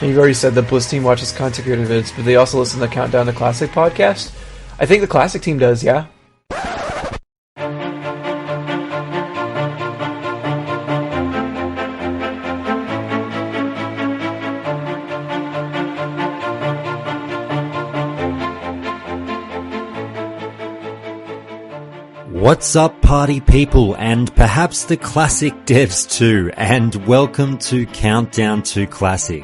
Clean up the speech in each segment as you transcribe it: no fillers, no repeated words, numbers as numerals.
You've already said the Bliss team watches content creator vids, but they also listen to the Countdown to Classic podcast. I think the Classic team does, yeah? What's up, party people, and perhaps the Classic devs too, and welcome to Countdown to Classic.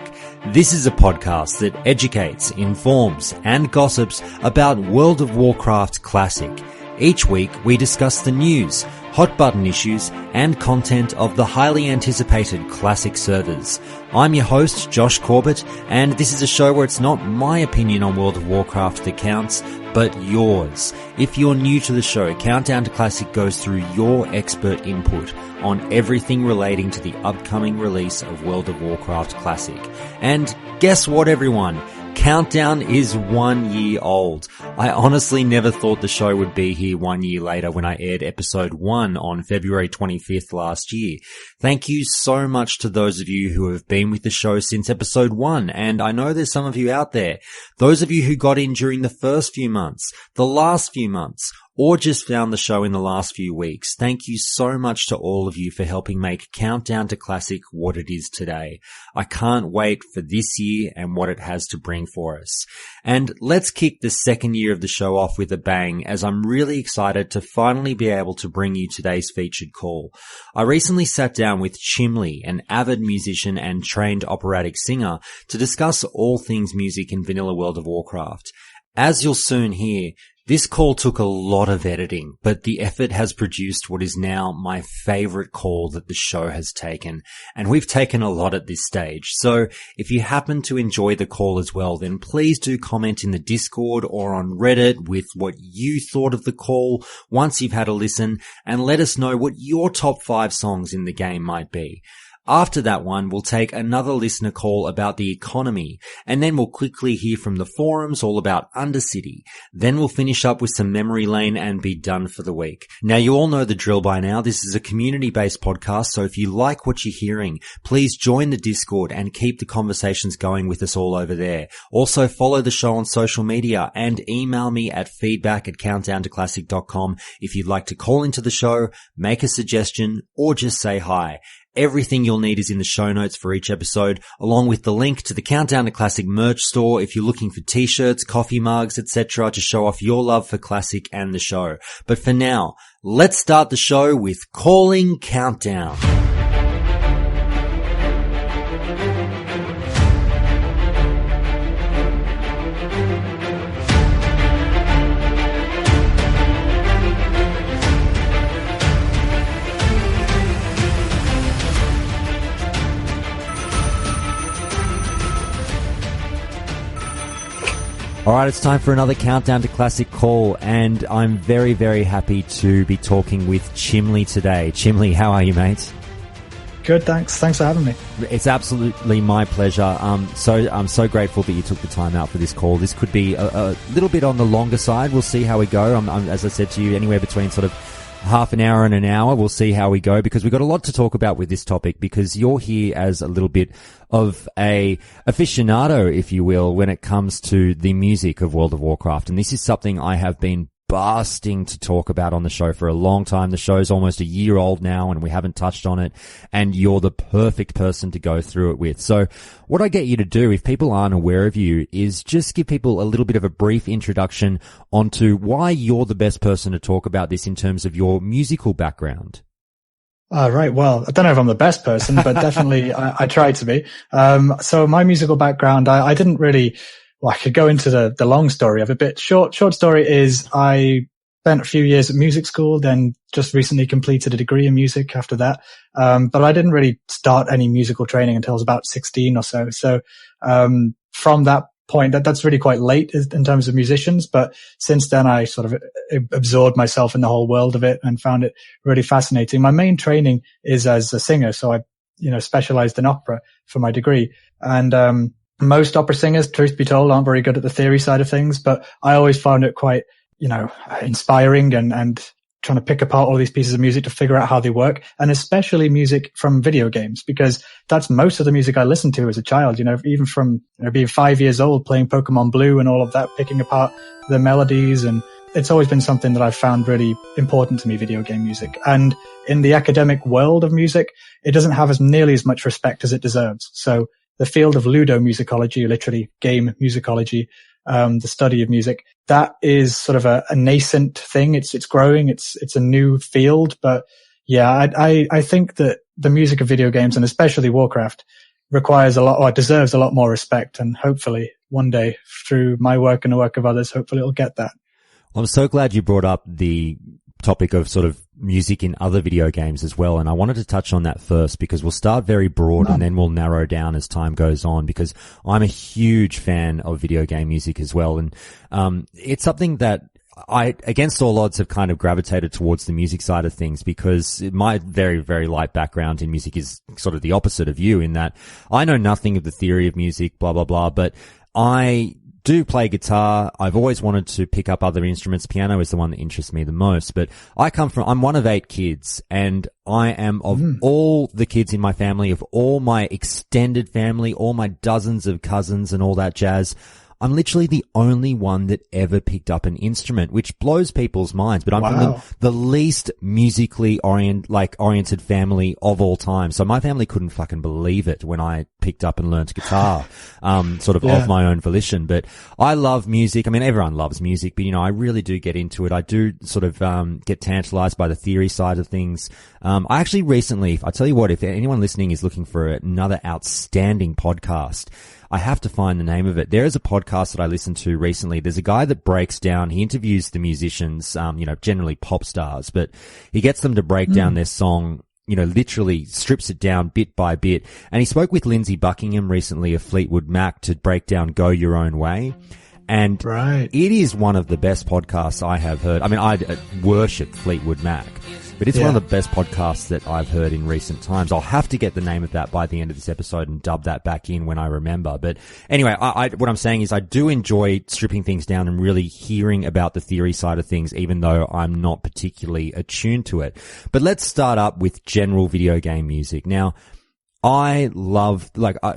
This is a podcast that educates, informs, and gossips about World of Warcraft Classic. Each week, we discuss the news, hot button issues, and content of the highly anticipated Classic servers. I'm your host, Josh Corbett, and this is a show where it's not my opinion on World of Warcraft that counts, but yours. If you're new to the show, Countdown to Classic goes through your expert input on everything relating to the upcoming release of World of Warcraft Classic. And guess what, everyone? Countdown is 1 year old. I honestly never thought the show would be here 1 year later when I aired episode 1 on February 25th last year. Thank you so much to those of you who have been with the show since episode 1, and I know there's some of you out there. Those of you who got in during the first few months, the last few months, or just found the show in the last few weeks, thank you so much to all of you for helping make Countdown to Classic what it is today. I can't wait for this year and what it has to bring for us. And let's kick the second year of the show off with a bang, as I'm really excited to finally be able to bring you today's featured call. I recently sat down with Chimly, an avid musician and trained operatic singer, to discuss all things music in vanilla World of Warcraft. As you'll soon hear, this call took a lot of editing, but the effort has produced what is now my favorite call that the show has taken, and we've taken a lot at this stage. So if you happen to enjoy the call as well, then please do comment in the Discord or on Reddit with what you thought of the call once you've had a listen, and let us know what your top 5 songs in the game might be. After that one, we'll take another listener call about the economy, and then we'll quickly hear from the forums all about Undercity. Then we'll finish up with some memory lane and be done for the week. Now, you all know the drill by now. This is a community-based podcast, so if you like what you're hearing, please join the Discord and keep the conversations going with us all over there. Also, follow the show on social media and email me at feedback@countdowntoclassic.com if you'd like to call into the show, make a suggestion, or just say hi. Everything you'll need is in the show notes for each episode, along with the link to the Countdown to Classic merch store if you're looking for t-shirts, coffee mugs, etc. to show off your love for Classic and the show. But for now, let's start the show with Calling Countdown. Alright, it's time for another Countdown to Classic call, and I'm very, very happy to be talking with Chimly today. Chimly, how are you, mate? Good, thanks. Thanks for having me. It's absolutely my pleasure. I'm so grateful that you took the time out for this call. This could be a little bit on the longer side. We'll see how we go. I'm, as I said to you, anywhere between sort of half an hour and an hour. We'll see how we go, because we've got a lot to talk about with this topic, because you're here as a little bit of a aficionado, if you will, when it comes to the music of World of Warcraft. And this is something I have been basting to talk about on the show for a long time. The show's almost a year old now and we haven't touched on it, and you're the perfect person to go through it with. So what I get you to do, if people aren't aware of you, is just give people a little bit of a brief introduction onto why you're the best person to talk about this in terms of your musical background. Right. Well, I don't know if I'm the best person, but definitely I try to be. So my musical background, I didn't really, well, I could go into the long story of it, but short story is I spent a few years at music school, then just recently completed a degree in music after that. But I didn't really start any musical training until I was about 16 or so. So, from that point, that's really quite late in terms of musicians. But since then, I sort of absorbed myself in the whole world of it and found it really fascinating. My main training is as a singer. So I, specialized in opera for my degree. And, most opera singers, truth be told, aren't very good at the theory side of things, but I always found it quite, inspiring and trying to pick apart all these pieces of music to figure out how they work, and especially music from video games, because that's most of the music I listened to as a child, even from being 5 years old, playing Pokemon Blue and all of that, picking apart the melodies. And it's always been something that I've found really important to me, video game music. And in the academic world of music, it doesn't have nearly as much respect as it deserves. So the field of ludomusicology, literally game musicology, the study of music, that is sort of a nascent thing. It's growing. It's a new field. But yeah, I think that the music of video games, and especially Warcraft, requires a lot, or deserves a lot more respect. And hopefully one day, through my work and the work of others, hopefully it'll get that. Well, I'm so glad you brought up the topic of sort of music in other video games as well. And I wanted to touch on that first, because we'll start very broad and then we'll narrow down as time goes on, because I'm a huge fan of video game music as well. And it's something that I, against all odds, have kind of gravitated towards the music side of things, because my very, very light background in music is sort of the opposite of you, in that I know nothing of the theory of music, blah, blah, blah, but I do play guitar. I've always wanted to pick up other instruments. Piano is the one that interests me the most, but I'm one of 8 kids, and I am of all the kids in my family, of all my extended family, all my dozens of cousins and all that jazz, I'm literally the only one that ever picked up an instrument, which blows people's minds, but I'm from the least musically oriented family of all time. So my family couldn't fucking believe it when I picked up and learned guitar, of my own volition. But I love music. I mean, everyone loves music, but I really do get into it. I do sort of, get tantalized by the theory side of things. I actually recently, I tell you what, if anyone listening is looking for another outstanding podcast, I have to find the name of it. There is a podcast that I listened to recently. There's a guy that breaks down, he interviews the musicians, generally pop stars, but he gets them to break down their song, literally strips it down bit by bit. And he spoke with Lindsey Buckingham recently of Fleetwood Mac to break down Go Your Own Way. And it is one of the best podcasts I have heard. I mean, I worship Fleetwood Mac, but it's one of the best podcasts that I've heard in recent times. I'll have to get the name of that by the end of this episode and dub that back in when I remember. But anyway, what I'm saying is I do enjoy stripping things down and really hearing about the theory side of things, even though I'm not particularly attuned to it. But let's start up with general video game music. Now, I love,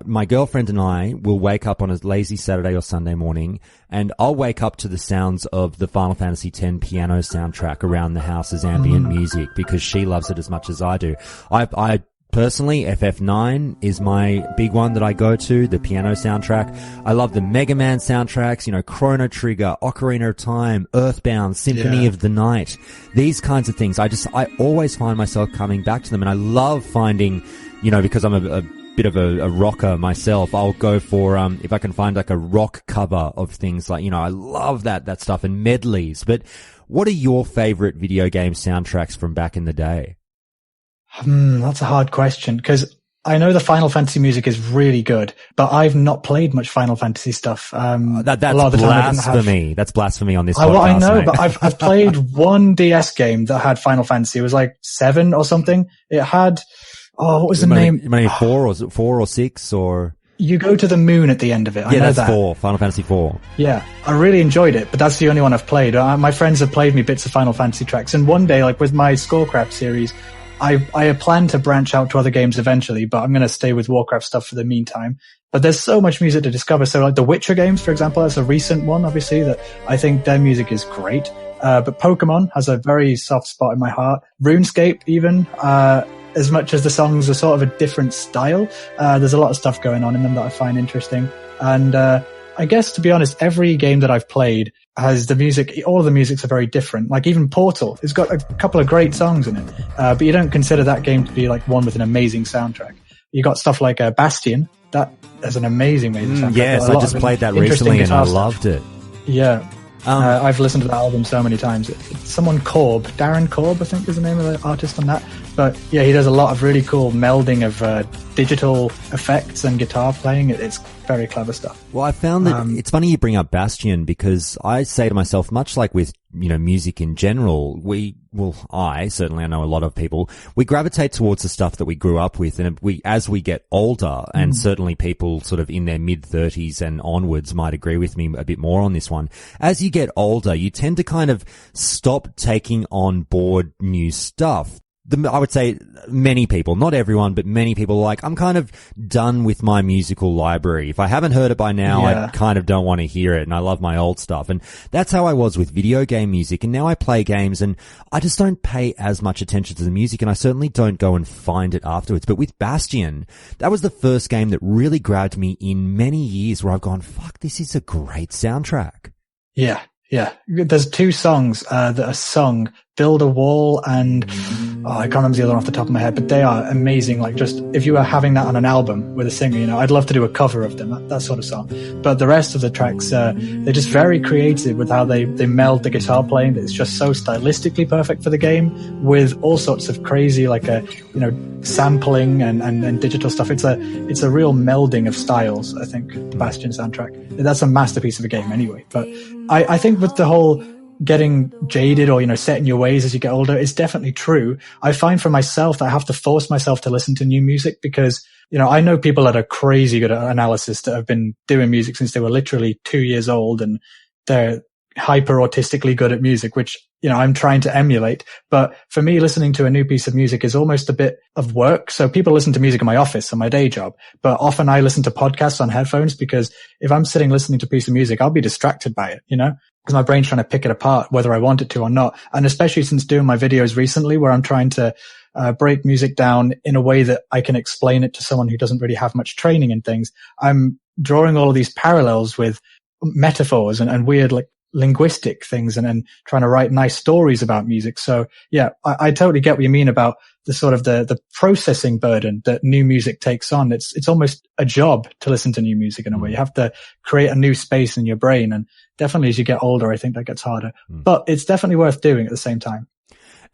my girlfriend and I will wake up on a lazy Saturday or Sunday morning, and I'll wake up to the sounds of the Final Fantasy X piano soundtrack around the house as ambient music, because she loves it as much as I do. I personally, FF9 is my big one that I go to, the piano soundtrack. I love the Mega Man soundtracks, Chrono Trigger, Ocarina of Time, Earthbound, Symphony of the Night, these kinds of things. I always find myself coming back to them, and I love finding, because I'm a bit of a rocker myself, I'll go for, if I can find like a rock cover of things like, I love that stuff, and medleys. But what are your favorite video game soundtracks from back in the day? That's a hard question, because I know the Final Fantasy music is really good, but I've not played much Final Fantasy stuff. That's blasphemy. That's blasphemy on this podcast. Well, I know, mate. But I've played one DS game that had Final Fantasy. It was like 7 or something. It had, what was the name? You mean 4 or 6 or? You go to the moon at the end of it. I know that's that. 4. Final Fantasy 4. Yeah, I really enjoyed it, but that's the only one I've played. My friends have played me bits of Final Fantasy tracks, and one day, with my Skullcraft series, I plan to branch out to other games eventually, but I'm going to stay with Warcraft stuff for the meantime. But there's so much music to discover. So the Witcher games, for example, that's a recent one, obviously, that I think their music is great. But Pokemon has a very soft spot in my heart. RuneScape, even, as much as the songs are sort of a different style, there's a lot of stuff going on in them that I find interesting. And I guess, to be honest, every game that I've played has the music, all of the musics are very different. Like even Portal, it's got a couple of great songs in it, but you don't consider that game to be like one with an amazing soundtrack. You got stuff like Bastion, that has an amazing soundtrack. Yes, I just played that recently and I loved it. Yeah. I've listened to that album so many times. It's someone Darren Korb, I think is the name of the artist on that. But yeah, he does a lot of really cool melding of digital effects and guitar playing. It's very clever stuff. Well, I found that it's funny you bring up Bastion, because I say to myself, much like with, music in general, I certainly, I know a lot of people, we gravitate towards the stuff that we grew up with, and as we get older, and certainly people sort of in their mid-30s and onwards might agree with me a bit more on this one. As you get older, you tend to kind of stop taking on board new stuff. I would say many people, not everyone, but many people are like, I'm kind of done with my musical library. If I haven't heard it by now, I kind of don't want to hear it, and I love my old stuff. And that's how I was with video game music, and now I play games and I just don't pay as much attention to the music, and I certainly don't go and find it afterwards. But with Bastion, that was the first game that really grabbed me in many years, where I've gone, fuck, this is a great soundtrack. Yeah. Yeah, there's two songs that are sung, Build a Wall and I can't remember the other one off the top of my head, but they are amazing. Like, just if you were having that on an album with a singer, I'd love to do a cover of them, that sort of song. But the rest of the tracks, they're just very creative with how they meld the guitar playing. It's just so stylistically perfect for the game, with all sorts of crazy, like sampling and digital stuff. It's a real melding of styles, I think, the Bastion soundtrack. That's a masterpiece of a game anyway. But I think with the whole getting jaded or, set in your ways as you get older, it's definitely true. I find for myself that I have to force myself to listen to new music because, I know people that are crazy good at analysis that have been doing music since they were literally 2 years old, and they're hyper autistically good at music, which, I'm trying to emulate. But for me, listening to a new piece of music is almost a bit of work. So people listen to music in my office on my day job, but often I listen to podcasts on headphones, because if I'm sitting listening to a piece of music, I'll be distracted by it, because my brain's trying to pick it apart, whether I want it to or not. And especially since doing my videos recently, where I'm trying to break music down in a way that I can explain it to someone who doesn't really have much training in things, I'm drawing all of these parallels with metaphors and weird, like, linguistic things and trying to write nice stories about music. So yeah, I totally get what you mean about the sort of the processing burden that new music takes on. It's almost a job to listen to new music in a way. You have to create a new space in your brain. And definitely as you get older, I think that gets harder, but it's definitely worth doing at the same time.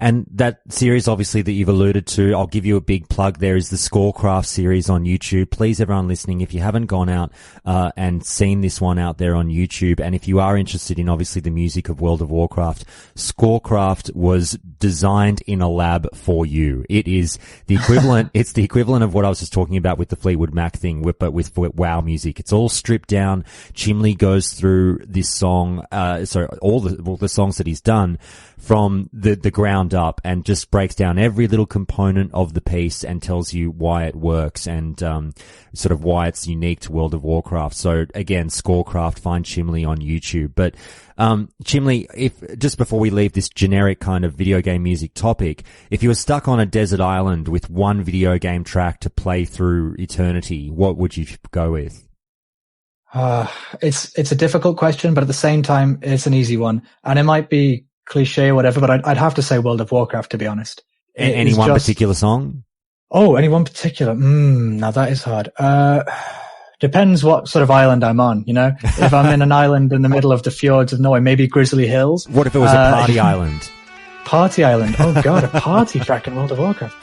And that series, obviously, that you've alluded to, I'll give you a big plug there, is the Scorecraft series on YouTube. Please, everyone listening, if you haven't gone out and seen this one out there on YouTube, and if you are interested in, obviously, the music of World of Warcraft, Scorecraft was designed in a lab for you. It is the equivalent, it's the equivalent of what I was just talking about with the Fleetwood Mac thing, but with WoW music. It's all stripped down. Chimly goes through this song, all the songs that he's done from the ground up, and just breaks down every little component of the piece and tells you why it works and sort of why it's unique to World of Warcraft. So again, Scorecraft, find Chimly on YouTube. But Chimly, if just before we leave this generic kind of video game music topic, if you were stuck on a desert island with one video game track to play through eternity, what would you go with? It's a difficult question, but at the same time, it's an easy one, and it might be cliche or whatever, but I'd have to say World of Warcraft, to be honest. Any one particular song? Oh, any one particular? Now that is hard. Depends what sort of island I'm on, If I'm in an island in the middle of the fjords of Norway, maybe Grizzly Hills. What if it was a party island? Party island. Oh god, a party track in World of Warcraft.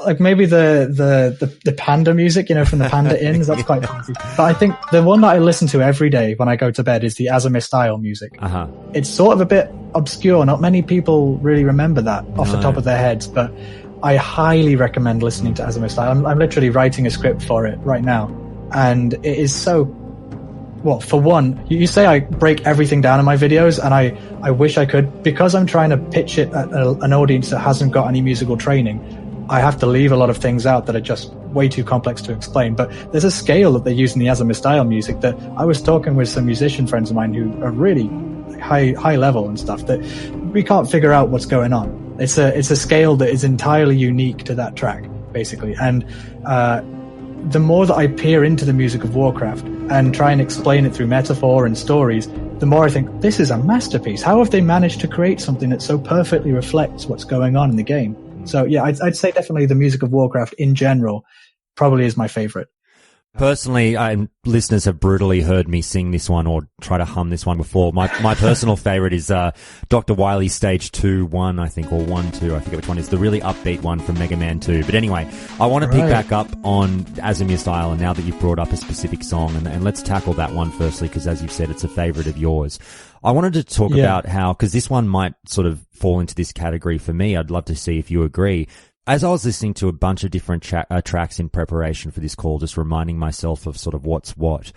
Like maybe the panda music, from the Panda Inns. That's quite party. But I think the one that I listen to every day when I go to bed is the Azimir style music. It's sort of a bit obscure. Not many people really remember that off the top of their heads, but I highly recommend listening to Azimir style. I'm literally writing a script for it right now, and it is so. Well, for one, you say I break everything down in my videos, and I wish I could, because I'm trying to pitch it at an audience that hasn't got any musical training. I have to leave a lot of things out that are just way too complex to explain. But there's a scale that they use in the Azimir style music that I was talking with some musician friends of mine who are really high level and stuff, that we can't figure out what's going on. It's a scale that is entirely unique to that track, basically. And the more that I peer into the music of Warcraft and try and explain it through metaphor and stories, the more I think, this is a masterpiece. How have they managed to create something that so perfectly reflects what's going on in the game? So yeah, I'd say definitely the music of Warcraft in general probably is my favorite. Personally, listeners have brutally heard me sing this one or try to hum this one before. My personal favorite is Dr. Wily's Stage 2-1, I think, or 1-2, I forget which one. It's the really upbeat one from Mega Man 2. But anyway, I want to pick back up on Azimir's Island now that you've brought up a specific song, and let's tackle that one firstly, because as you've said, it's a favorite of yours. I wanted to talk about how, because this one might sort of fall into this category for me. I'd love to see if you agree. As I was listening to a bunch of different tracks in preparation for this call, just reminding myself of sort of what's what,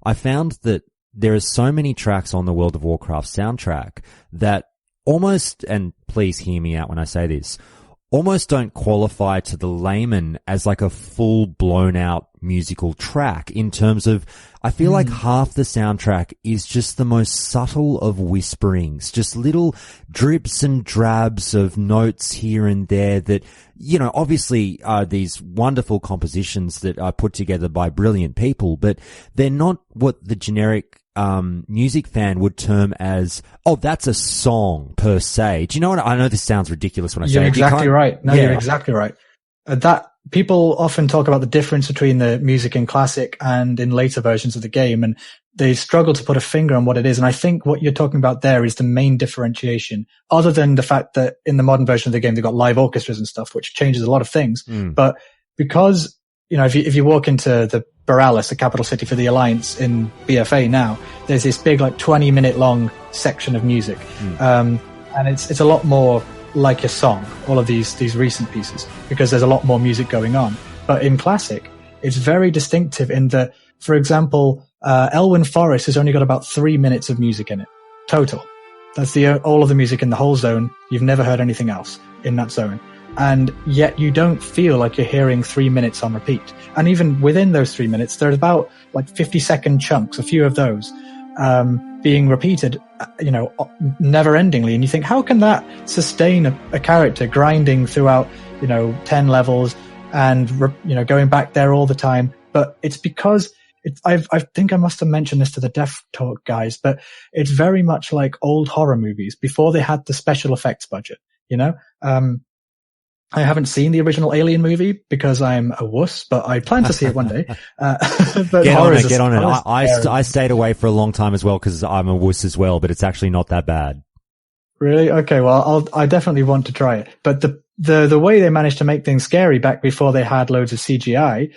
I found that there are so many tracks on the World of Warcraft soundtrack that almost, and please hear me out when I say this, almost don't qualify to the layman as like a full blown out musical track in terms of, I feel like half the soundtrack is just the most subtle of whisperings, just little drips and drabs of notes here and there that, you know, obviously are these wonderful compositions that are put together by brilliant people, but they're not what the generic music fan would term as, oh, that's a song per se. Do you know what? I know this sounds ridiculous when I say it. You're exactly right. No, you're exactly right. That people often talk about the difference between the music in classic and in later versions of the game, and they struggle to put a finger on what it is. And I think what you're talking about there is the main differentiation, other than the fact that in the modern version of the game, they've got live orchestras and stuff, which changes a lot of things. But because, you know, if you walk into the Borealis, the capital city for the Alliance in BFA now, there's this big, like 20-minute long section of music. And it's a lot more like a song, all of these recent pieces, because there's a lot more music going on. But in classic, it's very distinctive in that, for example, Elwyn Forest has only got about 3 minutes of music in it total. That's all of the music in the whole zone. You've never heard anything else in that zone. And yet you don't feel like you're hearing 3 minutes on repeat. And even within those 3 minutes, there's about like 50-second chunks, a few of those, being repeated, you know, never endingly. And you think, how can that sustain a character grinding throughout, you know, 10 levels and, you know, going back there all the time? But it's because I think I must have mentioned this to the Dev Talk guys, but it's very much like old horror movies before they had the special effects budget, you know? I haven't seen the original Alien movie because I'm a wuss, but I plan to see it one day. But get on it. I stayed away for a long time as well because I'm a wuss as well, but it's actually not that bad. Really? Okay. Well, I definitely want to try it. But the way they managed to make things scary back before they had loads of CGI,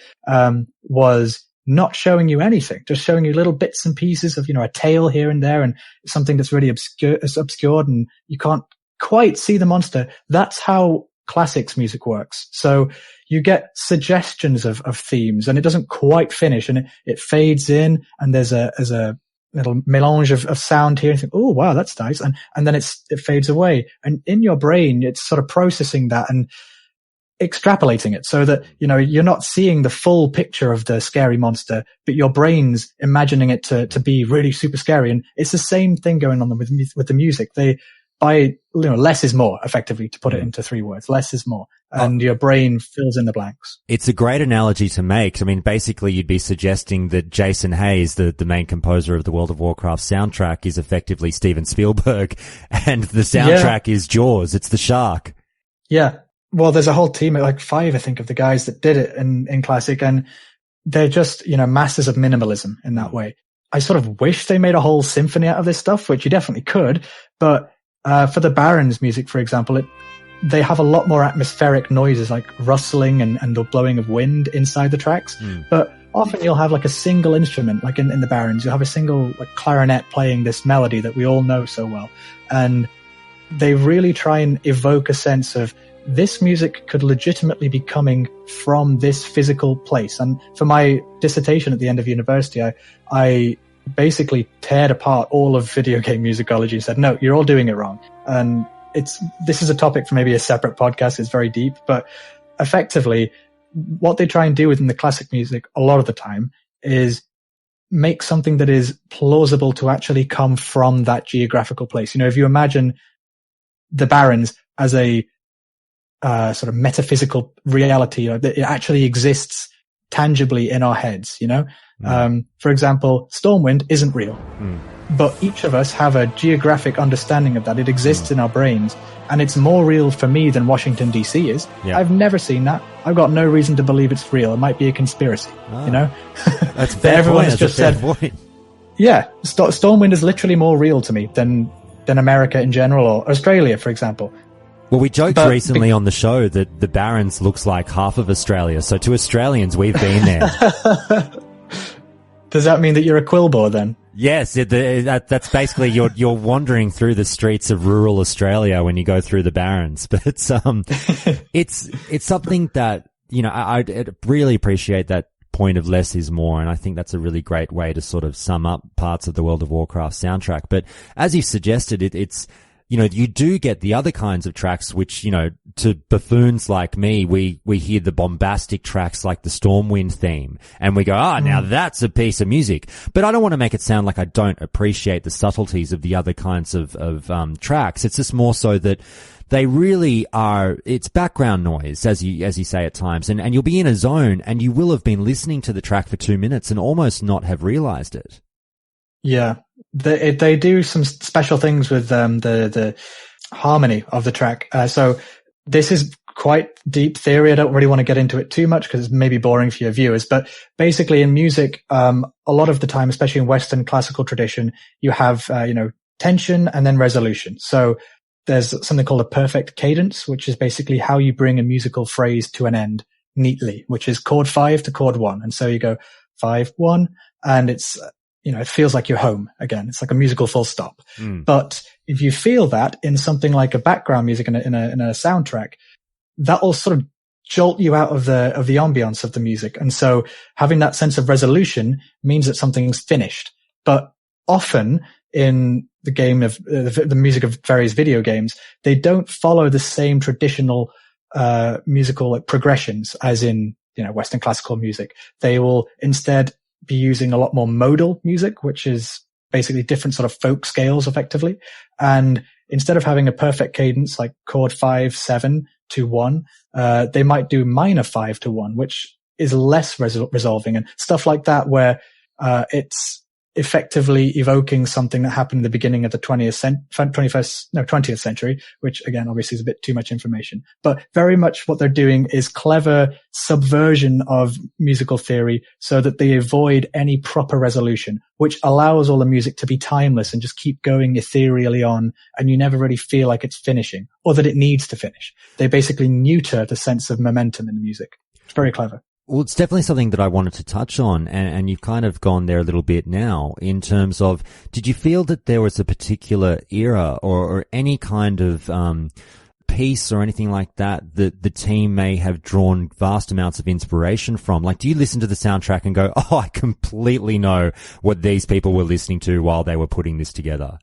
was not showing you anything, just showing you little bits and pieces of, you know, a tail here and there and something that's really obscured and you can't quite see the monster. That's how classics music works. So you get suggestions of themes and it doesn't quite finish and it fades in and there's a little melange of sound here and you think, oh wow, that's nice. And then it fades away. And in your brain, it's sort of processing that and extrapolating it so that, you know, you're not seeing the full picture of the scary monster, but your brain's imagining it to be really super scary. And it's the same thing going on with the music. Less is more, effectively, to put it into 3 words. Less is more. And your brain fills in the blanks. It's a great analogy to make. I mean, basically, you'd be suggesting that Jason Hayes, the main composer of the World of Warcraft soundtrack, is effectively Steven Spielberg, and the soundtrack is Jaws. It's the shark. Yeah. Well, there's a whole team, like 5, I think, of the guys that did it in Classic, and they're just, you know, masters of minimalism in that way. I sort of wish they made a whole symphony out of this stuff, which you definitely could, but for the Baron's music, for example, they have a lot more atmospheric noises like rustling and the blowing of wind inside the tracks. But often you'll have like a single instrument, like in the Barons, you'll have a single like clarinet playing this melody that we all know so well. And they really try and evoke a sense of this music could legitimately be coming from this physical place. And for my dissertation at the end of university, I basically teared apart all of video game musicology and said, no, you're all doing it wrong. And this is a topic for maybe a separate podcast. It's very deep, but effectively what they try and do within the classic music a lot of the time is make something that is plausible to actually come from that geographical place. You know, if you imagine the Barons as a sort of metaphysical reality, you know, that it actually exists tangibly in our heads, you know? For example, Stormwind isn't real. but each of us have a geographic understanding of that. It exists in our brains, and it's more real for me than Washington, D.C. is. Yeah. I've never seen that. I've got no reason to believe it's real. It might be a conspiracy, you know? That's fair. Everyone's just said, yeah, Stormwind is literally more real to me than America in general, or Australia, for example. Well, we joked recently on the show that the Barrens looks like half of Australia. So to Australians, we've been there. Does that mean that you're a quillbore then? Yes, that's basically you're wandering through the streets of rural Australia when you go through the Barrens. But it's something that, you know, I really appreciate that point of less is more, and I think that's a really great way to sort of sum up parts of the World of Warcraft soundtrack. But as you suggested, it's, you know, you do get the other kinds of tracks which, you know, to buffoons like me, we hear the bombastic tracks like the Stormwind theme and we go, now that's a piece of music. But I don't want to make it sound like I don't appreciate the subtleties of the other kinds of tracks. It's just more so that they really are, it's background noise, as you say at times. And you'll be in a zone and you will have been listening to the track for 2 minutes and almost not have realized it. Yeah. They do some special things with the harmony of the track. So this is quite deep theory. I don't really want to get into it too much because it's maybe boring for your viewers. But basically in music, a lot of the time, especially in Western classical tradition, you have, tension and then resolution. So there's something called a perfect cadence, which is basically how you bring a musical phrase to an end neatly, which is chord 5 to chord 1. And so you go 5, 1, and it's, it feels like you're home again. It's like a musical full stop. But if you feel that in something like a background music in a soundtrack, that will sort of jolt you out of the ambience of the music. And so having that sense of resolution means that something's finished. But often in the game of the music of various video games, they don't follow the same traditional musical progressions as in Western classical music. They will instead be using a lot more modal music, which is basically different sort of folk scales effectively. And instead of having a perfect cadence like chord 5, 7 to 1, they might do minor 5 to 1, which is less resolving and stuff like that, where it's effectively evoking something that happened in the beginning of the 20th century, which again, obviously is a bit too much information, but very much what they're doing is clever subversion of musical theory so that they avoid any proper resolution, which allows all the music to be timeless and just keep going ethereally on. And you never really feel like it's finishing or that it needs to finish. They basically neuter the sense of momentum in the music. It's very clever. Well, it's definitely something that I wanted to touch on, and you've kind of gone there a little bit now in terms of, did you feel that there was a particular era or any kind of piece or anything like that the team may have drawn vast amounts of inspiration from? Like, do you listen to the soundtrack and go, oh, I completely know what these people were listening to while they were putting this together?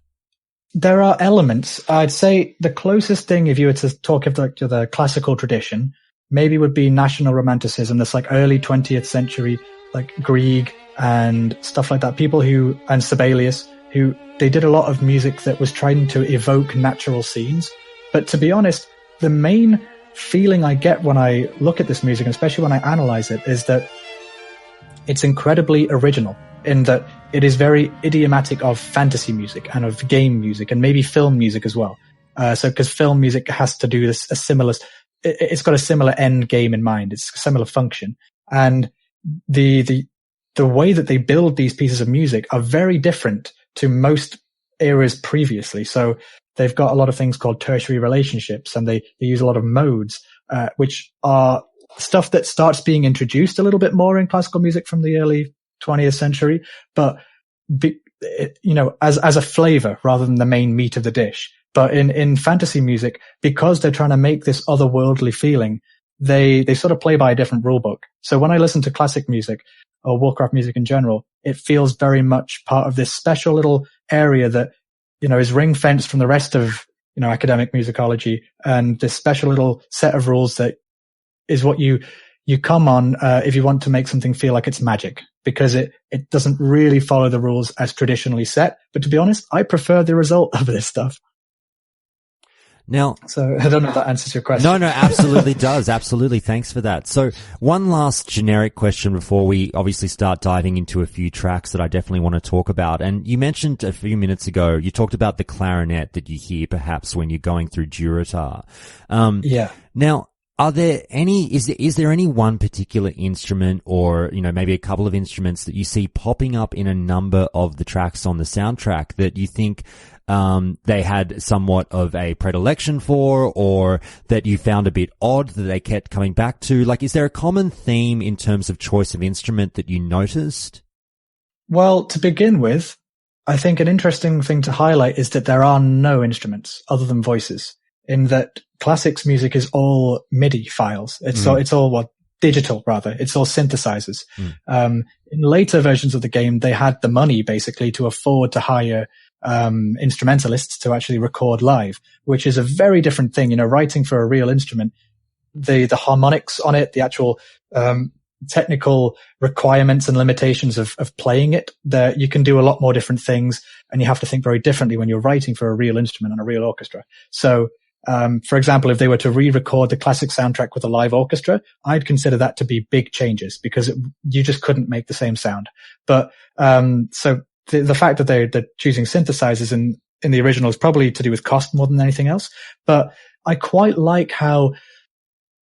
There are elements. I'd say the closest thing, if you were to talk of to the classical tradition, maybe would be national romanticism. That's like early 20th century, like Grieg and stuff like that. People and Sibelius, who they did a lot of music that was trying to evoke natural scenes. But to be honest, the main feeling I get when I look at this music, and especially when I analyze it, is that it's incredibly original in that it is very idiomatic of fantasy music and of game music and maybe film music as well. Because film music has to do this, it's got a similar end game in mind. It's a similar function. And the way that they build these pieces of music are very different to most eras previously. So they've got a lot of things called tertiary relationships, and they use a lot of modes, which are stuff that starts being introduced a little bit more in classical music from the early 20th century, but as a flavor rather than the main meat of the dish. But in fantasy music, because they're trying to make this otherworldly feeling, they sort of play by a different rule book. So when I listen to classic music or Warcraft music in general, it feels very much part of this special little area that, is ring fenced from the rest of, academic musicology, and this special little set of rules that is what you come on, if you want to make something feel like it's magic, because it doesn't really follow the rules as traditionally set. But to be honest, I prefer the result of this stuff. Now, so I don't know if that answers your question. No, absolutely does. Absolutely. Thanks for that. So one last generic question before we obviously start diving into a few tracks that I definitely want to talk about. And you mentioned a few minutes ago, you talked about the clarinet that you hear perhaps when you're going through Durotar. Yeah. Now, are there is there any one particular instrument or, maybe a couple of instruments that you see popping up in a number of the tracks on the soundtrack that you think they had somewhat of a predilection for, or that you found a bit odd that they kept coming back to? Like, is there a common theme in terms of choice of instrument that you noticed? Well, to begin with, I think an interesting thing to highlight is that there are no instruments other than voices, in that classics music is all MIDI files. It's all digital rather. It's all synthesizers. In later versions of the game, they had the money basically to afford to hire instrumentalists to actually record live, which is a very different thing. Writing for a real instrument, the harmonics on it, the actual technical requirements and limitations of playing it, that you can do a lot more different things, and you have to think very differently when you're writing for a real instrument and a real orchestra. So for example, if they were to re-record the classic soundtrack with a live orchestra, I'd consider that to be big changes, because you just couldn't make the same sound. But so the fact that they're choosing synthesizers in the original is probably to do with cost more than anything else. But I quite like how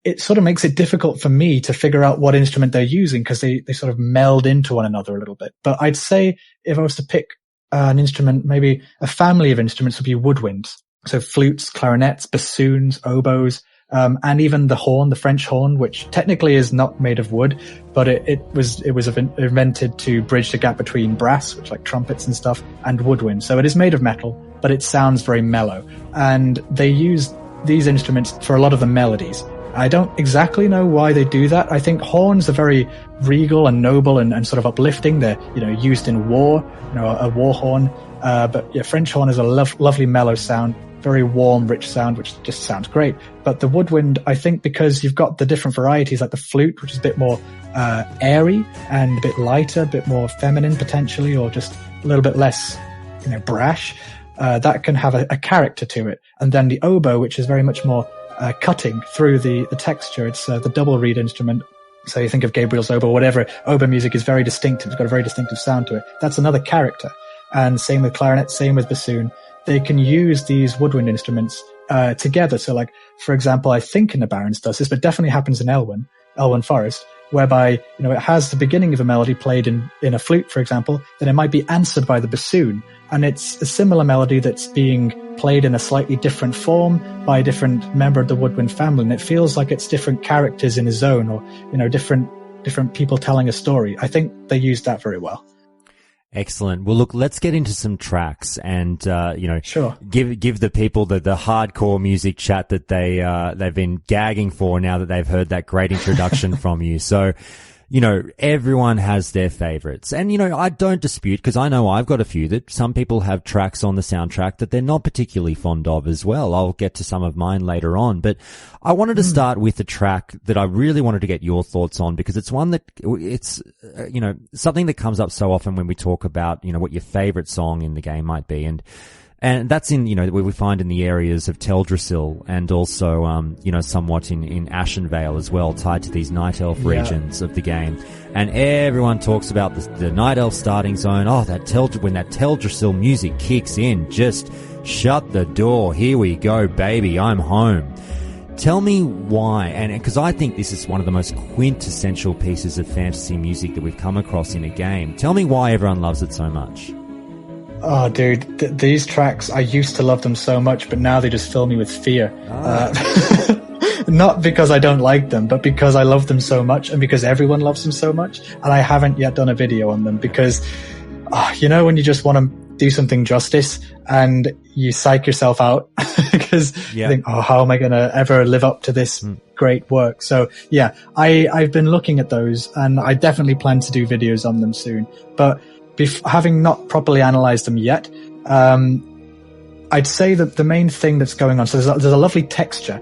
it sort of makes it difficult for me to figure out what instrument they're using, because they sort of meld into one another a little bit. But I'd say if I was to pick an instrument, maybe a family of instruments would be woodwinds. So flutes, clarinets, bassoons, oboes, and even the horn, the French horn, which technically is not made of wood, but it was invented to bridge the gap between brass, which like trumpets and stuff, and woodwind. So it is made of metal, but it sounds very mellow. And they use these instruments for a lot of the melodies. I don't exactly know why they do that. I think horns are very regal and noble and sort of uplifting. They're, used in war, a war horn. But yeah, French horn is a lovely mellow sound, very warm, rich sound, which just sounds great. But the woodwind, I think because you've got the different varieties, like the flute, which is a bit more airy and a bit lighter, a bit more feminine potentially, or just a little bit less, brash, that can have a character to it. And then the oboe, which is very much more cutting through the texture. It's the double reed instrument. So you think of Gabriel's oboe, whatever. Oboe music is very distinctive. It's got a very distinctive sound to it. That's another character. And same with clarinet, same with bassoon. They can use these woodwind instruments together. So like, for example, I think in the Barrens does this, but definitely happens in Elwyn Forest, whereby, it has the beginning of a melody played in a flute, for example, then it might be answered by the bassoon. And it's a similar melody that's being played in a slightly different form by a different member of the woodwind family. And it feels like it's different characters in a zone, or, different people telling a story. I think they used that very well. Excellent. Well, look, let's get into some tracks and, sure. give the people the hardcore music chat that they've been gagging for now that they've heard that great introduction from you. So, everyone has their favorites. And, I don't dispute, because I know I've got a few, that some people have tracks on the soundtrack that they're not particularly fond of as well. I'll get to some of mine later on. But I wanted to start with a track that I really wanted to get your thoughts on, because it's one that it's, something that comes up so often when we talk about, what your favorite song in the game might be. And that's in, where we find in the areas of Teldrassil and also, somewhat in Ashenvale as well, tied to these Night Elf regions of the game. And everyone talks about the Night Elf starting zone. Oh, when that Teldrassil music kicks in, just shut the door. Here we go, baby. I'm home. Tell me why, and because I think this is one of the most quintessential pieces of fantasy music that we've come across in a game. Tell me why everyone loves it so much. Oh, dude, these tracks, I used to love them so much, but now they just fill me with fear. Not because I don't like them, but because I love them so much, and because everyone loves them so much, and I haven't yet done a video on them, because, when you just want to do something justice, and you psych yourself out, because you think, how am I going to ever live up to this great work? So, yeah, I've been looking at those, and I definitely plan to do videos on them soon, but having not properly analyzed them yet, I'd say that the main thing that's going on, so there's a lovely texture,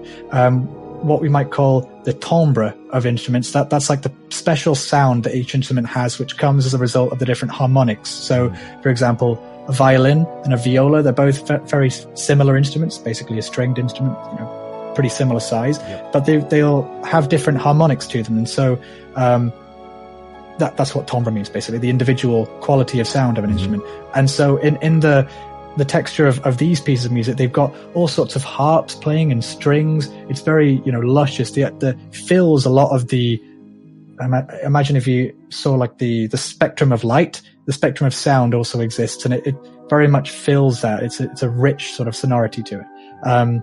what we might call the timbre of instruments. That's like the special sound that each instrument has, which comes as a result of the different harmonics. So, for example, a violin and a viola. They're both very similar instruments, basically a stringed instrument, pretty similar size, but they'll have different harmonics to them. And so, that's what timbre means, basically, the individual quality of sound of an instrument. And so in the texture of these pieces of music, they've got all sorts of harps playing and strings. It's very, luscious. The fills a lot of the, imagine if you saw like the spectrum of light, the spectrum of sound also exists, and it very much fills that. It's a rich sort of sonority to it.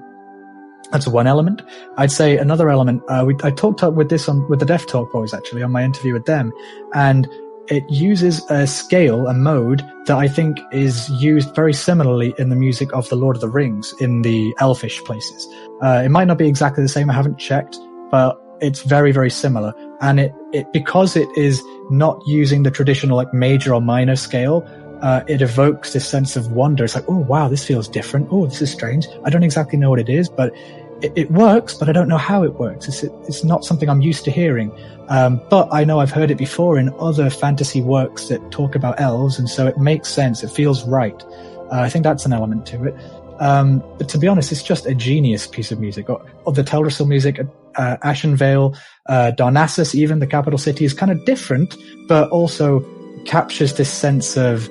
That's one element. I'd say another element, I talked up with this with the Deaf Talk boys, actually, on my interview with them, and it uses a scale, a mode, that I think is used very similarly in the music of the Lord of the Rings, in the elfish places. It might not be exactly the same, I haven't checked, but it's very, very similar. And it because it is not using the traditional like major or minor scale, it evokes this sense of wonder. It's like, oh wow, this feels different. Oh, this is strange. I don't exactly know what it is, but it works, but I don't know how it works. It's not something I'm used to hearing. But I know I've heard it before in other fantasy works that talk about elves, and so it makes sense. It feels right. I think that's an element to it. But to be honest, it's just a genius piece of music. Or the Teldrassil music, Ashenvale, Darnassus, even the capital city, is kind of different, but also captures this sense of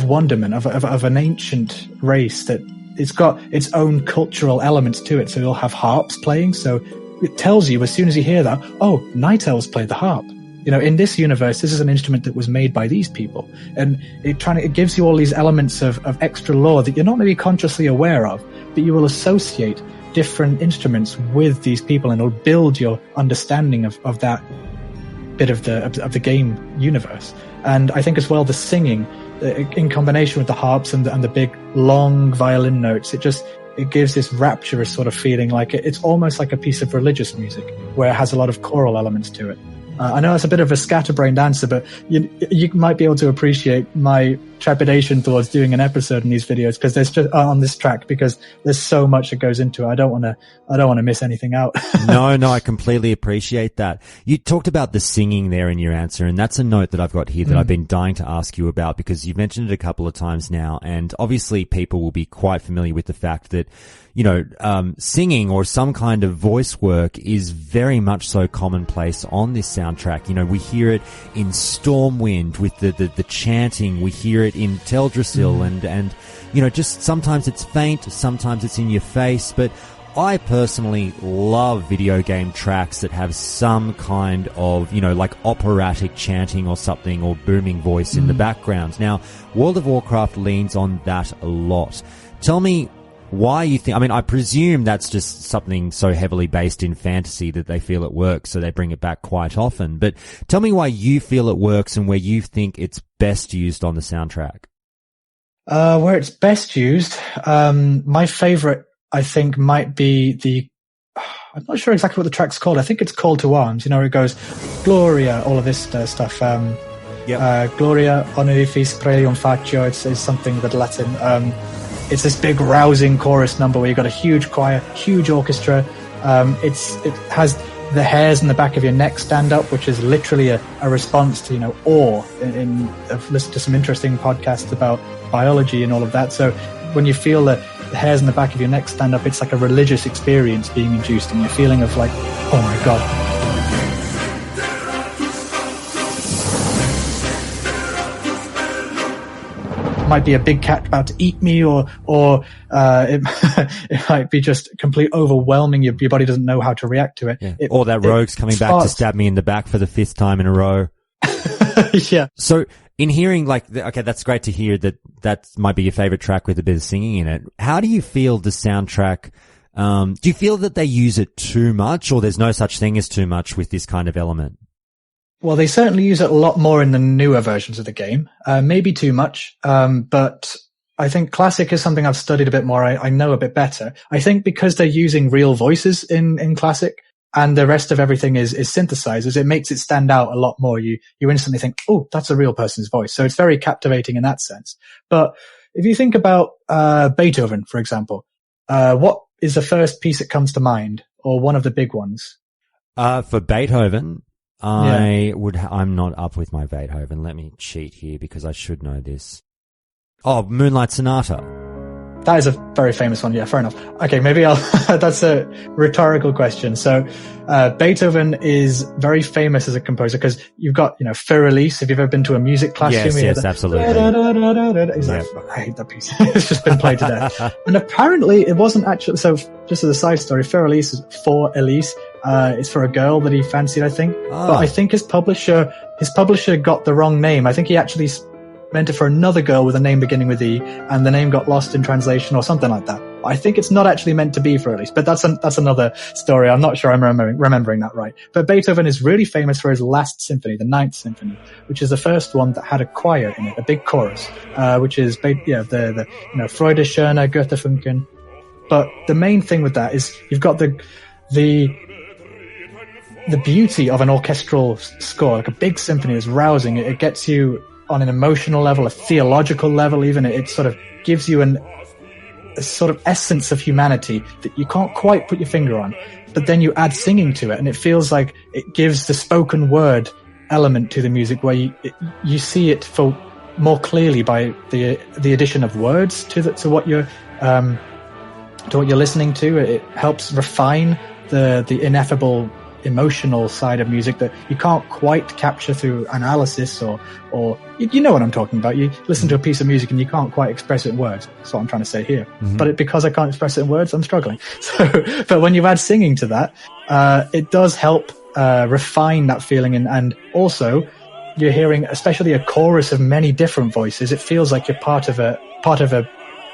wonderment, of an ancient race that it's got its own cultural elements to it. So you'll have harps playing. So it tells you as soon as you hear that, oh, night elves play the harp. In this universe, this is an instrument that was made by these people. And it gives you all these elements of extra lore that you're not maybe consciously aware of, but you will associate different instruments with these people, and it'll build your understanding of that bit of the game universe. And I think as well, the singing, in combination with the harps and the big long violin notes, it gives this rapturous sort of feeling, like it's almost like a piece of religious music where it has a lot of choral elements to it. I know that's a bit of a scatterbrained answer, but you might be able to appreciate my trepidation towards doing an episode in these videos, because there's just on this track, because there's so much that goes into it. I don't want to miss anything out. No, I completely appreciate that. You talked about the singing there in your answer, and that's a note that I've got here that I've been dying to ask you about, because you've mentioned it a couple of times now, and obviously people will be quite familiar with the fact that singing or some kind of voice work is very much so commonplace on this soundtrack. We hear it in Stormwind with the chanting. We hear it in Teldrassil and just sometimes it's faint, sometimes it's in your face. But I personally love video game tracks that have some kind of, like operatic chanting or something, or booming voice in the background. Now, World of Warcraft leans on that a lot. Tell me why you think, I presume that's just something so heavily based in fantasy that they feel it works, so they bring it back quite often. But tell me why you feel it works and where you think it's best used on the soundtrack. Where it's best used, my favorite, I think, might be I'm not sure exactly what the track's called. I think it's Call to Arms. It goes Gloria, all of this stuff. Gloria honorific prelium faccio. It's something with Latin. It's this big rousing chorus number where you've got a huge choir, huge orchestra. It has the hairs in the back of your neck stand up, which is literally a response to, awe. I've listened to some interesting podcasts about biology and all of that. So when you feel the hairs in the back of your neck stand up, it's like a religious experience being induced, and you're feeling of like, oh my God. Might be a big cat about to eat me, or it might be just complete overwhelming. Your body doesn't know how to react to it. Yeah. Or that rogue's coming back to stab me in the back for the 5th time in a row. Yeah. So in hearing okay, that's great to hear that might be your favorite track with a bit of singing in it. How do you feel the soundtrack? Do you feel that they use it too much, or there's no such thing as too much with this kind of element? Well, they certainly use it a lot more in the newer versions of the game. Maybe too much. But I think Classic is something I've studied a bit more. I know a bit better. I think because they're using real voices in Classic, and the rest of everything is synthesizers, it makes it stand out a lot more. You instantly think, oh, that's a real person's voice. So it's very captivating in that sense. But if you think about Beethoven, for example, what is the first piece that comes to mind, or one of the big ones? For Beethoven, I'm not up with my Beethoven. Let me cheat here because I should know this. Oh, Moonlight Sonata. That is a very famous one. Yeah, fair enough. Okay, maybe I'll, that's a rhetorical question. So, Beethoven is very famous as a composer because you've got, Fur Elise. Have you ever been to a music class? Yes, absolutely. He's like, I hate that piece. It's just been played to death. And apparently it wasn't actually, so just as a side story, Fur Elise is for Elise. It's for a girl that he fancied, I think. But I think his publisher got the wrong name. I think he actually meant it for another girl with a name beginning with E, and the name got lost in translation or something like that. I think it's not actually meant to be for Elise, but that's another story. I'm not sure I'm remembering that right. But Beethoven is really famous for his last symphony, the Ninth Symphony, which is the first one that had a choir in it, a big chorus, which is the Freude schöne Götterfunken. But the main thing with that is you've got the beauty of an orchestral score, like a big symphony is rousing. It gets you on an emotional level, a theological level even. It sort of gives you a sort of essence of humanity that you can't quite put your finger on. But then you add singing to it, and it feels like it gives the spoken word element to the music where you see it for more clearly by the addition of words to what you're listening to. It helps refine the ineffable emotional side of music that you can't quite capture through analysis or you know what I'm talking about. You listen to a piece of music and you can't quite express it in words. That's what I'm trying to say here. Mm-hmm. But because I can't express it in words, I'm struggling. But when you add singing to that, it does help refine that feeling, and also you're hearing, especially a chorus of many different voices. It feels like you're part of a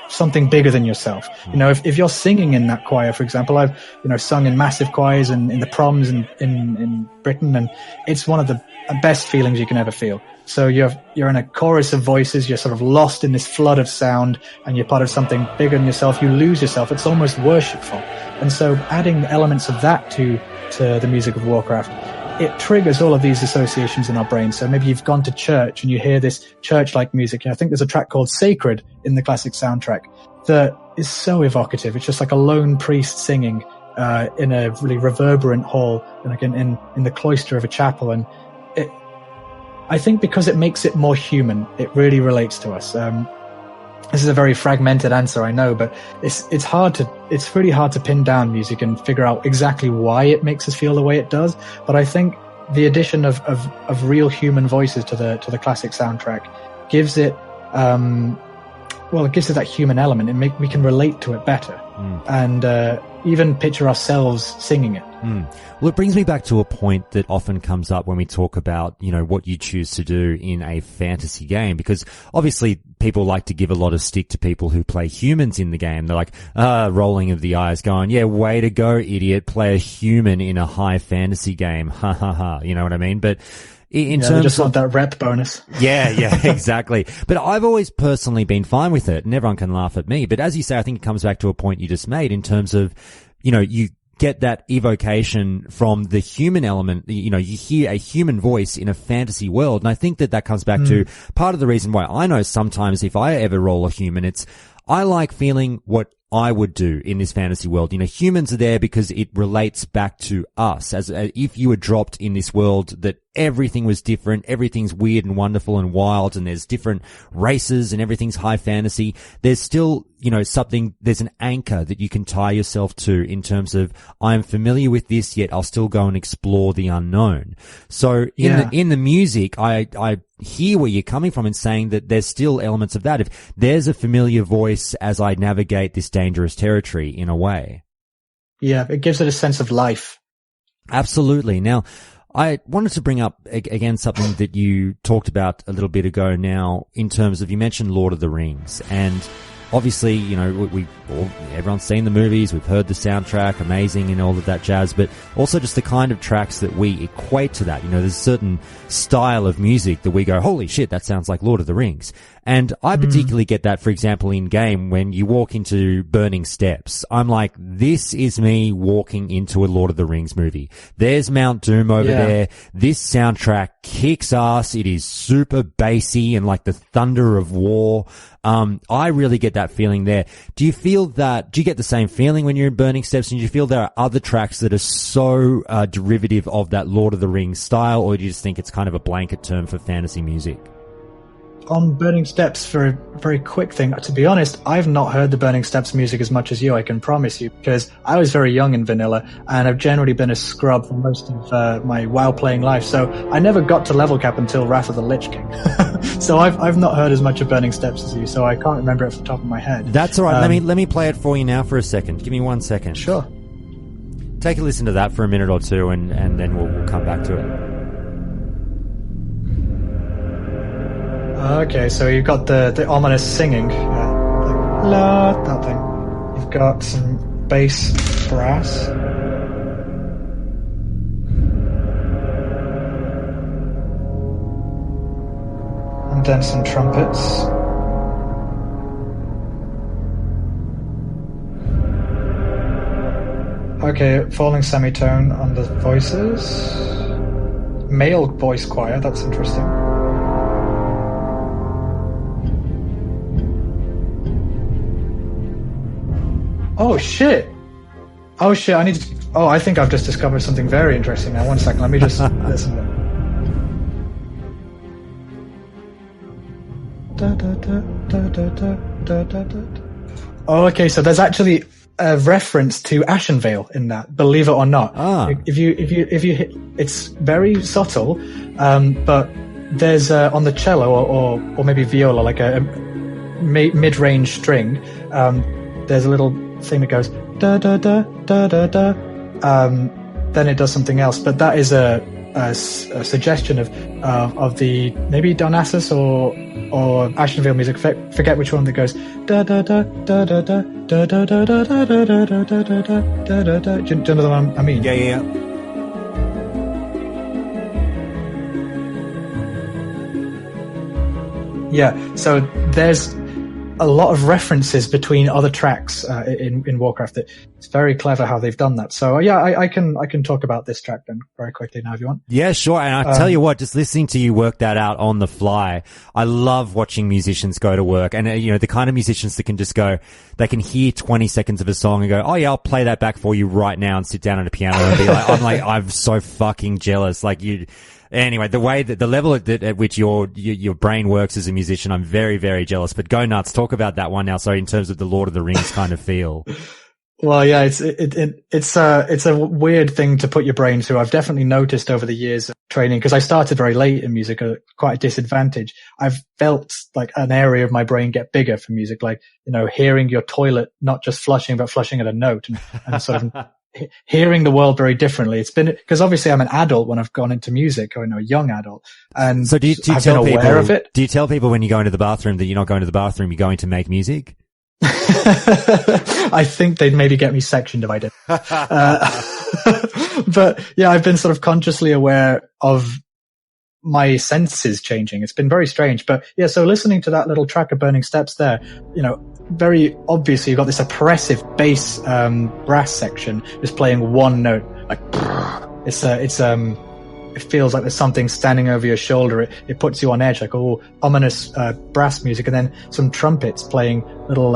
something bigger than yourself. If you're singing in that choir, for example, I've, sung in massive choirs and in the proms in Britain, and it's one of the best feelings you can ever feel. So you're in a chorus of voices, you're sort of lost in this flood of sound, and you're part of something bigger than yourself. You lose yourself. It's almost worshipful. And so adding elements of that to the music of Warcraft, it triggers all of these associations in our brain. So maybe you've gone to church and you hear this church-like music. I think there's a track called Sacred in the classic soundtrack that is so evocative. It's just like a lone priest singing in a really reverberant hall, like in the cloister of a chapel. And I think because it makes it more human, it really relates to us. This is a very fragmented answer, I know, but it's really hard to pin down music and figure out exactly why it makes us feel the way it does. But I think the addition of real human voices to the classic soundtrack gives it, it gives it that human element. We can relate to it better, and even picture ourselves singing it. Well, it brings me back to a point that often comes up when we talk about, what you choose to do in a fantasy game, because obviously people like to give a lot of stick to people who play humans in the game. They're like, rolling of the eyes going, yeah, way to go, idiot, play a human in a high fantasy game. Ha ha ha. You know what I mean? But in terms they just want that rep bonus. Yeah, exactly. But I've always personally been fine with it, and everyone can laugh at me. But as you say, I think it comes back to a point you just made in terms of, you get that evocation from the human element. You hear a human voice in a fantasy world. And I think that comes back to part of the reason why I know sometimes if I ever roll a human, I like feeling what I would do in this fantasy world. Humans are there because it relates back to us. As if you were dropped in this world that everything was different, everything's weird and wonderful and wild, and there's different races and everything's high fantasy. There's still, there's an anchor that you can tie yourself to in terms of, I'm familiar with this, yet I'll still go and explore the unknown. So in the music, I hear where you're coming from in saying that there's still elements of that. If there's a familiar voice as I navigate this dangerous territory in a way. Yeah, it gives it a sense of life. Absolutely. Now, I wanted to bring up again something that you talked about a little bit ago now in terms of, you mentioned Lord of the Rings, and obviously, everyone's seen the movies, we've heard the soundtrack, amazing and all of that jazz, but also just the kind of tracks that we equate to that. There's a certain style of music that we go, holy shit, that sounds like Lord of the Rings. And I particularly get that, for example, in game when you walk into Burning Steps. I'm like, this is me walking into a Lord of the Rings movie. There's Mount Doom over there. This soundtrack kicks ass. It is super bassy and like the thunder of war. I really get that feeling there. Do you get the same feeling when you're in Burning Steps, and do you feel there are other tracks that are so derivative of that Lord of the Rings style, or do you just think it's kind of a blanket term for fantasy music? on Burning Steps, for a very quick thing, to be honest, I've not heard the Burning Steps music as much as you, I can promise you, because I was very young in vanilla, and I've generally been a scrub for most of my WoW playing life, so I never got to level cap until Wrath of the Lich King. So I've not heard as much of Burning Steps as you, so I can't remember it off the top of my head. That's all right. Let me play it for you now for a second. Give me 1 second. Sure. Take a listen to that for a minute or two, and then we'll come back to it. Okay, so you've got the ominous singing, like la, that thing. You've got some bass brass. And then some trumpets. Okay, falling semitone on the voices. Male voice choir, that's interesting. Oh shit! I need to... Oh, I think I've just discovered something very interesting now. 1 second, let me just listen to it. Oh, okay, so there's actually a reference to Ashenvale in that, believe it or not. If you hit... It's very subtle, but there's on the cello or maybe viola, like a mid-range string, there's a little thing that goes da da da da da da. Then it does something else, but that is a suggestion of the maybe Darnassus or Ashenvale music. Forget which one that goes da da da da da da da da da da da da da da da da da da. Do you know the one I mean? Yeah. Yeah. So there's a lot of references between other tracks in Warcraft. That it's very clever how they've done that. So yeah, I can talk about this track then very quickly now if you want. Yeah, sure. And I tell you what, just listening to you work that out on the fly, I love watching musicians go to work, and the kind of musicians that can just go, they can hear 20 seconds of a song and go, oh yeah, I'll play that back for you right now, and sit down at a piano and be like, I'm so fucking jealous. Like you. Anyway, the way that the level at which your brain works as a musician, I'm very, very jealous. But go nuts. Talk about that one now. So in terms of the Lord of the Rings kind of feel. Well, yeah, it's a weird thing to put your brain through. I've definitely noticed over the years of training, because I started very late in music, quite a disadvantage. I've felt like an area of my brain get bigger for music, like, hearing your toilet, not just flushing, but flushing at a note and sort of hearing the world very differently. It's been, because obviously I'm an adult when I've gone into music, or a young adult. And so do you tell been aware of it. Do you tell people when you go into the bathroom that you're not going to the bathroom, you're going to make music? I think they'd maybe get me sectioned if I did. But yeah, I've been sort of consciously aware of my senses changing. It's been very strange. But yeah, so listening to that little track of Burning Steps there, very obviously you've got this oppressive bass brass section just playing one note, like it feels like there's something standing over your shoulder. It puts you on edge, like ominous brass music, and then some trumpets playing little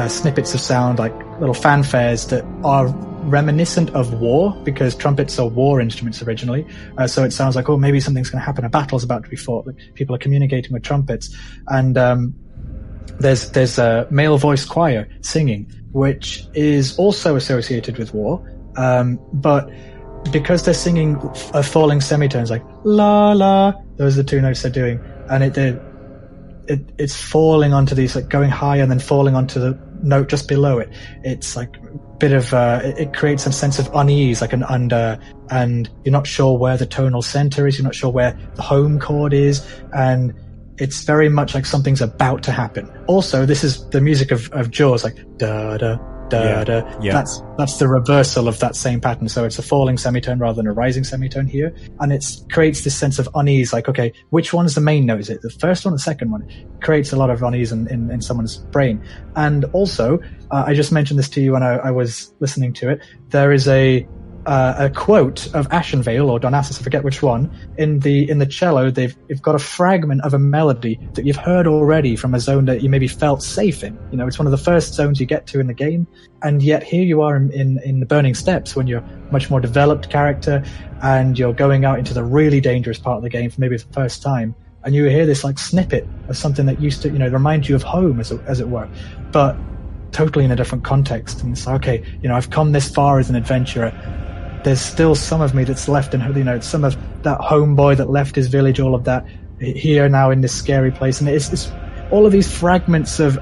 snippets of sound, like little fanfares that are reminiscent of war, because trumpets are war instruments originally. So it sounds like, maybe something's going to happen, a battle's about to be fought. Like, people are communicating with trumpets, and there's a male voice choir singing, which is also associated with war, but because they're singing falling semitones, like la la, those are the two notes they're doing, and it's falling onto these, like going high and then falling onto the note just below it. It's like a bit of it creates some sense of unease, like and you're not sure where the tonal center is, you're not sure where the home chord is, and it's very much like something's about to happen. Also, this is the music of Jaws, like da da da da. Yeah. That's the reversal of that same pattern. So it's a falling semitone rather than a rising semitone here, and it creates this sense of unease. Like, okay, which one's the main note? Is it the first one or the second one? It creates a lot of unease in someone's brain. And also, I just mentioned this to you when I was listening to it. There is a quote of Ashenvale or Darnassus, I forget which one, in the cello. They've got a fragment of a melody that you've heard already from a zone that you maybe felt safe in. It's one of the first zones you get to in the game, and yet here you are in the Burning Steps, when you're a much more developed character and you're going out into the really dangerous part of the game for maybe the first time, and you hear this like snippet of something that used to, remind you of home, as it were, but totally in a different context. And it's like, okay, I've come this far as an adventurer. There's still some of me that's left, and some of that homeboy that left his village, all of that here now in this scary place. And it's all of these fragments of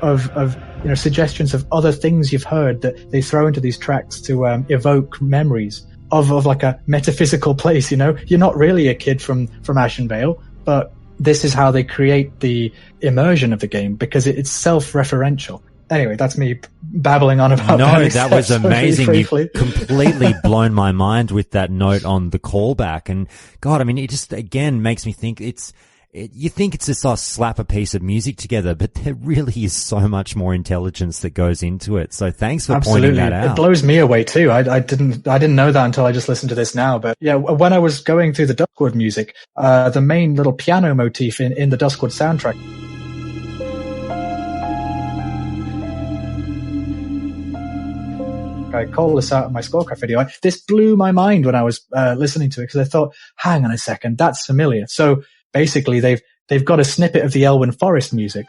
suggestions of other things you've heard that they throw into these tracks to evoke memories of like a metaphysical place. You're not really a kid from Ashenvale, but this is how they create the immersion of the game, because it's self-referential. Anyway, that's me babbling on about No, that was amazing. You've completely blown my mind with that note on the callback. And God, I mean, it just again makes me think you think it's just slap a piece of music together, but there really is so much more intelligence that goes into it. So thanks for pointing that out. It blows me away too. I didn't know that until I just listened to this now. But yeah, when I was going through the Duskwood music, the main little piano motif in the Duskwood soundtrack. I call this out in my Scorecraft video. This blew my mind when I was listening to it, because I thought, hang on a second, that's familiar. So basically, they've got a snippet of the Elwyn Forest music.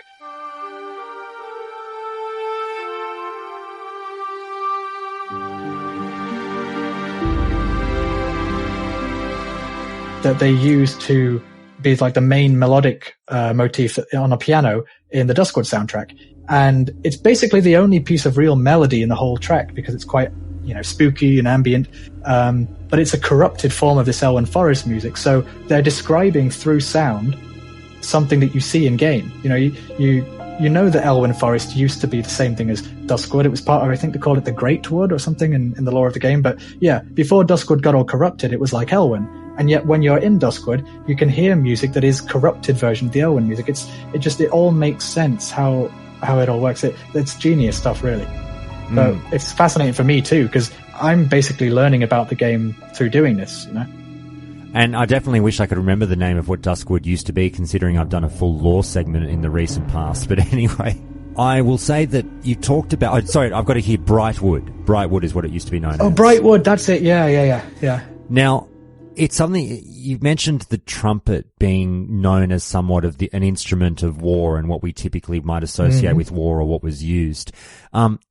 That they use to be like the main melodic motif on a piano in the Duskwood soundtrack. And it's basically the only piece of real melody in the whole track, because it's quite, spooky and ambient. But it's a corrupted form of this Elwyn Forest music. So they're describing through sound something that you see in game. You know that Elwyn Forest used to be the same thing as Duskwood. It was part of, I think they called it the Great Wood or something in the lore of the game. But yeah, before Duskwood got all corrupted, it was like Elwyn. And yet when you're in Duskwood, you can hear music that is corrupted version of the Elwyn music. It all makes sense how it all works. It's genius stuff, really. But it's fascinating for me too, because I'm basically learning about the game through doing this, And I definitely wish I could remember the name of what Duskwood used to be, considering I've done a full lore segment in the recent past. But anyway, I will say that you talked about... sorry, I've got to hear Brightwood. Brightwood is what it used to be known as. Oh, Brightwood, that's it. Yeah. Now, it's something... You mentioned the trumpet being known as somewhat of an instrument of war and what we typically might associate with war or what was used.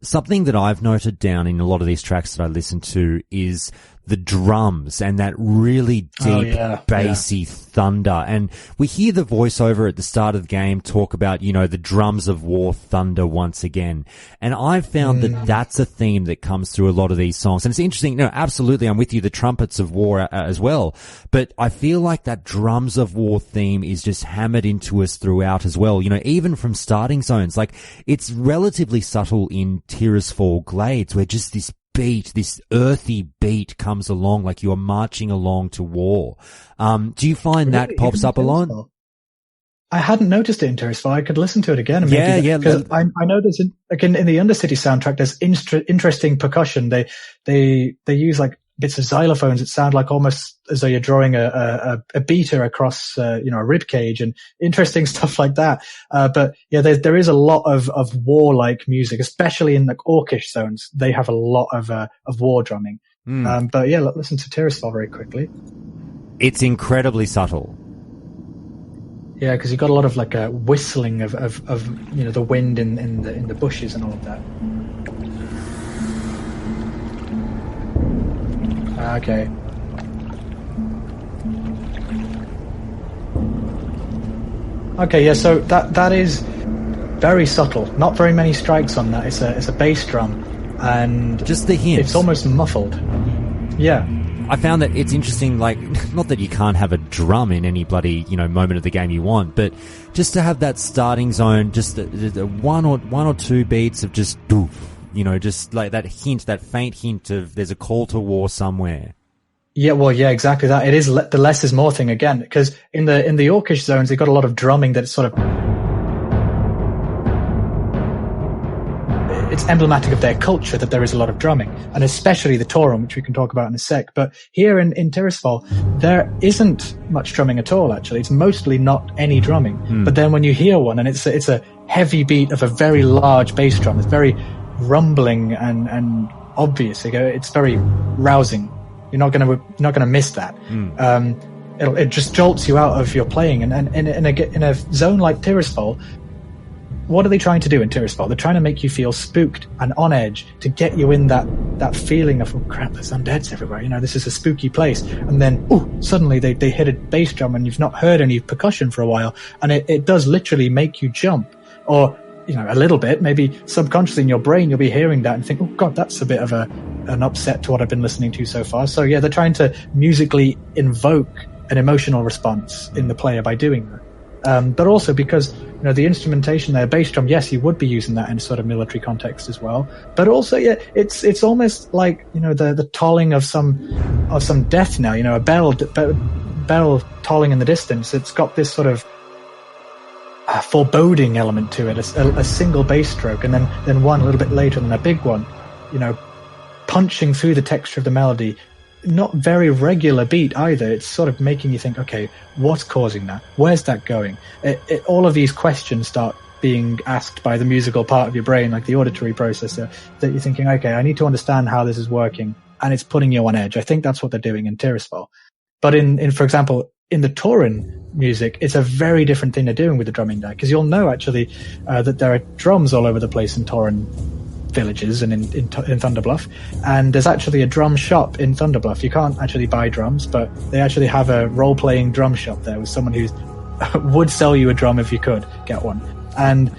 Something that I've noted down in a lot of these tracks that I listen to is the drums and that really deep, bassy thunder. And we hear the voiceover at the start of the game talk about, the drums of war thunder once again. And I've found that that's a theme that comes through a lot of these songs. And it's interesting, absolutely, I'm with you, the trumpets of war as well. But I feel like that drums of war theme is just hammered into us throughout as well. Even from starting zones, like it's relatively subtle in Tirisfal Glades, where just this beat, this earthy beat comes along like you are marching along to war. Do you find that pops up a lot? I hadn't noticed it in Tirisfal. I could listen to it again. And because I know there's in the Undercity soundtrack, there's interesting percussion. They use like bits of xylophones that sound like almost as though you're drawing a beater across, a rib cage, and interesting stuff like that. But yeah, there is a lot of warlike music, especially in the orcish zones. They have a lot of war drumming. But yeah, listen to Tirisfal very quickly. It's incredibly subtle. Yeah, because you've got a lot of like a whistling of the wind in the bushes and all of that. Okay. Okay, yeah, so that is very subtle. Not very many strikes on that. It's a bass drum, and just the hint. It's almost muffled. Yeah. I found that it's interesting, like, not that you can't have a drum in any bloody, moment of the game you want, but just to have that starting zone, just the one or two beats of just doof. Just like that hint, that faint hint of there's a call to war somewhere. Yeah, well, yeah, exactly that. It is the less is more thing again, because in the orcish zones, they've got a lot of drumming that's sort of... It's emblematic of their culture that there is a lot of drumming, and especially the Tauren, which we can talk about in a sec. But here in Tirisfal, there isn't much drumming at all, actually. It's mostly not any drumming. But then when you hear one, and it's a heavy beat of a very large bass drum, it's very rumbling and obvious. It's very rousing. You're not gonna miss that. it just jolts you out of your playing. And in a zone like Tirisfal, what are they trying to do in Tirisfal? They're trying to make you feel spooked and on edge to get you in that feeling of, oh crap, there's undeads everywhere. This is a spooky place. And then, suddenly they hit a bass drum and you've not heard any percussion for a while. And it does literally make you jump. Or, a little bit, maybe subconsciously in your brain, you'll be hearing that and think, oh God, that's a bit of an upset to what I've been listening to so far. So yeah, they're trying to musically invoke an emotional response in the player by doing that. But also because, the instrumentation there, bass drum, yes, you would be using that in sort of military context as well. But also, yeah, it's almost like, the tolling of some death knell, a bell tolling in the distance. It's got this sort of foreboding element to it, a single bass stroke, and then one a little bit later, and then a big one, punching through the texture of the melody. Not very regular beat either. It's sort of making you think, okay, what's causing that? Where's that going? All of these questions start being asked by the musical part of your brain, like the auditory processor, that you're thinking, okay, I need to understand how this is working, and it's putting you on edge. I think that's what they're doing in Tirisfal. But in for example, in the Tauren music, it's a very different thing they're doing with the drumming there, because you'll know actually that there are drums all over the place in Tauren villages and in Thunderbluff, and there's actually a drum shop in Thunderbluff. You can't actually buy drums, but they actually have a role-playing drum shop there with someone who would sell you a drum if you could get one. And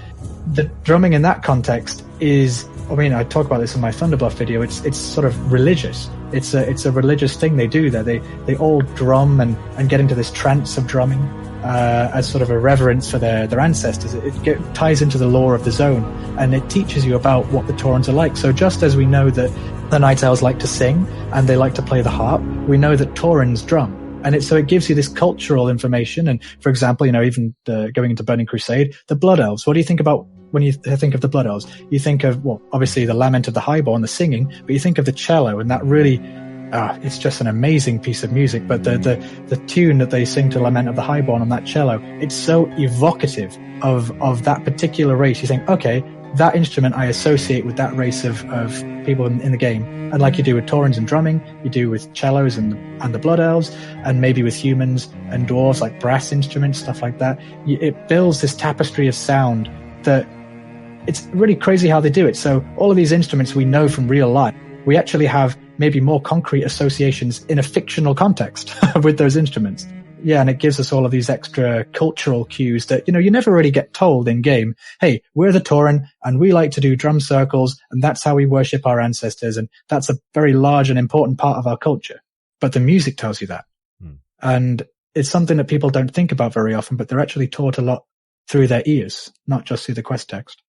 the drumming in that context is, I talk about this in my Thunderbluff video, it's sort of religious. It's a religious thing they do there. They all drum and get into this trance of drumming as sort of a reverence for their ancestors. It ties into the lore of the zone, and it teaches you about what the Taurens are like. So just as we know that the Night Elves like to sing and they like to play the harp, we know that Taurens drum. And so it gives you this cultural information. And for example, even going into Burning Crusade, the Blood Elves. What do you think about when you think of the Blood Elves? You think of, obviously the Lament of the Highborn, the singing, but you think of the cello, and that really, it's just an amazing piece of music. But the tune that they sing to Lament of the Highborn on that cello, it's so evocative of that particular race. You think, okay, that instrument I associate with that race of people in the game. And like you do with Taurens and drumming, you do with cellos and the Blood Elves, and maybe with humans and dwarves, like brass instruments, stuff like that. It builds this tapestry of sound that it's really crazy how they do it. So all of these instruments we know from real life, we actually have maybe more concrete associations in a fictional context with those instruments. Yeah, and it gives us all of these extra cultural cues that, you never really get told in game. Hey, we're the Tauren and we like to do drum circles, and that's how we worship our ancestors, and that's a very large and important part of our culture. But the music tells you that. And it's something that people don't think about very often, but they're actually taught a lot through their ears, not just through the quest text.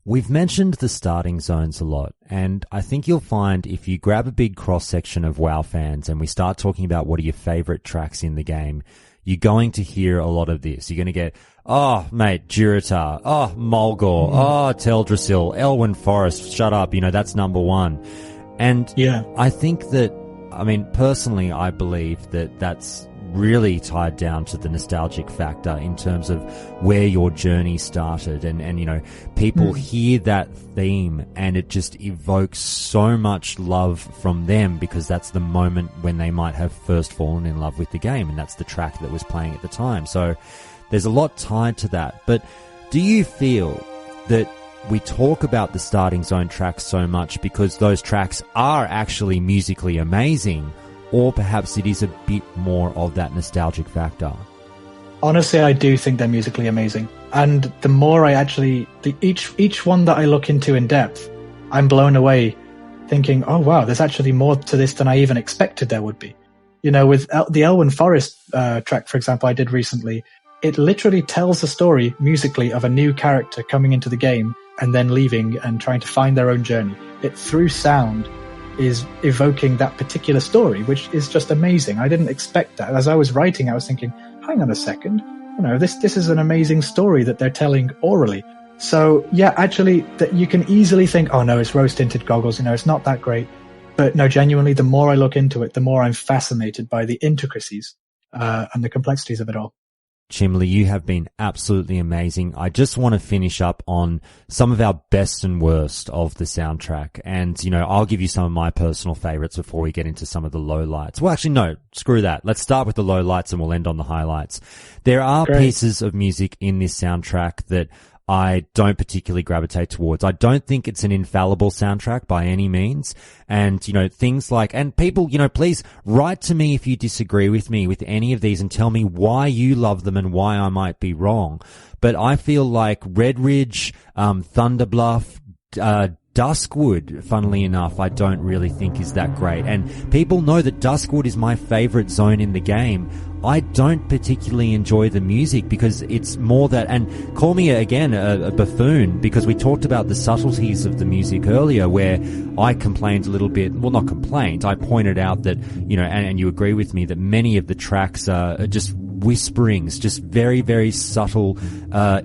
We've mentioned the starting zones a lot, and I think you'll find if you grab a big cross-section of WoW fans and we start talking about what are your favorite tracks in the game, you're going to hear a lot of this. You're going to get, oh, mate, Durotar, oh, Mulgore, oh, Teldrassil, Elwyn Forest, shut up, that's number one. And yeah, I think that, personally, I believe that that's really tied down to the nostalgic factor in terms of where your journey started, and people hear that theme and it just evokes so much love from them, because that's the moment when they might have first fallen in love with the game, and that's the track that was playing at the time. So there's a lot tied to that. But do you feel that we talk about the starting zone tracks so much because those tracks are actually musically amazing, or perhaps it is a bit more of that nostalgic factor? Honestly, I do think they're musically amazing. And the more I actually, each one that I look into in depth, I'm blown away thinking, oh wow, there's actually more to this than I even expected there would be. With the Elwyn Forest track, for example, I did recently, it literally tells the story musically of a new character coming into the game and then leaving and trying to find their own journey. It, through sound, is evoking that particular story, which is just amazing. I didn't expect that. As I was writing, I was thinking, hang on a second, this is an amazing story that they're telling orally. So yeah, actually, that you can easily think, oh no, it's rose-tinted goggles, it's not that great. But no, genuinely, the more I look into it, the more I'm fascinated by the intricacies and the complexities of it all. Chimley, you have been absolutely amazing. I just want to finish up on some of our best and worst of the soundtrack. And, you know, I'll give you some of my personal favorites before we get into some of the lowlights. Well, actually, no, screw that. Let's start with the lowlights and we'll end on the highlights. There are pieces of music in this soundtrack that I don't particularly gravitate towards. I don't think it's an infallible soundtrack by any means. And, you know, things like, and people, you know, please write to me if you disagree with me with any of these and tell me why you love them and why I might be wrong. But I feel like Red Ridge, Thunder Bluff, Duskwood, funnily enough, I don't really think is that great. And people know that Duskwood is my favorite zone in the game. I don't particularly enjoy the music because it's more that, and call me again a buffoon, because we talked about the subtleties of the music earlier where I complained a little bit, well, not complained, I pointed out that, you know, and you agree with me that many of the tracks are just whisperings, just very, very subtle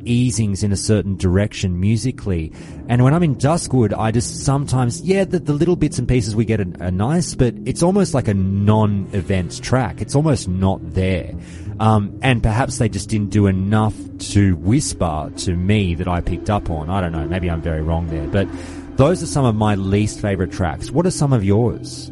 easings in a certain direction musically. And when I'm in Duskwood, I just sometimes, the little bits and pieces we get are nice, but it's almost like a non-event track. It's almost not there. And perhaps they just didn't do enough to whisper to me that I picked up on. I don't know, maybe I'm very wrong there, but those are some of my least favorite tracks. What are some of yours?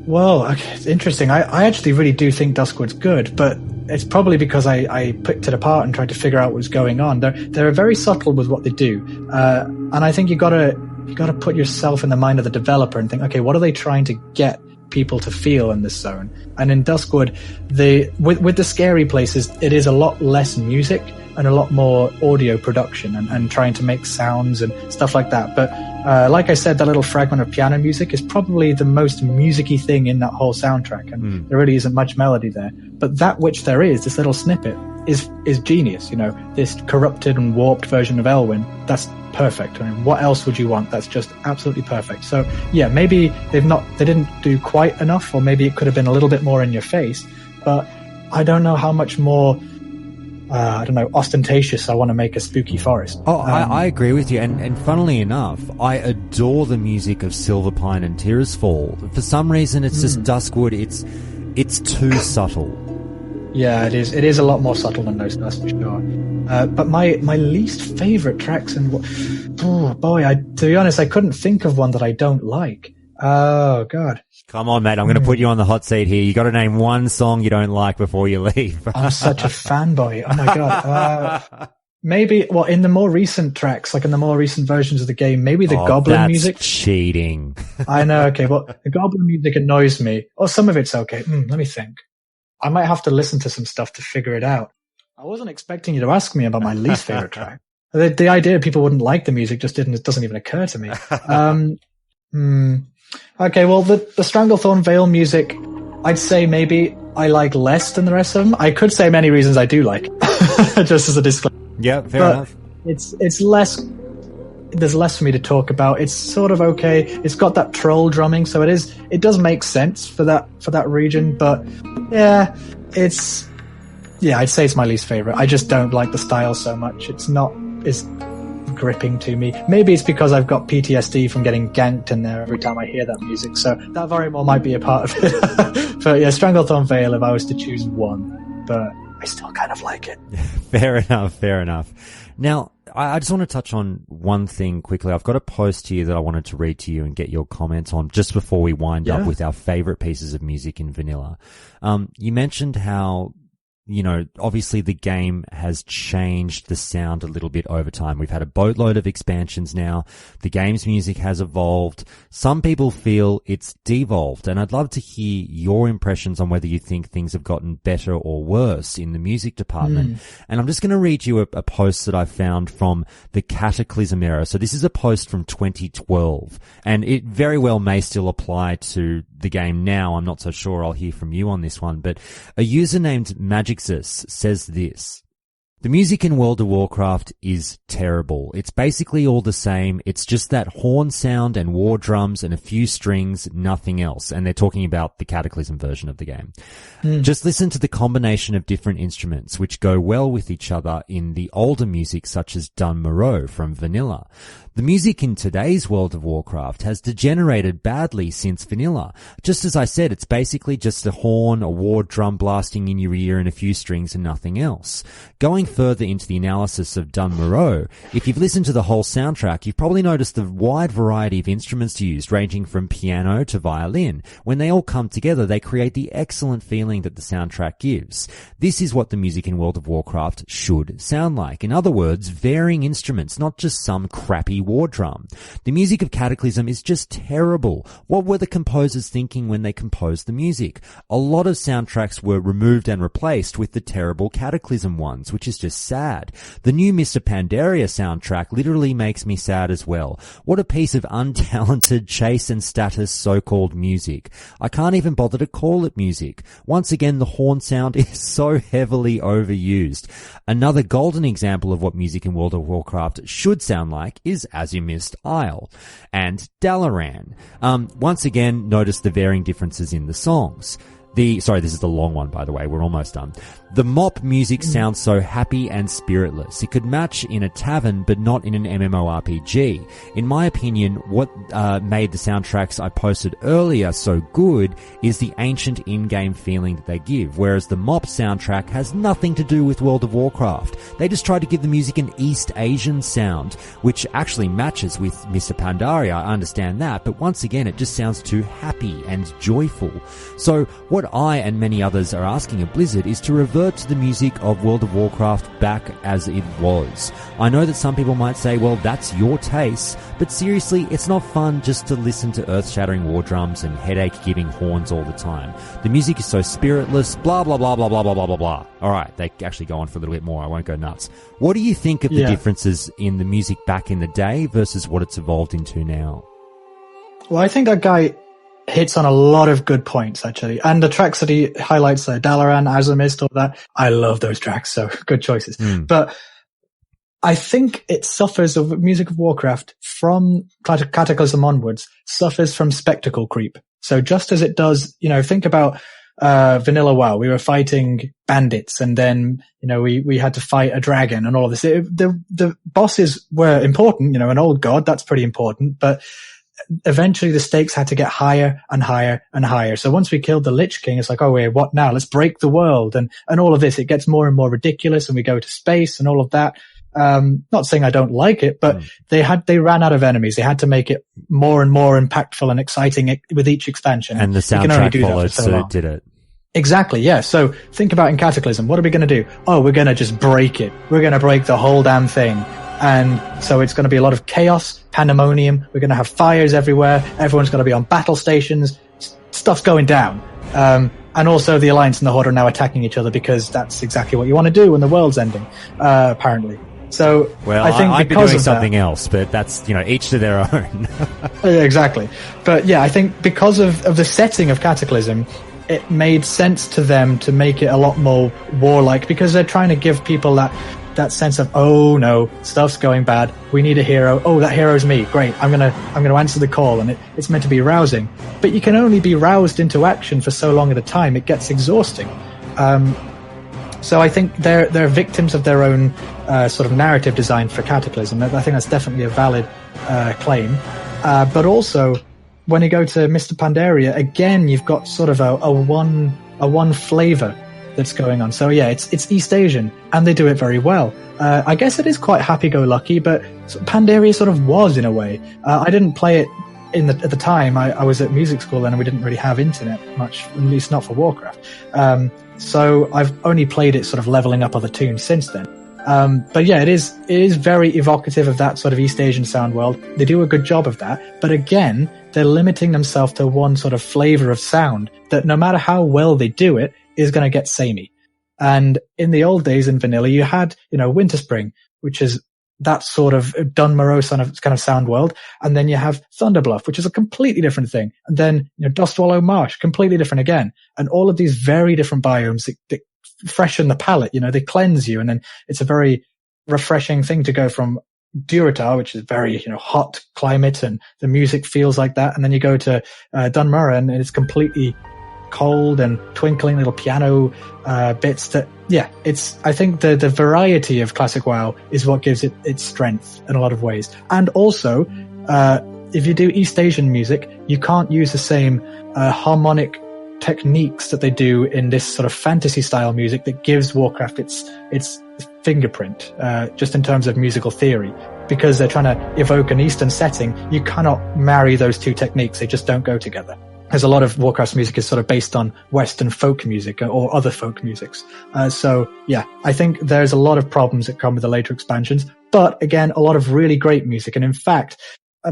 Well, okay, it's interesting. I actually really do think Duskwood's good, but it's probably because I picked it apart and tried to figure out what was going on. They're very subtle with what they do, and I think you gotta put yourself in the mind of the developer and think, okay, what are they trying to get people to feel in this zone? And in Duskwood, with the scary places, it is a lot less music and a lot more audio production and trying to make sounds and stuff like that. But like I said, that little fragment of piano music is probably the most music-y thing in that whole soundtrack, and there really isn't much melody there. But that which there is, this little snippet, is genius. You know, this corrupted and warped version of Elwyn, that's perfect. I mean, what else would you want? That's just absolutely perfect. So yeah, maybe they didn't do quite enough, or maybe it could have been a little bit more in your face, but I don't know how much more ostentatious I want to make a spooky forest. I agree with you. And funnily enough, I adore the music of Silverpine and Tirisfal. For some reason, it's just Duskwood. It's too subtle. Yeah, it is. It is a lot more subtle than those, that's for sure. But my least favorite tracks, and to be honest, I couldn't think of one that I don't like. Oh God. Come on, mate. I'm going to put you on the hot seat here. You got to name one song you don't like before you leave. I'm such a fanboy. Oh my God. Maybe, in the more recent tracks, like in the more recent versions of the game, maybe the Goblin music. Cheating. I know. Okay. Well, the Goblin music annoys me. Or some of it's okay. Let me think. I might have to listen to some stuff to figure it out. I wasn't expecting you to ask me about my least favorite track. The idea people wouldn't like the music doesn't even occur to me. Okay, well, the Stranglethorn Vale music, I'd say maybe I like less than the rest of them. I could say many reasons I do like, just as a disclaimer. Yeah, fair enough. It's less, there's less for me to talk about. It's sort of okay. It's got that troll drumming, so it does make sense for that region, but yeah, I'd say it's my least favorite. I just don't like the style so much. It's not as gripping to me. Maybe it's because I've got PTSD from getting ganked in there every time I hear that music, so that very well might be a part of it. But yeah, Stranglethorn Vale if I was to choose one, but I still kind of like it. Fair enough. Now, I just want to touch on one thing quickly. I've got a post here that I wanted to read to you and get your comments on just before we wind up with our favorite pieces of music in vanilla. You mentioned how, you know, obviously the game has changed the sound a little bit over time. We've had a boatload of expansions now. The game's music has evolved. Some people feel it's devolved, and I'd love to hear your impressions on whether you think things have gotten better or worse in the music department. And I'm just going to read you a post that I found from the Cataclysm era. So this is a post from 2012, and it very well may still apply to the game now. I'm not so sure. I'll hear from you on this one, but a user named Magixus says this: The music in World of Warcraft is terrible. It's basically all the same. It's just that horn sound and war drums and a few strings, nothing else. And they're talking about the Cataclysm version of the game. Just listen to the combination of different instruments which go well with each other in the older music such as Dun Moreau from Vanilla. The music in today's World of Warcraft has degenerated badly since Vanilla. Just as I said, it's basically just a horn, a war drum blasting in your ear and a few strings and nothing else. Going further into the analysis of Dun Moreau, if you've listened to the whole soundtrack, you've probably noticed the wide variety of instruments used, ranging from piano to violin. When they all come together, they create the excellent feeling that the soundtrack gives. This is what the music in World of Warcraft should sound like. In other words, varying instruments, not just some crappy war drum. The music of Cataclysm is just terrible. What were the composers thinking when they composed the music? A lot of soundtracks were removed and replaced with the terrible Cataclysm ones, which is just sad. The new Mr. Pandaria soundtrack literally makes me sad as well. What a piece of untalented chase and status so-called music. I can't even bother to call it music. Once again, the horn sound is so heavily overused. Another golden example of what music in World of Warcraft should sound like is Azumist Isle and Dalaran. Once again, notice the varying differences in the songs. Sorry, this is the long one, by the way. We're almost done. The mop music sounds so happy and spiritless. It could match in a tavern, but not in an MMORPG. In my opinion, what made the soundtracks I posted earlier so good is the ancient in-game feeling that they give, whereas the mop soundtrack has nothing to do with World of Warcraft. They just tried to give the music an East Asian sound, which actually matches with Mr. Pandaria. I understand that, but once again, it just sounds too happy and joyful. So what I and many others are asking of Blizzard is to revert to the music of World of Warcraft back as it was. I know that some people might say, well, that's your taste, but seriously, it's not fun just to listen to earth-shattering war drums and headache-giving horns all the time. The music is so spiritless, blah, blah, blah, blah, blah, blah, blah, blah, blah. Alright, they actually go on for a little bit more, I won't go nuts. What do you think of the differences in the music back in the day versus what it's evolved into now? Well, I think that guy hits on a lot of good points, actually. And the tracks that he highlights there, Dalaran, Azumist, all that, I love those tracks, so good choices. But I think it suffers, of music of Warcraft from Cataclysm onwards, suffers from spectacle creep. So just as it does, think about Vanilla WoW. We were fighting bandits, and then, we had to fight a dragon and all of this. The bosses were important, an old god, that's pretty important, but eventually the stakes had to get higher and higher and higher. So once we killed the Lich King, it's like, oh wait, what now? Let's break the world. And all of this, it gets more and more ridiculous, and we go to space and all of that. Not saying I don't like it, but they ran out of enemies. They had to make it more and more impactful and exciting with each expansion. And the soundtrack followed suit, did it? Exactly, yeah. So think about in Cataclysm, what are we going to do? Oh, we're going to just break it. We're going to break the whole damn thing. And so it's going to be a lot of chaos, pandemonium. We're going to have fires everywhere. Everyone's going to be on battle stations. Stuff's going down. And also the Alliance and the Horde are now attacking each other because that's exactly what you want to do when the world's ending, apparently. So, well, I think I'd be because doing of something else, but that's, each to their own. Exactly. But yeah, I think because of the setting of Cataclysm, it made sense to them to make it a lot more warlike, because they're trying to give people that sense of, oh no, stuff's going bad. We need a hero. Oh, that hero's me. Great. I'm gonna answer the call, and it's meant to be rousing. But you can only be roused into action for so long at a time. It gets exhausting. So I think they're victims of their own sort of narrative design for Cataclysm. I think that's definitely a valid claim. But also, when you go to Mr. Pandaria, again, you've got sort of a one flavor that's going on. So yeah, it's East Asian, and they do it very well. I guess it is quite happy-go-lucky, but Pandaria sort of was in a way. I didn't play it at the time. I was at music school, and we didn't really have internet much, at least not for Warcraft. So I've only played it sort of leveling up other tunes since then. But yeah, it is very evocative of that sort of East Asian sound world. They do a good job of that. But again, they're limiting themselves to one sort of flavor of sound that no matter how well they do it, is going to get samey. And in the old days in Vanilla, you had, Winterspring, which is that sort of Dun Moreau kind of sound world. And then you have Thunderbluff, which is a completely different thing. And then, Dustwallow Marsh, completely different again. And all of these very different biomes that freshen the palate, they cleanse you. And then it's a very refreshing thing to go from Durotar, which is very, hot climate, and the music feels like that. And then you go to Dunmurra, and it's completely cold and twinkling little piano bits that, I think the variety of classic WoW is what gives it its strength in a lot of ways. And also, if you do East Asian music, you can't use the same harmonic techniques that they do in this sort of fantasy style music that gives Warcraft its fingerprint, just in terms of musical theory. Because they're trying to evoke an Eastern setting, you cannot marry those two techniques. They just don't go together. As a lot of Warcraft's music is sort of based on Western folk music or other folk musics. I think there's a lot of problems that come with the later expansions, but again, a lot of really great music. And in fact,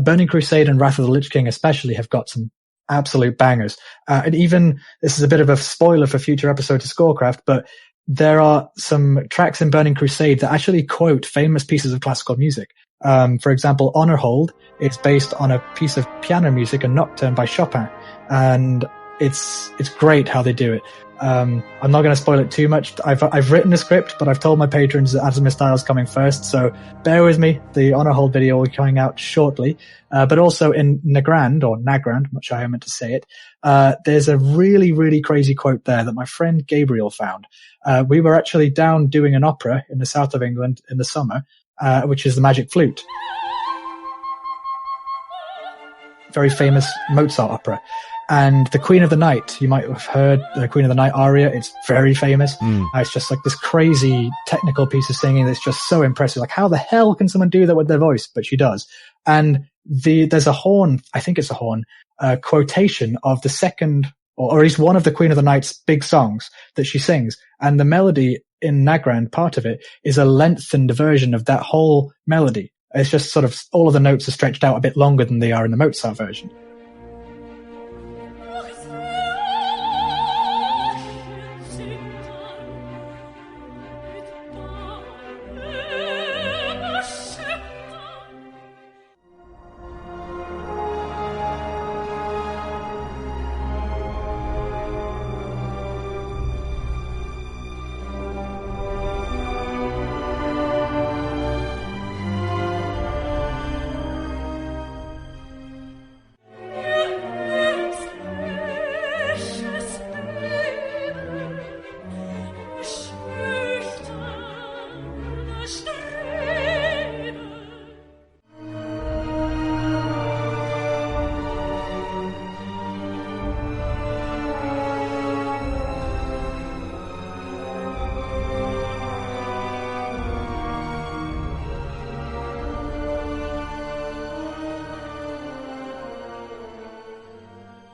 Burning Crusade and Wrath of the Lich King especially have got some absolute bangers. And even, this is a bit of a spoiler for future episodes of Scorecraft, but there are some tracks in Burning Crusade that actually quote famous pieces of classical music. For example, Honor Hold is based on a piece of piano music, a nocturne by Chopin, and it's great how they do it. I'm not going to spoil it too much. I've written a script, but I've told my patrons that Azimir Style is coming first, so bear with me. The Honor Hold video will be coming out shortly. But also in Nagrand, I'm not sure how I meant to say it, there's a really, really crazy quote there that my friend Gabriel found. We were actually down doing an opera in the south of England in the summer, which is the Magic Flute. Very famous Mozart opera. And the Queen of the Night, you might have heard the Queen of the Night aria. It's very famous. It's just like this crazy technical piece of singing that's just so impressive. Like, how the hell can someone do that with their voice? But she does. And there's a horn, I think it's a horn, quotation of the second, or at least one of the Queen of the Night's big songs that she sings. And the melody in Nagrand, part of it, is a lengthened version of that whole melody. It's just sort of, all of the notes are stretched out a bit longer than they are in the Mozart version.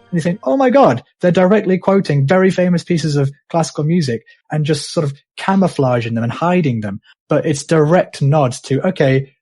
And you think, oh my God, they're directly quoting very famous pieces of classical music and just sort of camouflaging them and hiding them. But it's direct nods to, okay,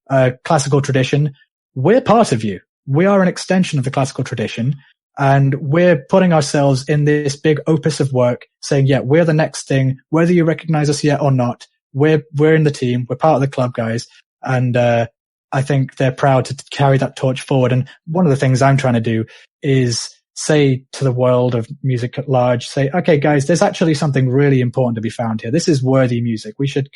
classical tradition, we're part of you. We are an extension of the classical tradition, and we're putting ourselves in this big opus of work saying, yeah, we're the next thing, whether you recognize us yet or not, we're in the team, we're part of the club, guys. And I think they're proud to carry that torch forward. And one of the things I'm trying to do is say to the world of music at large, say, okay, guys, there's actually something really important to be found here. This is worthy music. We should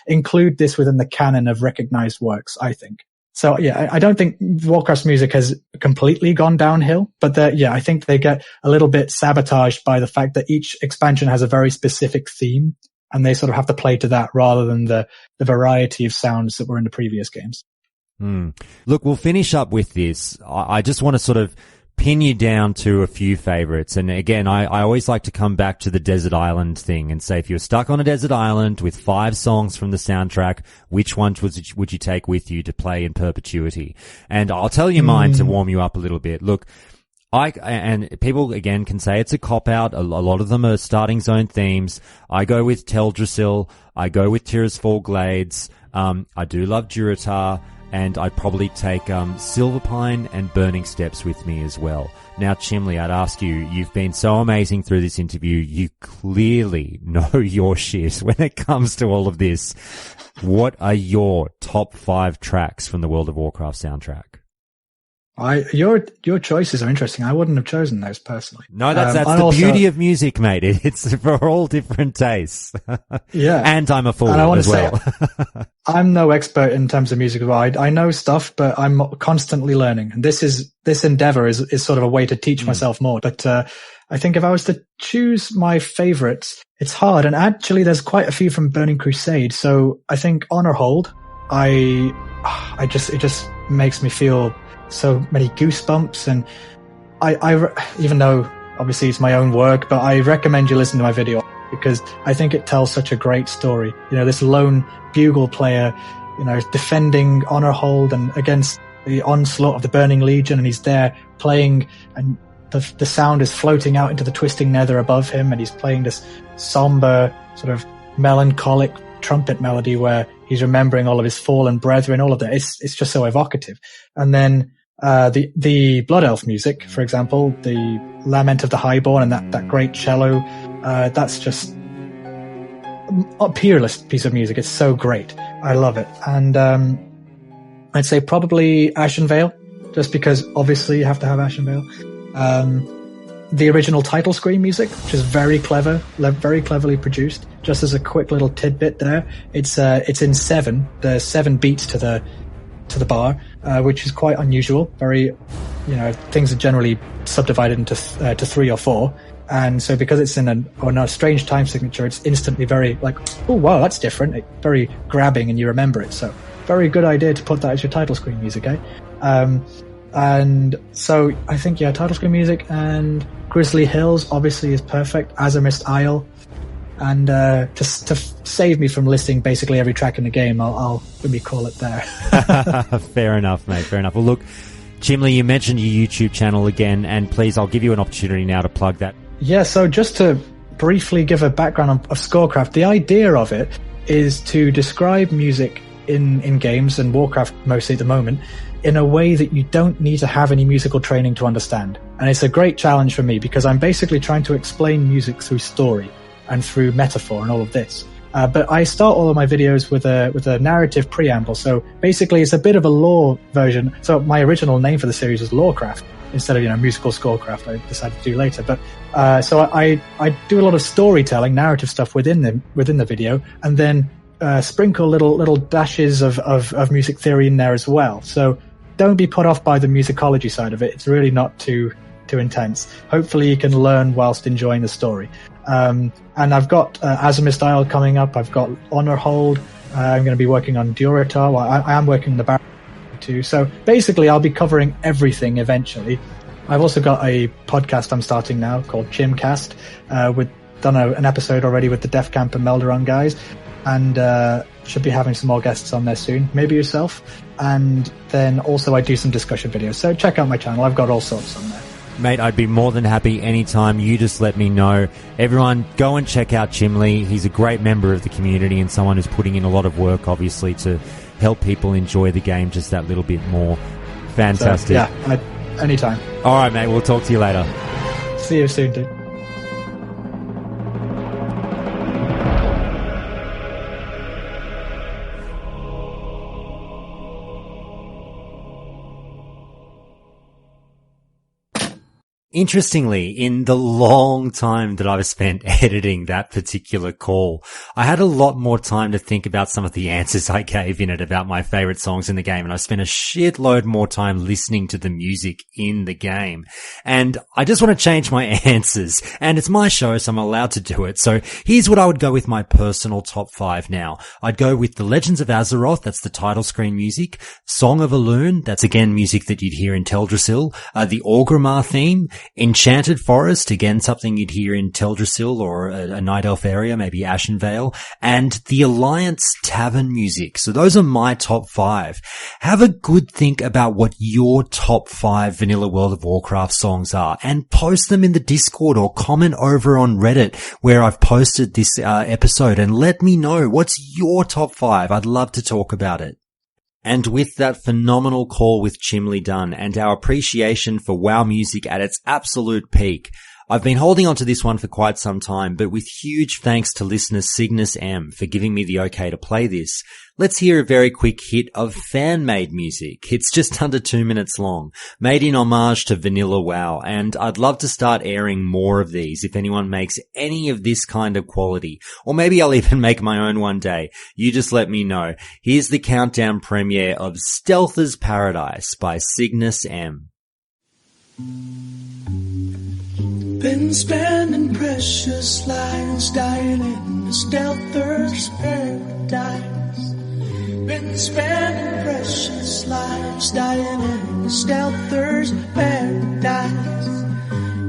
include this within the canon of recognized works, I think. So yeah, I don't think Warcraft's music has completely gone downhill, but I think they get a little bit sabotaged by the fact that each expansion has a very specific theme, and they sort of have to play to that rather than the variety of sounds that were in the previous games. Look, we'll finish up with this. I just want to sort of pin you down to a few favorites. And again, I always like to come back to the desert island thing and say, if you're stuck on a desert island with 5 songs from the soundtrack, which ones would you take with you to play in perpetuity? And I'll tell you mine to warm you up a little bit. Look, and people again can say it's a cop out. A lot of them are starting zone themes. I go with Teldrassil. I go with Tirisfal Glades. I do love Durotar. And I'd probably take Silverpine and Burning Steps with me as well. Now, Chimly, I'd ask you, you've been so amazing through this interview. You clearly know your shit when it comes to all of this. What are your top 5 tracks from the World of Warcraft soundtrack? Your choices are interesting. I wouldn't have chosen those personally. No, that's the beauty of music, mate. It's for all different tastes. Yeah. And I'm a fool as well. I'm no expert in terms of music as well. I know stuff, but I'm constantly learning. And this endeavor is sort of a way to teach myself more. But, I think if I was to choose my favorites, it's hard. And actually there's quite a few from Burning Crusade. So I think Honor Hold, it just makes me feel so many goosebumps. And I even though obviously it's my own work, but I recommend you listen to my video because I think it tells such a great story. You know, this lone bugle player, you know, defending Honor Hold and against the onslaught of the Burning Legion, and he's there playing, and the sound is floating out into the twisting nether above him, and he's playing this somber, sort of melancholic trumpet melody where he's remembering all of his fallen brethren, all of that. It's just so evocative. And then the Blood Elf music, for example, the Lament of the Highborn and that great cello, that's just a peerless piece of music. It's so great. I love it. And I'd say probably Ashen Vale, just because obviously you have to have Ashen Vale. The original title screen music, which is very clever, very cleverly produced. Just as a quick little tidbit there, it's in 7. There's 7 beats to the bar, which is quite unusual. Very, you know, things are generally subdivided into to 3 or 4. And so because it's in a strange time signature, it's instantly very like, oh wow, that's different. It's very grabbing and you remember it. So very good idea to put that as your title screen music, eh? And so I think, yeah, title screen music and Grizzly Hills obviously is perfect. Azimist Isle. And to save me from listing basically every track in the game, I'll maybe call it there. Fair enough, mate. Fair enough. Well, look, Chimly, you mentioned your YouTube channel again, and please, I'll give you an opportunity now to plug that. Yeah, so just to briefly give a background of Scorecraft, the idea of it is to describe music in games, and Warcraft mostly at the moment, in a way that you don't need to have any musical training to understand. And it's a great challenge for me because I'm basically trying to explain music through story and through metaphor and all of this. But I start all of my videos with a narrative preamble. So basically it's a bit of a lore version. So my original name for the series was Lorecraft instead of, you know, musical Scorecraft. I decided to do later. But so I do a lot of storytelling, narrative stuff within the video, and then sprinkle little dashes of music theory in there as well. So don't be put off by the musicology side of it. It's really not too intense. Hopefully you can learn whilst enjoying the story. And I've got Azimist Isle coming up. I've got Honor Hold. I'm going to be working on Durotar. Well, I am working on the Baron too. So basically I'll be covering everything eventually. I've also got a podcast I'm starting now called Chimcast. We've done an episode already with the Def Camp and Melderon guys. And should be having some more guests on there soon, maybe yourself. And then also I do some discussion videos, so check out my channel. I've got all sorts on there. Mate, I'd be more than happy anytime. You just let me know. Everyone, go and check out Chimly. He's a great member of the community and someone who's putting in a lot of work, obviously, to help people enjoy the game just that little bit more. Fantastic. So, yeah, anytime. All right, mate, we'll talk to you later. See you soon, dude. Interestingly, in the long time that I've spent editing that particular call, I had a lot more time to think about some of the answers I gave in it about my favorite songs in the game, and I spent a shitload more time listening to the music in the game. And I just want to change my answers, and it's my show, so I'm allowed to do it. So here's what I would go with my personal top 5 now. I'd go with The Legends of Azeroth, that's the title screen music, Song of Elune, that's again music that you'd hear in Teldrassil, the Orgrimmar theme, Enchanted Forest, again something you'd hear in Teldrassil or a Night Elf area, maybe Ashen Vale, and the Alliance Tavern music. So those are my top 5. Have a good think about what your top 5 vanilla World of Warcraft songs are and post them in the Discord or comment over on Reddit where I've posted this episode and let me know what's your top 5. I'd love to talk about it. And with that phenomenal call with Chimly done and our appreciation for WoW music at its absolute peak, I've been holding on to this one for quite some time, but with huge thanks to listener Cygnus M for giving me the okay to play this, let's hear a very quick hit of fan-made music. It's just under 2 minutes long, made in homage to Vanilla WoW, and I'd love to start airing more of these if anyone makes any of this kind of quality. Or maybe I'll even make my own one day. You just let me know. Here's the countdown premiere of Stealther's Paradise by Cygnus M. Been spending precious lives dying in the stealther's paradise. Been spending precious lives dying in the stealther's paradise.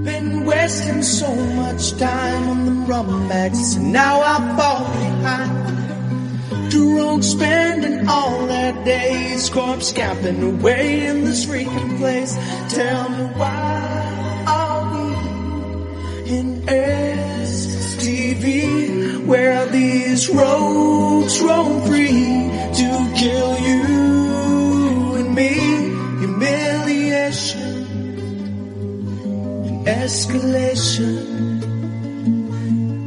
Been wasting so much time on the rumbacks, and now I fall behind. Two rogues spending all their days corpse scamping away in this freaking place. Tell me why in STV, where these rogues roam free to kill you and me. Humiliation and escalation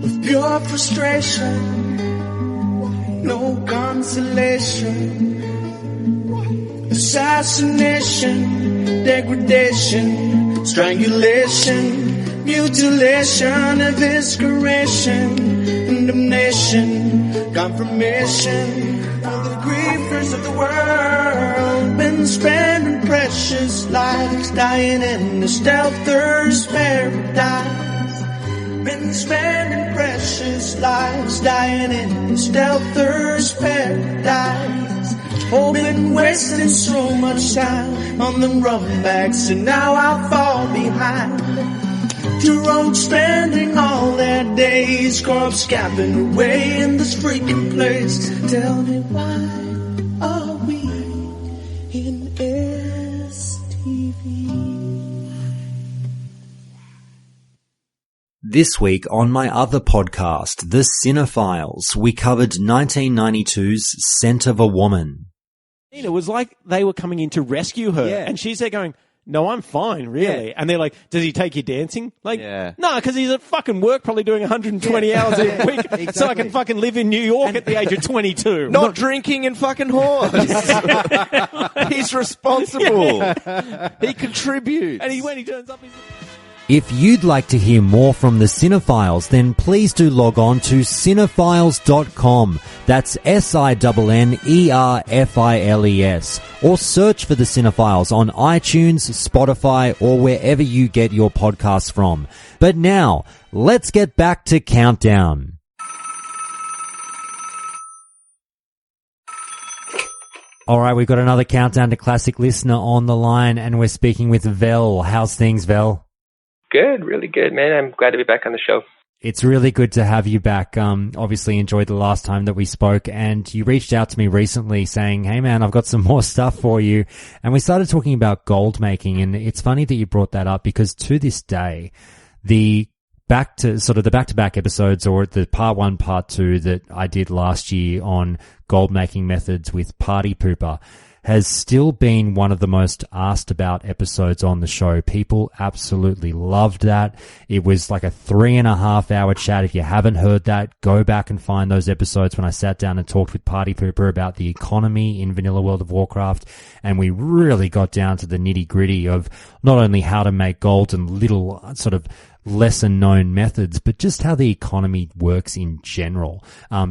with pure frustration, no consolation. Assassination, degradation, strangulation, mutilation, evisceration, condemnation, confirmation of the griefers of the world. Been spending precious lives dying in the stealther's paradise. Been spending precious lives dying in the stealther's paradise. Oh, been wasting so much time on them rumbacks, and now I fall behind. Two rogues spending all their days corpse scamping away in this freaking place. Tell me why are we in STV? This week on my other podcast, The Cinephiles, we covered 1992's Scent of a Woman. It was like they were coming in to rescue her, and she's there going, no, I'm fine, really. And they're like, does he take you dancing? Like, no, because he's at fucking work probably doing 120 hours a week, exactly. So I can fucking live in New York at the age of 22. Not drinking and fucking whores. He's responsible. He contributes. And when he turns up, he's... If you'd like to hear more from the Cinephiles, then please do log on to cinephiles.com. That's SINNERFILES. Or search for the Cinephiles on iTunes, Spotify, or wherever you get your podcasts from. But now, let's get back to Countdown. All right, we've got another Countdown to Classic listener on the line, and we're speaking with Vel. How's things, Vel? Good, really good, man. I'm glad to be back on the show. It's really good to have you back. Obviously enjoyed the last time that we spoke, and you reached out to me recently saying, hey man, I've got some more stuff for you. And we started talking about gold making, and it's funny that you brought that up because to this day, the back-to-back episodes, or the part 1, part 2 that I did last year on gold making methods with Party Pooper has still been one of the most asked about episodes on the show. People absolutely loved that. It was like a 3.5 hour chat. If you haven't heard that, go back and find those episodes when I sat down and talked with Party Pooper about the economy in vanilla World of Warcraft. And we really got down to the nitty gritty of not only how to make gold and little sort of lesser known methods, but just how the economy works in general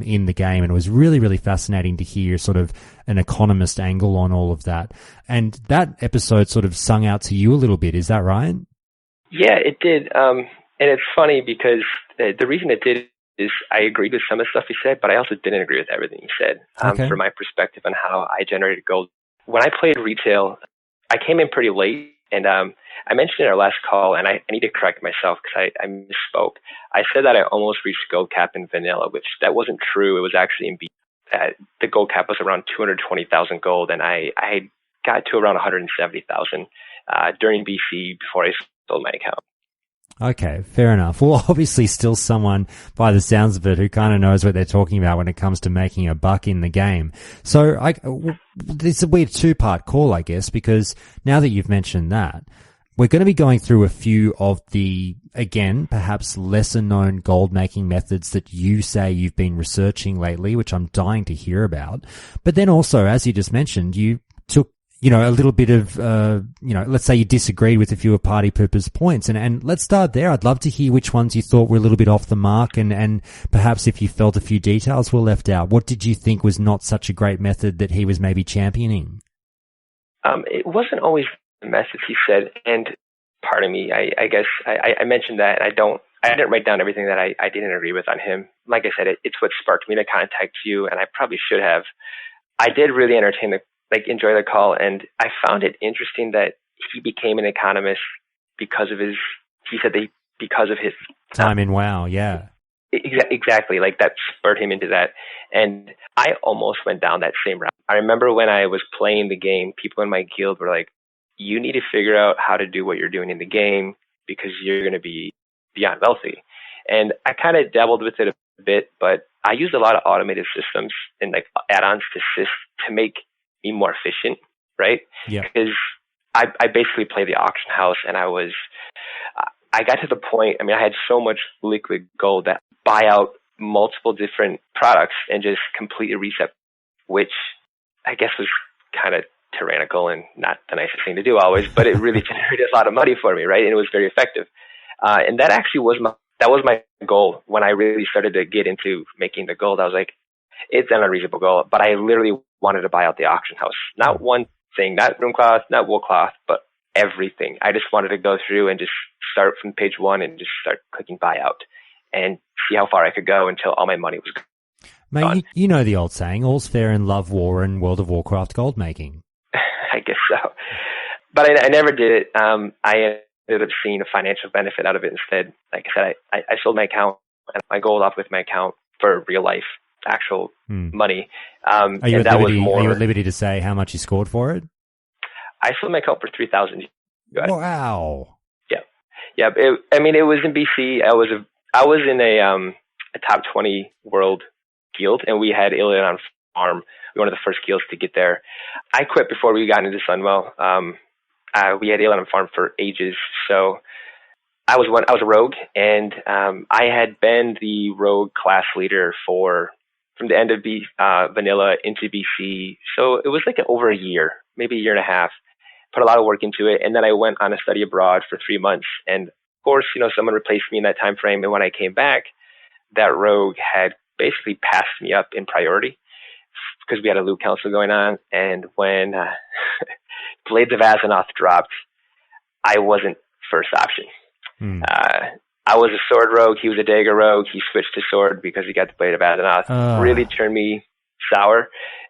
in the game. And it was really, really fascinating to hear sort of an economist angle on all of that. And that episode sort of sung out to you a little bit. Is that right? Yeah, it did. And it's funny because the reason it did is I agreed with some of the stuff he said, but I also didn't agree with everything he said from my perspective on how I generated gold. When I played retail, I came in pretty late, and I mentioned in our last call, and I need to correct myself because I misspoke. I said that I almost reached gold cap in vanilla, which that wasn't true. It was actually in B. The gold cap was around 220,000 gold, and I got to around 170,000 during BC before I sold my account. Okay, fair enough. Well, obviously still someone, by the sounds of it, who kind of knows what they're talking about when it comes to making a buck in the game. So it's a weird two-part call, I guess, because now that you've mentioned that, we're going to be going through a few of the, again, perhaps lesser known gold making methods that you say you've been researching lately, which I'm dying to hear about. But then also, as you just mentioned, you took, a little bit of, let's say you disagreed with a few of Party Pooper's points. And let's start there. I'd love to hear which ones you thought were a little bit off the mark and perhaps if you felt a few details were left out. What did you think was not such a great method that he was maybe championing? It wasn't always the message he said. And pardon me, I guess I mentioned that I didn't write down everything that I didn't agree with on him. Like I said, it's what sparked me to contact you, and I probably should have. I did really enjoy the call, and I found it interesting that he became an economist because of his time in WoW, yeah. Exactly, like that spurred him into that. And I almost went down that same route. I remember when I was playing the game, people in my guild were like, you need to figure out how to do what you're doing in the game because you're going to be beyond wealthy. And I kind of dabbled with it a bit, but I used a lot of automated systems and like add-ons to make me more efficient, right? Yeah. Because I basically played the auction house, and I got to the point, I had so much liquid gold that I buy out multiple different products and just completely reset, which I guess was kind of tyrannical and not the nicest thing to do always, but it really generated a lot of money for me, right? And it was very effective. And that actually was my goal when I really started to get into making the gold. I was like, it's an unreasonable goal, but I literally wanted to buy out the auction house. Not one thing, not room cloth, not wool cloth, but everything. I just wanted to go through and just start from page one and just start clicking buy out and see how far I could go until all my money was gone. Mate, you know the old saying, all's fair in love, war, and World of Warcraft gold making. I guess so. But I never did it. I ended up seeing a financial benefit out of it instead. Like I said, I sold my account and my gold off with my account for real life, actual money. Are you at liberty to say how much you scored for it? I sold my account for $3,000. Wow. Yeah. It was in BC. I was in a top 20 world guild, and we had Alien on farm. We were one of the first guilds to get there. I quit before we got into Sunwell. We had Alien on farm for ages, so I was a rogue, and I had been the rogue class leader from the end of vanilla into BC. So it was like over a year, maybe a year and a half. Put a lot of work into it, and then I went on a study abroad for 3 months. And of course, someone replaced me in that time frame. And when I came back, that rogue had basically passed me up in priority because we had a loot council going on. And when Blades of Azeroth dropped, I wasn't first option. I was a sword rogue. He was a dagger rogue. He switched to sword because he got the Blade of Azeroth. Really turned me sour.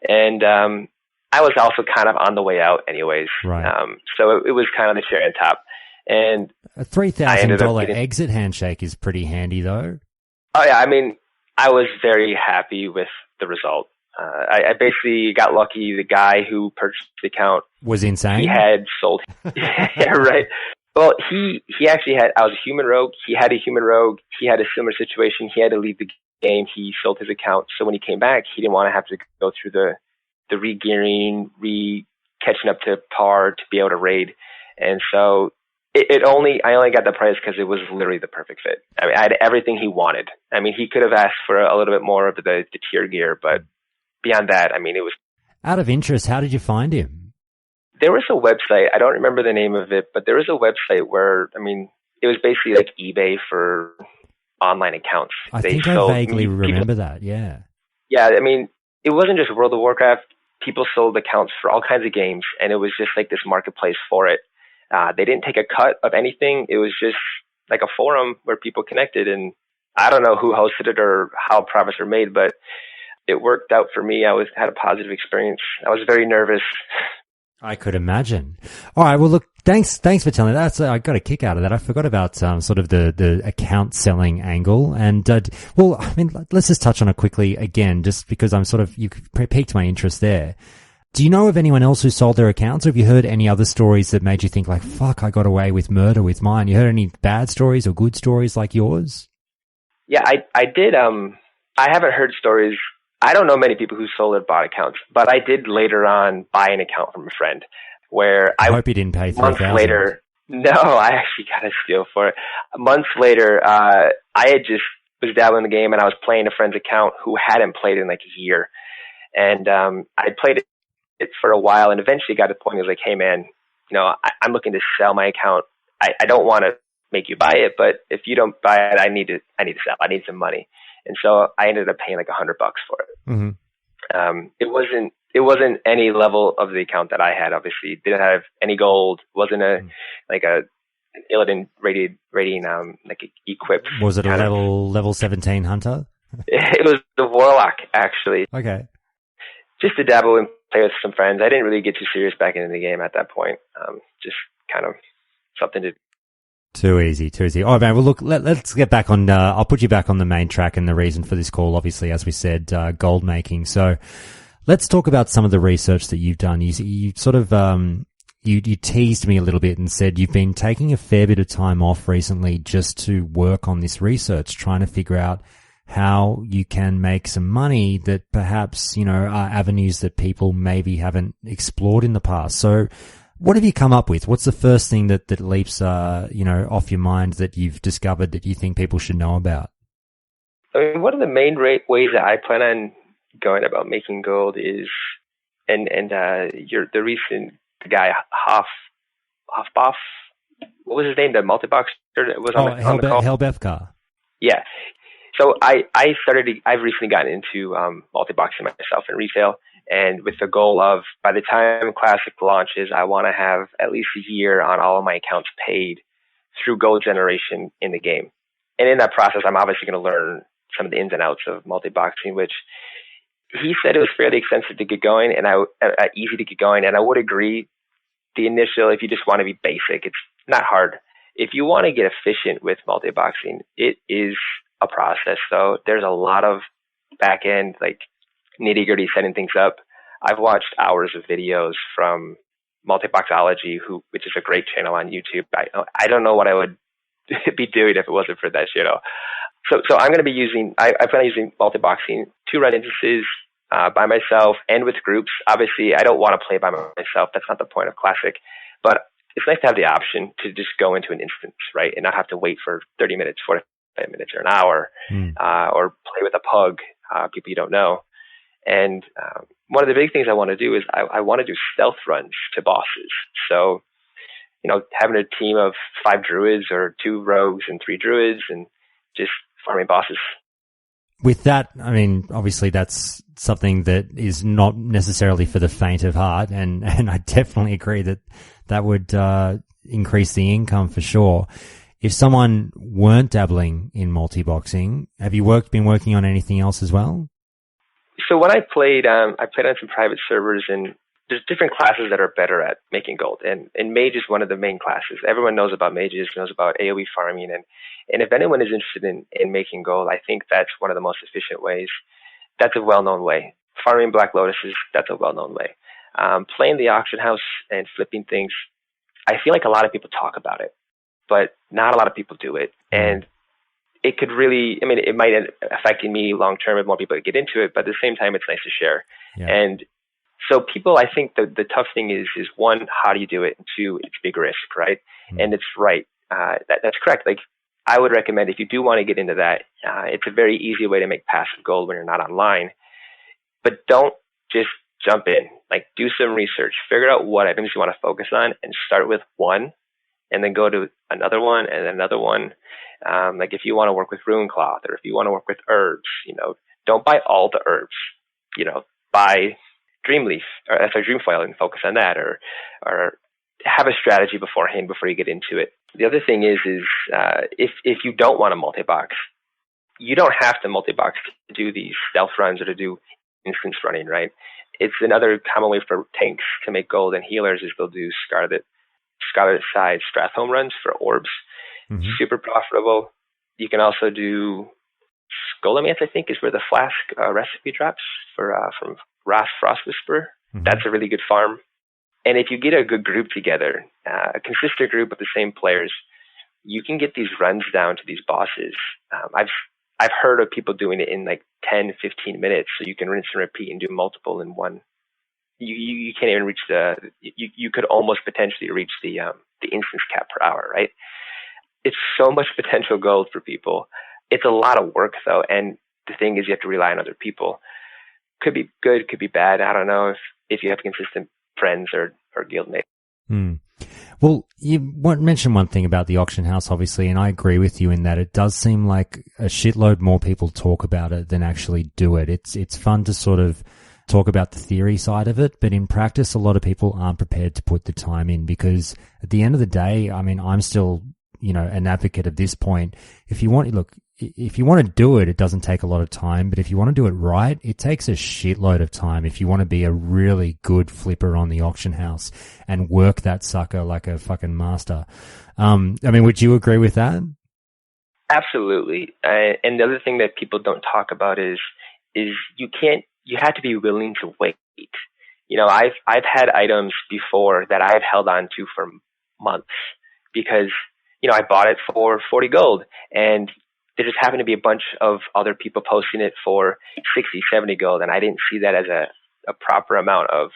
And I was also kind of on the way out anyways. Right. So it was kind of the cherry on top. And a $3,000 exit handshake is pretty handy though. Oh yeah. I was very happy with the result. I basically got lucky. The guy who purchased the account was insane. He had sold. Yeah, right. Well, he actually had, I was a human rogue. He had a human rogue. He had a similar situation. He had to leave the game. He sold his account. So when he came back, he didn't want to have to go through the re-gearing, catching up to par to be able to raid. And so I only got the price because it was literally the perfect fit. I had everything he wanted. He could have asked for a little bit more of the tier gear, but beyond that, it was. Out of interest, how did you find him? There was a website. I don't remember the name of it, but there was a website where, it was basically like eBay for online accounts. I think I vaguely remember that, yeah. Yeah, it wasn't just World of Warcraft. People sold accounts for all kinds of games, and it was just like this marketplace for it. They didn't take a cut of anything. It was just like a forum where people connected, and I don't know who hosted it or how profits were made, but it worked out for me. I had a positive experience. I was very nervous. I could imagine. All right. Well, look, thanks for telling me that. I got a kick out of that. I forgot about sort of the account selling angle. And let's just touch on it quickly again, just because you piqued my interest there. Do you know of anyone else who sold their accounts, or have you heard any other stories that made you think like, fuck, I got away with murder with mine? You heard any bad stories or good stories like yours? Yeah, I did. I haven't heard stories. I don't know many people who sold or bought accounts, but I did later on buy an account from a friend where I hope he didn't pay $3,000. No, I actually got a steal for it. Months later, I had just was dabbling in the game, and I was playing a friend's account who hadn't played in like a year. And I played it for a while, and eventually got to the point where I was like, hey, man, I'm looking to sell my account. I don't want to make you buy it, but if you don't buy it, I need to sell. I need some money. And so I ended up paying like $100 for it. Mm-hmm. It wasn't any level of the account that I had. Obviously, didn't have any gold. Wasn't an Illidan rating like equipped. Was it a level 17 hunter? It was the warlock, actually. Okay. Just to dabble and play with some friends. I didn't really get too serious back into the game at that point. Just kind of something to. Too easy. All right, man. Well, look, let's get back on. I'll put you back on the main track, and the reason for this call, obviously, as we said, gold making. So let's talk about some of the research that you've done. You sort of you teased me a little bit and said you've been taking a fair bit of time off recently just to work on this research, trying to figure out how you can make some money that perhaps, are avenues that people maybe haven't explored in the past. So what have you come up with? What's the first thing that leaps, off your mind that you've discovered that you think people should know about? I mean, one of the main ways that I plan on going about making gold is, the recent guy, Hofboff, what was his name? The multi-boxer that was on the call? Helbefka. Yeah. So I've recently gotten into multi-boxing myself in retail, and with the goal of, by the time Classic launches, I want to have at least a year on all of my accounts paid through gold generation in the game. And in that process, I'm obviously going to learn some of the ins and outs of multi-boxing, which he said it was fairly expensive to get going and easy to get going. And I would agree. The initial, if you just want to be basic, it's not hard. If you want to get efficient with multi-boxing, it is a process. So there's a lot of back end, like nitty-gritty setting things up. I've watched hours of videos from Multiboxology, which is a great channel on YouTube. I don't know what I would be doing if it wasn't for that channel. So I'm going to be I plan on using multi-boxing to run instances by myself and with groups. Obviously, I don't want to play by myself. That's not the point of Classic. But it's nice to have the option to just go into an instance, right, and not have to wait for 30 minutes, 45 minutes, or an hour, or play with a pug, people you don't know. And one of the big things I want to do is I want to do stealth runs to bosses. So, having a team of 5 druids or 2 rogues and 3 druids and just farming bosses. With that, I mean, obviously that's something that is not necessarily for the faint of heart. And I definitely agree that would increase the income for sure. If someone weren't dabbling in multi-boxing, have you been working on anything else as well? So when I played on some private servers, and there's different classes that are better at making gold. And mage is one of the main classes. Everyone knows about mages, knows about AoE farming. And if anyone is interested in making gold, I think that's one of the most efficient ways. That's a well-known way. Farming Black Lotuses, that's a well-known way. Playing the auction house and flipping things, I feel like a lot of people talk about it, but not a lot of people do it. And it could really, it might end up affecting me long-term if more people get into it, but at the same time, it's nice to share. Yeah. And so people, I think the tough thing is one, how do you do it? And 2, it's big risk, right? And it's right. That's correct. Like, I would recommend if you do want to get into that, it's a very easy way to make passive gold when you're not online. But don't just jump in. Like, do some research, figure out what items you want to focus on, and start with one, and then go to another one and another one. Like if you want to work with rune cloth, or if you want to work with herbs, don't buy all the herbs. Buy Dreamleaf or Dreamfoil and focus on that, or have a strategy beforehand before you get into it. The other thing is if you don't want to multi-box, you don't have to multi-box to do these stealth runs or to do instance running, right? It's another common way for tanks to make gold and healers is they'll do Scarlet Side Strathhome runs for orbs. Mm-hmm. Super profitable. You can also do Skolomance, I think, is where the flask recipe drops from Ross Frost Whisperer. Mm-hmm. That's a really good farm. And if you get a good group together, a consistent group of the same players, you can get these runs down to these bosses. I've heard of people doing it in like 10, 15 minutes, so you can rinse and repeat and do multiple in one you can't even reach you could almost potentially reach the instance cap per hour, right? It's so much potential gold for people. It's a lot of work though, and the thing is you have to rely on other people. Could be good, could be bad. I don't know if you have consistent friends or guildmates. Well, you mentioned one thing about the auction house, obviously, and I agree with you in that it does seem like a shitload more people talk about it than actually do it. It's fun to sort of talk about the theory side of it, but in practice, a lot of people aren't prepared to put the time in because at the end of the day, I mean, I'm still, an advocate of this point. If you want to do it, it doesn't take a lot of time, but if you want to do it right, it takes a shitload of time if you want to be a really good flipper on the auction house and work that sucker like a fucking master. I mean, would you agree with that? Absolutely. And the other thing that people don't talk about is you have to be willing to wait. I've had items before that I've held on to for months because, I bought it for 40 gold and there just happened to be a bunch of other people posting it for 60, 70 gold, and I didn't see that as a proper amount of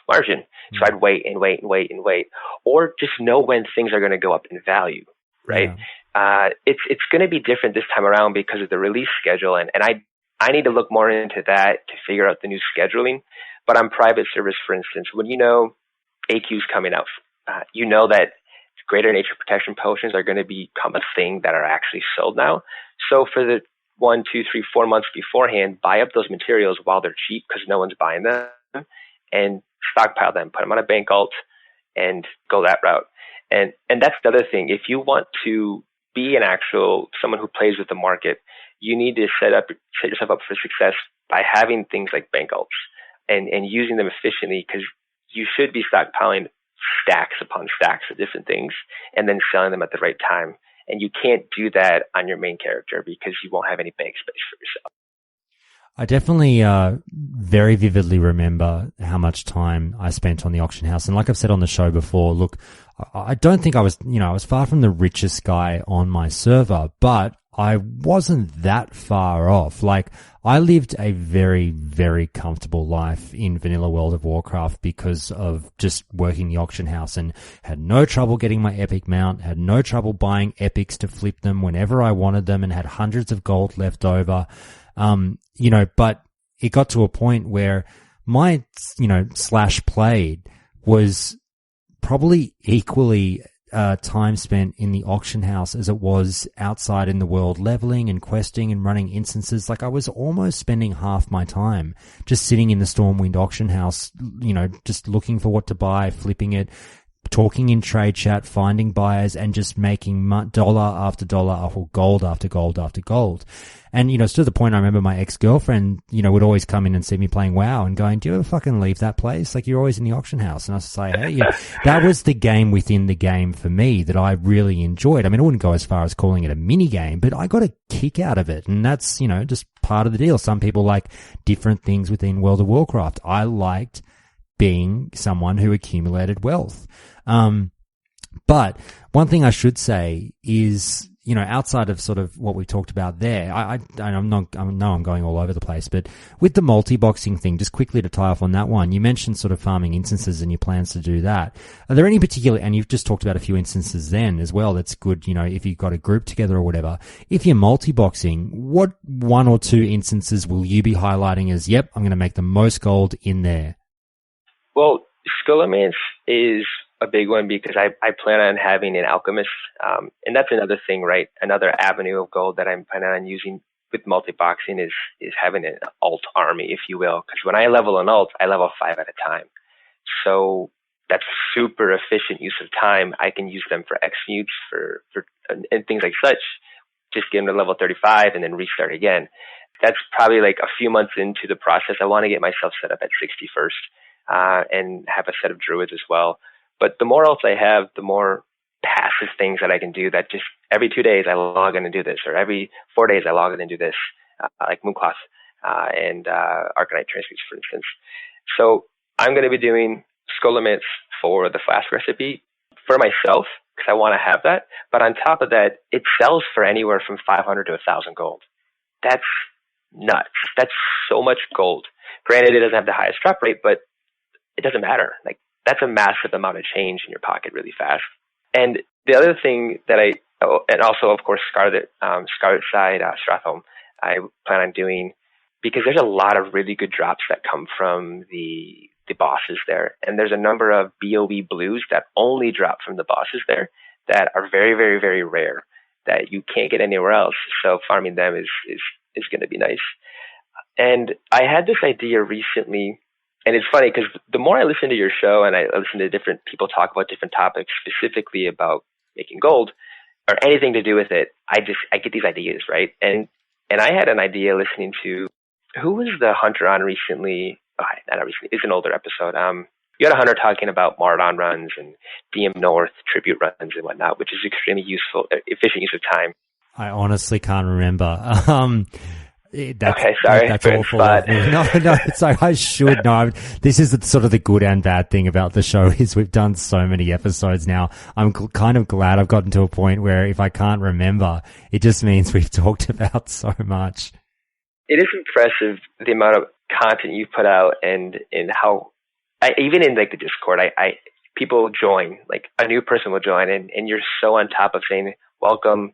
margin. So I'd wait and wait and wait and wait, or just know when things are going to go up in value, right? Yeah. It's going to be different this time around because of the release schedule, and I need to look more into that to figure out the new scheduling. But on private service, for instance, when AQ's coming out, that greater nature protection potions are going to become a thing that are actually sold now. So for the 1, 2, 3, 4 months beforehand, buy up those materials while they're cheap because no one's buying them, and stockpile them, put them on a bank alt, and go that route. And that's the other thing. If you want to be someone who plays with the market, you need to set yourself up for success by having things like bank alts and using them efficiently, because you should be stockpiling stacks upon stacks of different things and then selling them at the right time. And you can't do that on your main character because you won't have any bank space for yourself. I definitely very vividly remember how much time I spent on the auction house. And like I've said on the show before, look, I don't think I was far from the richest guy on my server, but I wasn't that far off. Like, I lived a very, very comfortable life in vanilla World of Warcraft because of just working the auction house, and had no trouble getting my epic mount, had no trouble buying epics to flip them whenever I wanted them, and had hundreds of gold left over. But it got to a point where my, slash played was probably equally time spent in the auction house as it was outside in the world, leveling and questing and running instances. Like, I was almost spending half my time just sitting in the Stormwind auction house, just looking for what to buy, flipping it, talking in trade chat, finding buyers, and just making dollar after dollar, or gold after gold after gold. And, it's to the point I remember my ex-girlfriend, would always come in and see me playing WoW and going, do you ever fucking leave that place? Like, you're always in the auction house. And I was just like, hey, that was the game within the game for me that I really enjoyed. I mean, I wouldn't go as far as calling it a mini game, but I got a kick out of it. And that's, just part of the deal. Some people like different things within World of Warcraft. I liked being someone who accumulated wealth. But one thing I should say is, outside of sort of what we talked about there, I know I'm going all over the place, but with the multi-boxing thing, just quickly to tie off on that one, you mentioned sort of farming instances and your plans to do that. Are there any particular, and you've just talked about a few instances then as well, that's good, if you've got a group together or whatever. If you're multi-boxing, what 1 or 2 instances will you be highlighting as, yep, I'm going to make the most gold in there? Well, Skullomance is a big one because I plan on having an alchemist. And that's another thing, right? Another avenue of gold that I'm planning on using with multi-boxing is having an alt army, if you will. Because when I level an alt, I level 5 at a time. So that's super efficient use of time. I can use them for exmutes and things like such. Just get them to level 35 and then restart again. That's probably like a few months into the process. I want to get myself set up at 60 first, and have a set of druids as well. But the more alts I have, the more passive things that I can do, that just every 2 days I log in and do this, or every 4 days I log in and do this, like Mooncloth and Arcanite Transmutes, for instance. So I'm going to be doing Skullomance for the flask recipe for myself, because I want to have that. But on top of that, it sells for anywhere from 500 to 1,000 gold. That's nuts. That's so much gold. Granted, it doesn't have the highest drop rate, but it doesn't matter. Like, that's a massive amount of change in your pocket really fast. And the other thing that and also, of course, Scarlet side, Stratholme, I plan on doing, because there's a lot of really good drops that come from the bosses there. And there's a number of BOE blues that only drop from the bosses there that are very, very, very rare, that you can't get anywhere else. So farming them is going to be nice. And I had this idea recently, and it's funny because the more I listen to your show and I listen to different people talk about different topics, specifically about making gold or anything to do with it, I get these ideas, right? And I had an idea listening to, who was the hunter on recently? Not recently, it's an older episode. You had a hunter talking about Mardon runs and DM North tribute runs and whatnot, which is extremely useful, efficient use of time. I honestly can't remember. Okay, sorry. That's awful. But... No, so I should know. This is sort of the good and bad thing about the show is we've done so many episodes now. I'm kind of glad I've gotten to a point where if I can't remember, it just means we've talked about so much. It is impressive the amount of content you put out and how, even in like the Discord, people join, like a new person will join and you're so on top of saying, welcome,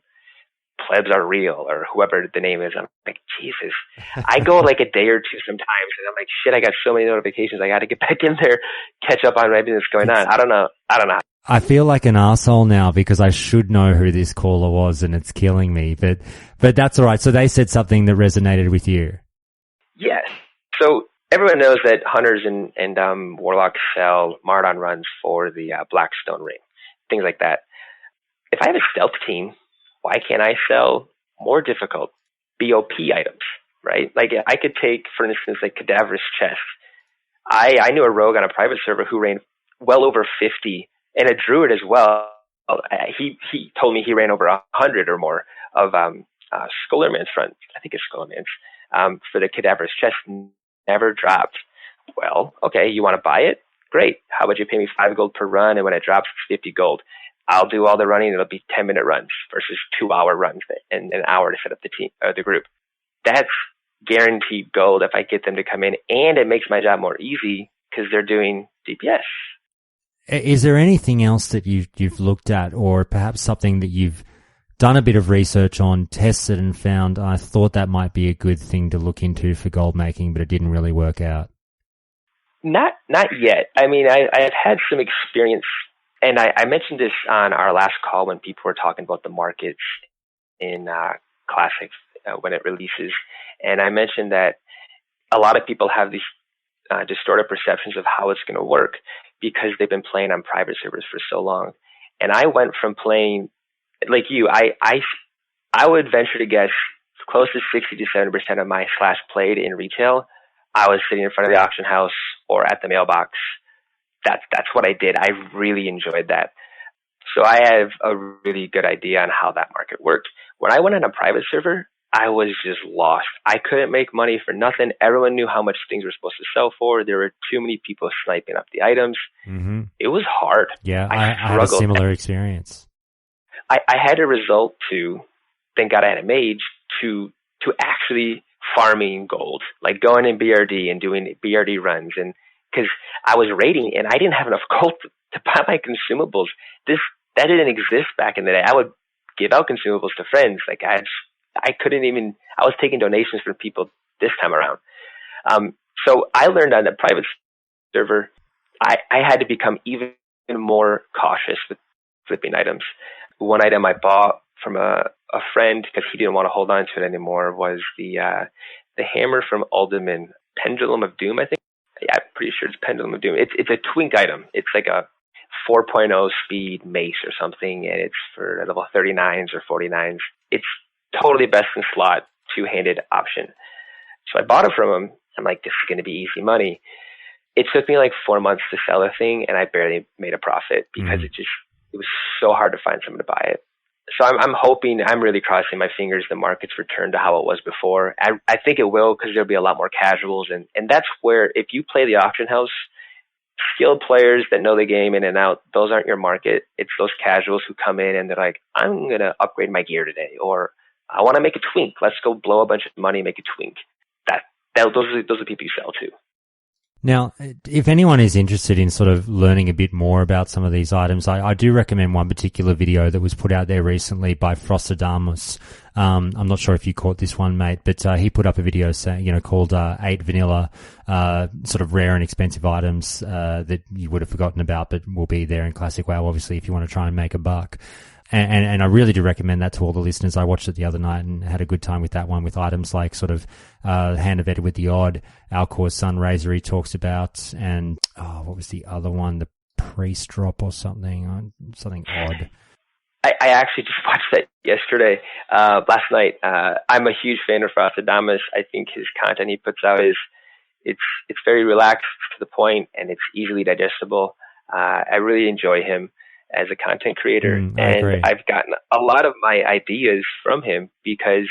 plebs are real, or whoever the name is. I'm like, Jesus. I go like a day or two sometimes and I'm like, shit, I got so many notifications. I got to get back in there, catch up on everything that's going on. I don't know. I feel like an asshole now because I should know who this caller was and it's killing me, but that's all right. So they said something that resonated with you. Yes. So everyone knows that hunters and warlocks sell Mardon runs for the Blackstone ring, things like that. If I have a stealth team, why can't I sell more difficult BOP items, right? Like I could take, for instance, like Cadaverous Chest. I knew a rogue on a private server who ran well over 50, and a druid as well. He told me he ran over 100 or more of Scholarman's front. I think it's Scholarman's for the Cadaverous Chest. Never dropped. Well, okay, you want to buy it? Great. How about you pay me 5 gold per run, and when it drops, it's 50 gold. I'll do all the running. It'll be 10-minute runs versus 2-hour runs and an hour to set up the team, the group. That's guaranteed gold if I get them to come in, and it makes my job more easy because they're doing DPS. Is there anything else that you've looked at, or perhaps something that you've done a bit of research on, tested and found, I thought that might be a good thing to look into for gold making, but it didn't really work out? Not yet. I mean, I've had some experience. And I mentioned this on our last call when people were talking about the markets in Classic when it releases. And I mentioned that a lot of people have these distorted perceptions of how it's going to work because they've been playing on private servers for so long. And I went from playing, like you, I would venture to guess close to 60 to 70% of my slash played in retail, I was sitting in front of the auction house or at the mailbox. That's what I did. I really enjoyed that. So I have a really good idea on how that market worked. When I went on a private server, I was just lost. I couldn't make money for nothing. Everyone knew how much things were supposed to sell for. There were too many people sniping up the items. Mm-hmm. It was hard. Yeah, I had a similar experience. I had to result to, thank God I had a mage, to actually farming gold, like going in BRD and doing BRD runs, and because I was raiding and I didn't have enough gold to buy my consumables. That didn't exist back in the day. I would give out consumables to friends. Like I couldn't even, I was taking donations from people this time around. So I learned on the private server, I had to become even more cautious with flipping items. One item I bought from a friend because he didn't want to hold on to it anymore was the hammer from Alderman, Pendulum of Doom, I think. Yeah, I'm pretty sure it's Pendulum of Doom. It's a twink item. It's like a 4.0 speed mace or something, and it's for level 39s or 49s. It's totally best in slot, two-handed option. So I bought it from him. I'm like, this is going to be easy money. It took me like 4 months to sell the thing, and I barely made a profit because it was so hard to find someone to buy it. So I'm hoping, I'm really crossing my fingers the markets return to how it was before. I think it will because there'll be a lot more casuals. And that's where, if you play the auction house, skilled players that know the game in and out, those aren't your market. It's those casuals who come in and they're like, I'm going to upgrade my gear today. Or I want to make a twink. Let's go blow a bunch of money and make a twink. Those are people you sell to. Now, if anyone is interested in sort of learning a bit more about some of these items, I do recommend one particular video that was put out there recently by Frostadamus. I'm not sure if you caught this one, mate, but he put up a video saying, called 8 vanilla sort of rare and expensive items that you would have forgotten about, but will be there in Classic WoW, obviously, if you want to try and make a buck. And I really do recommend that to all the listeners. I watched it the other night and had a good time with that one, with items like sort of Hand of Edward the Odd, Alcor's Sunraiser he talks about, and what was the other one? The Priest Drop or something odd. I actually just watched that yesterday, last night. I'm a huge fan of Frostadamus. I think his content he puts out it's very relaxed, to the point, and it's easily digestible. I really enjoy him as a content creator, and I've gotten a lot of my ideas from him, because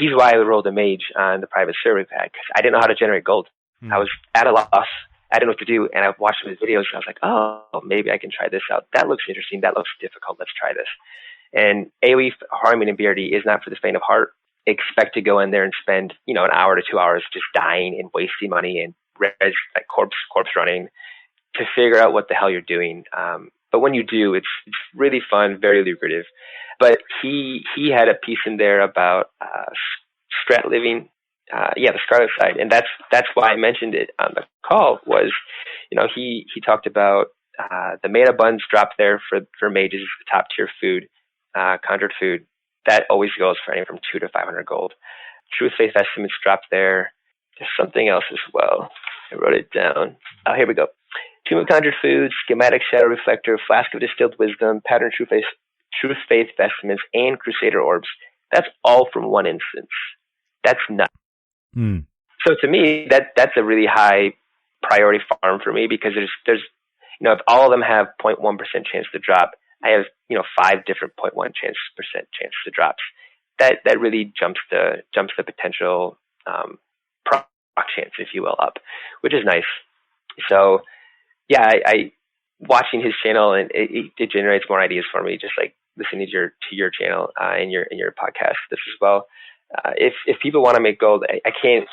he's why I rolled a mage on the private server pack. I didn't know how to generate gold. I was at a loss. I didn't know what to do, and I watched his videos, and I was like, oh, maybe I can try this out. That looks interesting. That looks difficult. Let's try this. And AoE farming in BRD is not for the faint of heart. Expect to go in there and spend, an hour to 2 hours just dying and wasting money and like corpse running to figure out what the hell you're doing. But when you do, it's really fun, very lucrative. But he had a piece in there about strat living, the Scarlet side, and that's why I mentioned it on the call. Was he talked about the mana buns drop there for mages, the top tier food, conjured food that always goes for anywhere from 200 to 500 gold. Truth Faith estimates dropped there. There's something else as well. I wrote it down. Oh, here we go. Tomb of Conjured Food, Schematic Shadow Reflector, Flask of Distilled Wisdom, Pattern Truth Faith Vestments, and Crusader Orbs. That's all from one instance. That's nuts. So to me, that's a really high priority farm for me, because there's if all of them have 0.1% chance to drop, I have 5 different 0.1% chance to drops. That really jumps the potential proc chance, if you will, up, which is nice. So yeah, I watching his channel, and it generates more ideas for me, just like listening to your channel and your podcast this as well. If people want to make gold, I can't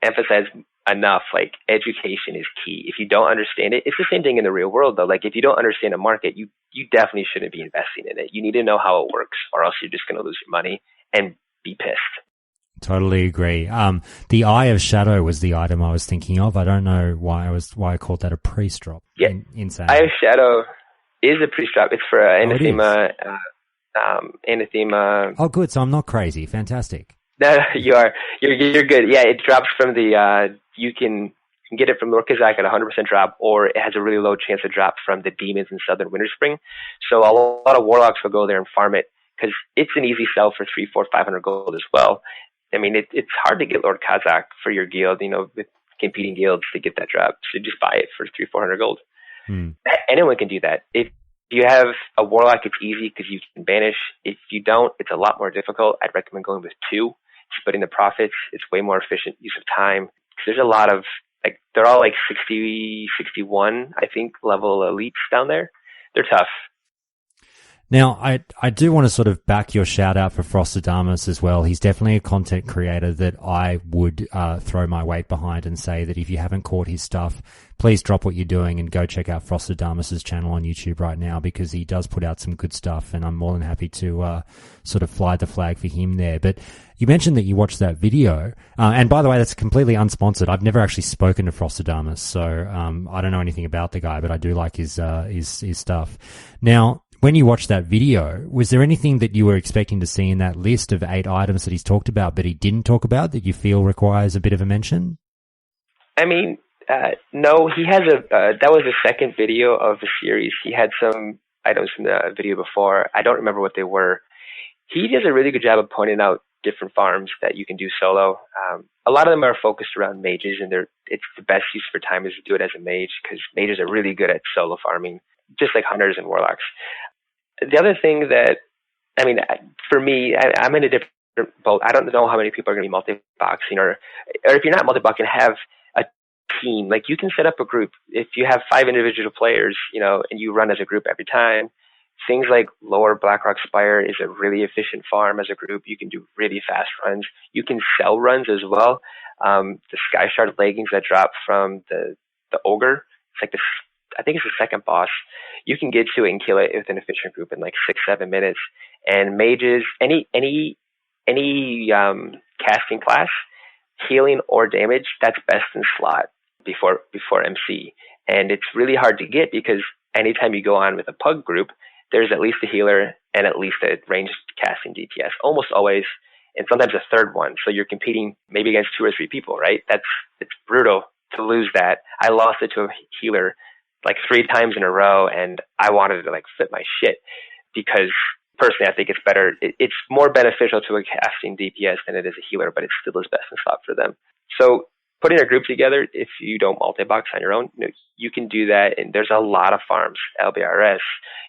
emphasize enough, like, education is key. If you don't understand it, it's the same thing in the real world though. Like, if you don't understand a market, you definitely shouldn't be investing in it. You need to know how it works, or else you're just going to lose your money and be pissed. Totally agree. The Eye of Shadow was the item I was thinking of. I don't know why I called that a priest drop. Yeah, insane. Eye of Shadow is a priest drop. It's for anathema. Anathema. Oh, good. So I'm not crazy. Fantastic. No, you are. You're good. Yeah, it drops from the. You can get it from Lord Kazak at 100% drop, or it has a really low chance to drop from the demons in Southern Winterspring. So a lot of warlocks will go there and farm it, because it's an easy sell for 300, 400, 500 gold as well. I mean, it's hard to get Lord Kazak for your guild, with competing guilds to get that drop. So just buy it for 300, 400 gold. Anyone can do that. If you have a warlock, it's easy because you can banish. If you don't, it's a lot more difficult. I'd recommend going with 2, splitting the profits. It's way more efficient use of time. There's a lot of, they're all 60, 61, I think, level elites down there. They're tough. Now, I do want to sort of back your shout out for Frostadamus as well. He's definitely a content creator that I would throw my weight behind and say that if you haven't caught his stuff, please drop what you're doing and go check out Frostadamus's channel on YouTube right now, because he does put out some good stuff, and I'm more than happy to sort of fly the flag for him there. But you mentioned that you watched that video, and by the way, that's completely unsponsored. I've never actually spoken to Frostadamus, so I don't know anything about the guy, but I do like his stuff. Now, when you watched that video, was there anything that you were expecting to see in that list of 8 items that he's talked about but he didn't talk about that you feel requires a bit of a mention? I mean, no, he has that was the second video of the series. He had some items from the video before. I don't remember what they were. He does a really good job of pointing out different farms that you can do solo. A lot of them are focused around mages, and it's the best use for time is to do it as a mage, because mages are really good at solo farming, just like hunters and warlocks. The other thing that, I mean, for me, I'm in a different boat. I don't know how many people are going to be multi-boxing, or if you're not multi-boxing, have a team. Like, you can set up a group. If you have 5 individual players, and you run as a group every time, things like Lower Blackrock Spire is a really efficient farm as a group. You can do really fast runs. You can sell runs as well. The Sky Shard leggings that drop from the Ogre. It's like I think it's the second boss. You can get to it and kill it with an efficient group in like 6-7 minutes. And mages, any casting class, healing or damage, that's best in slot before MC. And it's really hard to get because anytime you go on with a pug group, there's at least a healer and at least a ranged casting DPS, almost always, and sometimes a third one. So you're competing maybe against 2 or 3 people, right? It's brutal to lose that. I lost it to a healer like 3 times in a row, and I wanted to like flip my shit because personally I think it's better. It's more beneficial to a casting DPS than it is a healer, but it still is best in slot for them. So putting a group together, if you don't multi-box on your own, you can do that. And there's a lot of farms, LBRS.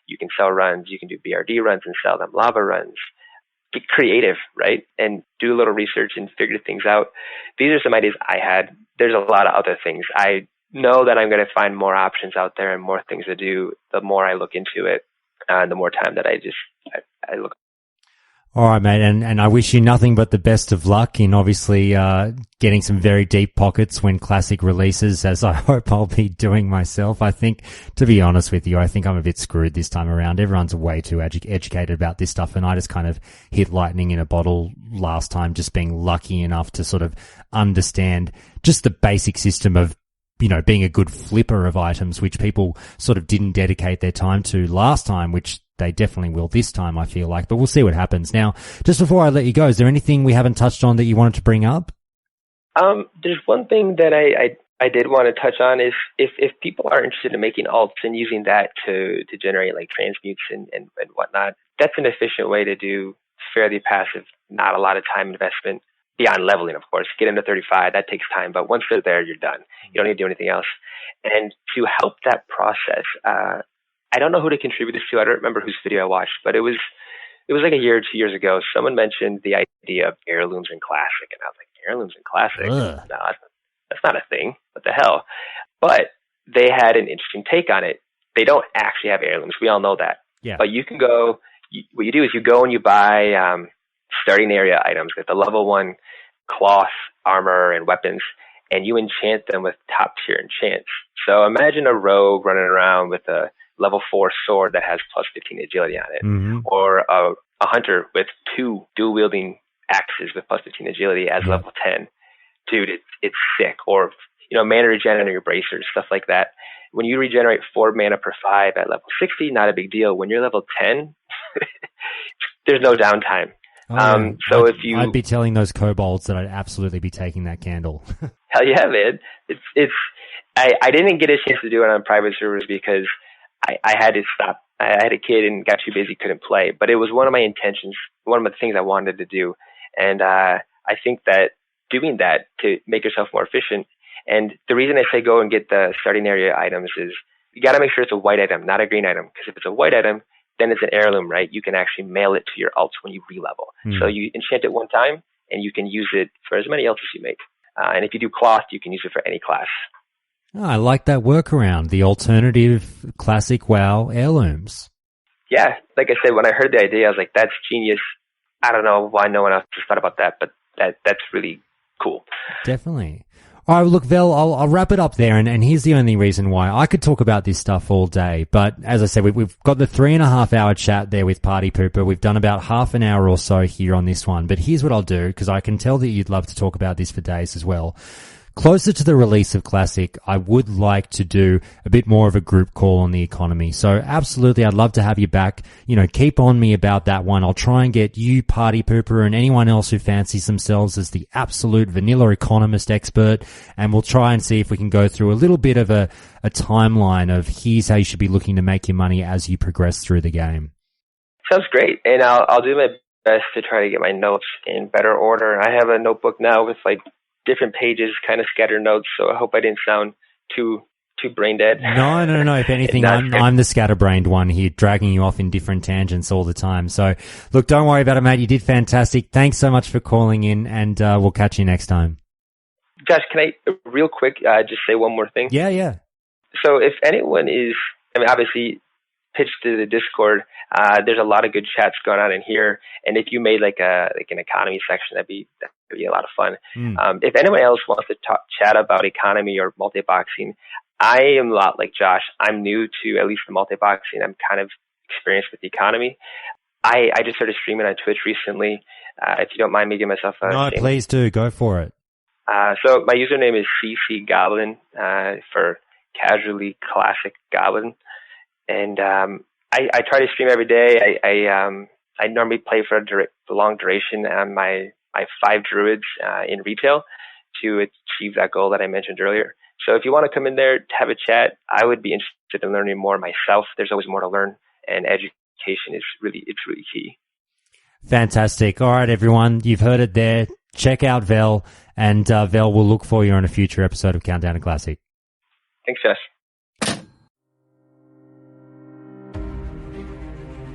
You can sell runs. You can do BRD runs and sell them lava runs. Get creative, right? And do a little research and figure things out. These are some ideas I had. There's a lot of other things. I know that I'm going to find more options out there and more things to do the more I look into it, the more time that I look. All right, mate, and I wish you nothing but the best of luck in obviously getting some very deep pockets when Classic releases, as I hope I'll be doing myself. I think, to be honest with you, I think I'm a bit screwed this time around. Everyone's way too educated about this stuff, and I just kind of hit lightning in a bottle last time, just being lucky enough to sort of understand just the basic system of, you know, being a good flipper of items, which people sort of didn't dedicate their time to last time, which they definitely will this time, I feel like, but we'll see what happens. Now, just before I let you go, is there anything we haven't touched on that you wanted to bring up? There's one thing that I did want to touch on is if people are interested in making alts and using that to generate like transmutes and whatnot, that's an efficient way to do fairly passive, not a lot of time investment beyond leveling, of course. Get into 35, that takes time, but once they're there, you're done. You don't need to do anything else. And to help that process, I don't know who to contribute this to. I don't remember whose video I watched, but it was like a year or 2 years ago. Someone mentioned the idea of heirlooms in Classic, and I was like, heirlooms in Classic? No, that's not a thing. What the hell? But they had an interesting take on it. They don't actually have heirlooms. We all know that. Yeah. But you can go. What you do is you go and you buy starting area items with the level 1 cloth, armor, and weapons, and you enchant them with top tier enchants. So imagine a rogue running around with a level 4 sword that has plus 15 agility on it, or a hunter with 2 dual wielding axes with plus 15 agility as level 10. Dude, it's sick. Or, mana regen on your bracers, stuff like that. When you regenerate 4 mana per 5 at level 60, not a big deal. When you're level 10, there's no downtime. So I'd be telling those kobolds that I'd absolutely be taking that candle. Hell yeah, man. I didn't get a chance to do it on private servers because I had to stop. I had a kid and got too busy, couldn't play. But it was one of my intentions, one of the things I wanted to do. And I think that doing that to make yourself more efficient. And the reason I say go and get the starting area items is you got to make sure it's a white item, not a green item. Because if it's a white item, then it's an heirloom, right? You can actually mail it to your alts when you re-level. So you enchant it one time, and you can use it for as many alts as you make. And if you do cloth, you can use it for any class. Oh, I like that workaround, the alternative Classic WoW heirlooms. Yeah, like I said, when I heard the idea, I was like, that's genius. I don't know why no one else just thought about that, but that's really cool. Definitely. All right, look, Vel, I'll wrap it up there, and here's the only reason why. I could talk about this stuff all day, but as I said, we've got the 3.5 hour chat there with Party Pooper. We've done about half an hour or so here on this one, but here's what I'll do, because I can tell that you'd love to talk about this for days as well. Closer to the release of Classic, I would like to do a bit more of a group call on the economy. So absolutely, I'd love to have you back. Keep on me about that one. I'll try and get you, Party Pooper, and anyone else who fancies themselves as the absolute vanilla economist expert. And we'll try and see if we can go through a little bit of a timeline of here's how you should be looking to make your money as you progress through the game. Sounds great. And I'll do my best to try to get my notes in better order. I have a notebook now with different pages, kind of scattered notes, so I hope I didn't sound too brain dead. No. If anything, I'm the scatterbrained one here, dragging you off in different tangents all the time. So, look, don't worry about it, mate. You did fantastic. Thanks so much for calling in, and we'll catch you next time. Josh, can I, real quick, just say one more thing? Yeah. So if anyone is, obviously, pitch to the Discord. There's a lot of good chats going on in here, and if you made like an economy section, that'd be a lot of fun. If anyone else wants to chat about economy or multi-boxing, I am a lot like Josh. I'm new to at least the multi-boxing. I'm kind of experienced with the economy. I just started streaming on Twitch recently. If you don't mind me giving myself a No, please do. Go for it. So my username is CC Goblin, for Casually Classic Goblin. And I try to stream every day. I normally play for a long duration on my 5 druids in retail to achieve that goal that I mentioned earlier. So if you want to come in there to have a chat, I would be interested in learning more myself. There's always more to learn, and education is really key. Fantastic. All right, everyone. You've heard it there. Check out Vel, and Vel will look for you on a future episode of Countdown to Classic. Thanks, Jess.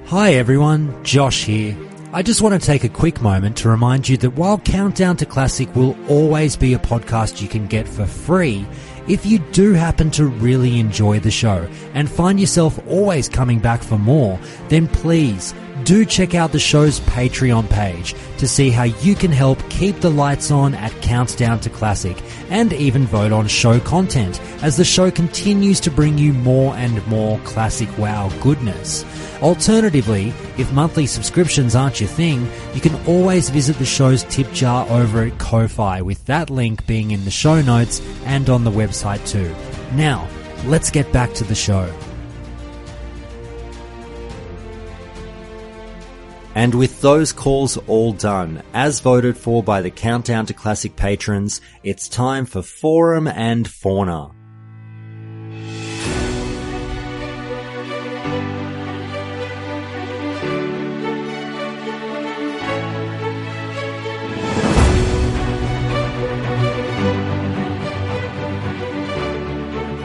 Hi, everyone. Josh here. I just want to take a quick moment to remind you that while Countdown to Classic will always be a podcast you can get for free, if you do happen to really enjoy the show and find yourself always coming back for more, then please do check out the show's Patreon page to see how you can help keep the lights on at Countdown to Classic, and even vote on show content as the show continues to bring you more and more classic WoW goodness. Alternatively, if monthly subscriptions aren't your thing, you can always visit the show's tip jar over at Ko-Fi, with that link being in the show notes and on the website too. Now, let's get back to the show. And with those calls all done, as voted for by the Countdown to Classic patrons, it's time for Forum and Fauna.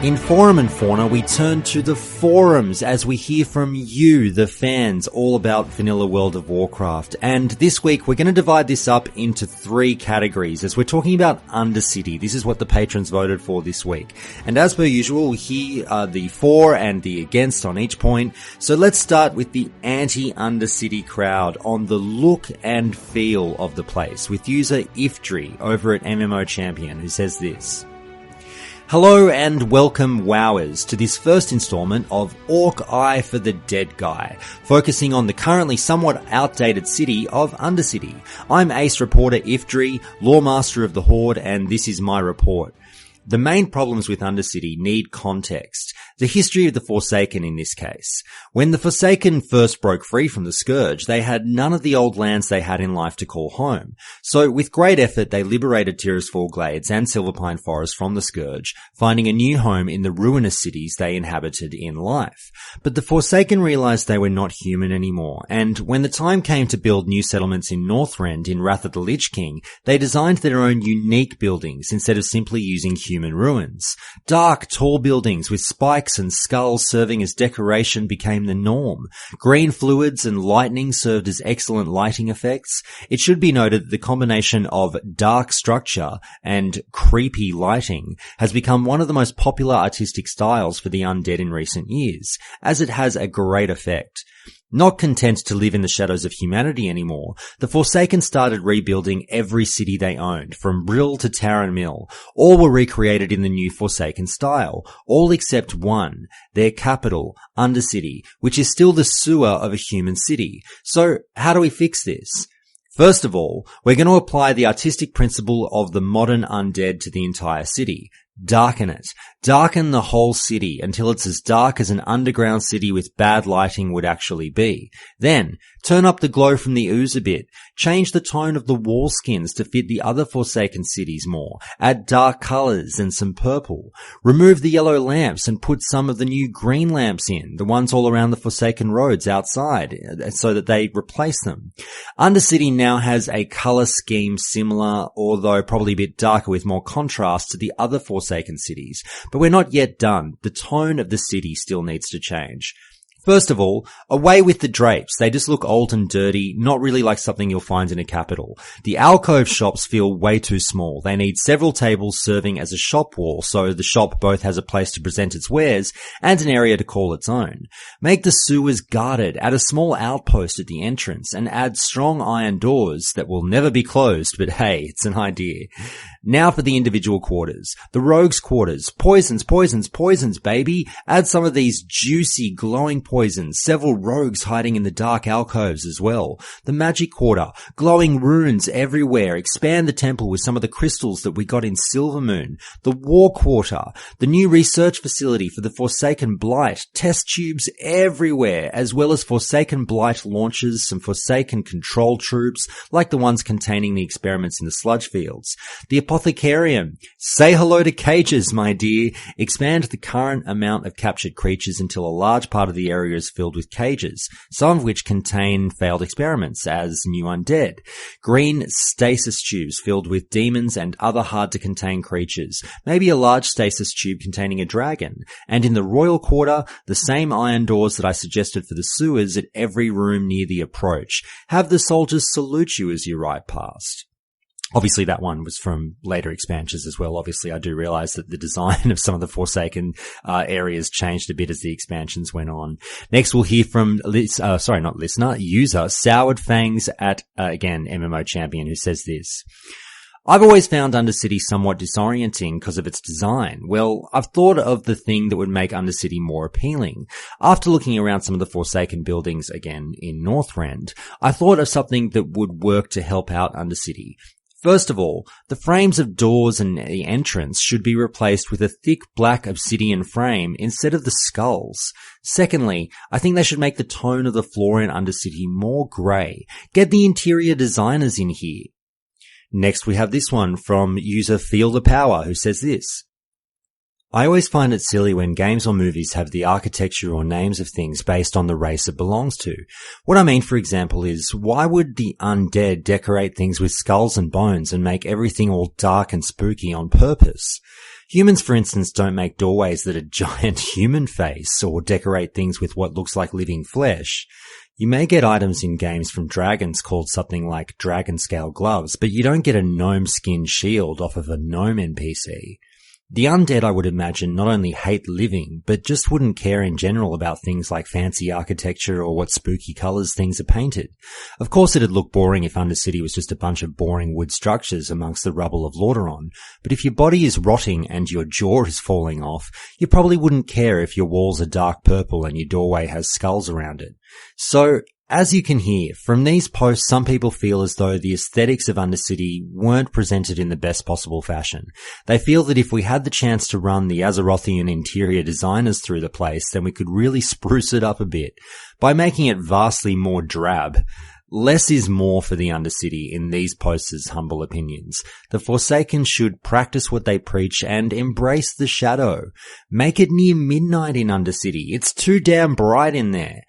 In Forum and Fauna, we turn to the forums as we hear from you, the fans, all about vanilla World of Warcraft. And this week, we're going to divide this up into 3 categories as we're talking about Undercity. This is what the patrons voted for this week. And as per usual, we hear the for and the against on each point. So let's start with the anti-Undercity crowd on the look and feel of the place, with user Ifdri over at MMO Champion, who says this. Hello and welcome Wowers to this first installment of Orc Eye for the Dead Guy, focusing on the currently somewhat outdated city of Undercity. I'm ace reporter Ifdri, lore master of the Horde, and this is my report. The main problems with Undercity need context. The history of the Forsaken in this case. When the Forsaken first broke free from the Scourge, they had none of the old lands they had in life to call home. So with great effort, they liberated Tirisfal Glades and Silverpine Forest from the Scourge, finding a new home in the ruinous cities they inhabited in life. But the Forsaken realized they were not human anymore, and when the time came to build new settlements in Northrend in Wrath of the Lich King, they designed their own unique buildings instead of simply using human ruins. Dark, tall buildings with spikes and skulls serving as decoration became the norm. Green fluids and lightning served as excellent lighting effects. It should be noted that the combination of dark structure and creepy lighting has become one of the most popular artistic styles for the undead in recent years, as it has a great effect. Not content to live in the shadows of humanity anymore, the Forsaken started rebuilding every city they owned, from Brill to Taran Mill. All were recreated in the new Forsaken style, all except one, their capital, Undercity, which is still the sewer of a human city. So, how do we fix this? First of all, we're going to apply the artistic principle of the modern undead to the entire city. Darken it. Darken the whole city until it's as dark as an underground city with bad lighting would actually be. Then, turn up the glow from the ooze a bit. Change the tone of the wall skins to fit the other Forsaken cities more. Add dark colors and some purple. Remove the yellow lamps and put some of the new green lamps in, the ones all around the Forsaken roads outside, so that they replace them. Undercity now has a color scheme similar, although probably a bit darker with more contrast to the other Forsaken cities. But we're not yet done. The tone of the city still needs to change. First of all, away with the drapes. They just look old and dirty, not really like something you'll find in a capital. The alcove shops feel way too small. They need several tables serving as a shop wall, so the shop both has a place to present its wares and an area to call its own. Make the sewers guarded, add a small outpost at the entrance, and add strong iron doors that will never be closed, but hey, it's an idea. Now for the individual quarters. The rogues' quarters. Poisons, poisons, poisons, baby. Add some of these juicy, glowing poisons. Several rogues hiding in the dark alcoves as well. The magic quarter. Glowing runes everywhere. Expand the temple with some of the crystals that we got in Silvermoon. The war quarter. The new research facility for the Forsaken Blight. Test tubes everywhere, as well as Forsaken Blight launchers, some Forsaken control troops, like the ones containing the experiments in the sludge fields. The Apothecarium. Say hello to cages, my dear. Expand the current amount of captured creatures until a large part of the area is filled with cages, some of which contain failed experiments as new undead. Green stasis tubes filled with demons and other hard-to-contain creatures. Maybe a large stasis tube containing a dragon. And in the Royal Quarter, the same iron doors that I suggested for the sewers at every room near the approach. Have the soldiers salute you as you ride past. Obviously, that one was from later expansions as well. Obviously, I do realize that the design of some of the Forsaken areas changed a bit as the expansions went on. Next, we'll hear from user Soured Fangs at, again, MMO Champion, who says this. I've always found Undercity somewhat disorienting because of its design. Well, I've thought of the thing that would make Undercity more appealing. After looking around some of the Forsaken buildings again in Northrend, I thought of something that would work to help out Undercity. First of all, the frames of doors and the entrance should be replaced with a thick black obsidian frame instead of the skulls. Secondly, I think they should make the tone of the floor in Undercity more grey. Get the interior designers in here. Next we have this one from user Feel the Power, who says this. I always find it silly when games or movies have the architecture or names of things based on the race it belongs to. What I mean, for example, is why would the undead decorate things with skulls and bones and make everything all dark and spooky on purpose? Humans, for instance, don't make doorways that are giant human face or decorate things with what looks like living flesh. You may get items in games from dragons called something like dragon scale gloves, but you don't get a gnome skin shield off of a gnome NPC. The undead, I would imagine, not only hate living, but just wouldn't care in general about things like fancy architecture or what spooky colours things are painted. Of course it'd look boring if Undercity was just a bunch of boring wood structures amongst the rubble of Lordaeron, but if your body is rotting and your jaw is falling off, you probably wouldn't care if your walls are dark purple and your doorway has skulls around it. So, as you can hear, from these posts some people feel as though the aesthetics of Undercity weren't presented in the best possible fashion. They feel that if we had the chance to run the Azerothian interior designers through the place, then we could really spruce it up a bit. By making it vastly more drab, less is more for the Undercity in these posters' humble opinions. The Forsaken should practice what they preach and embrace the shadow. Make it near midnight in Undercity. It's too damn bright in there.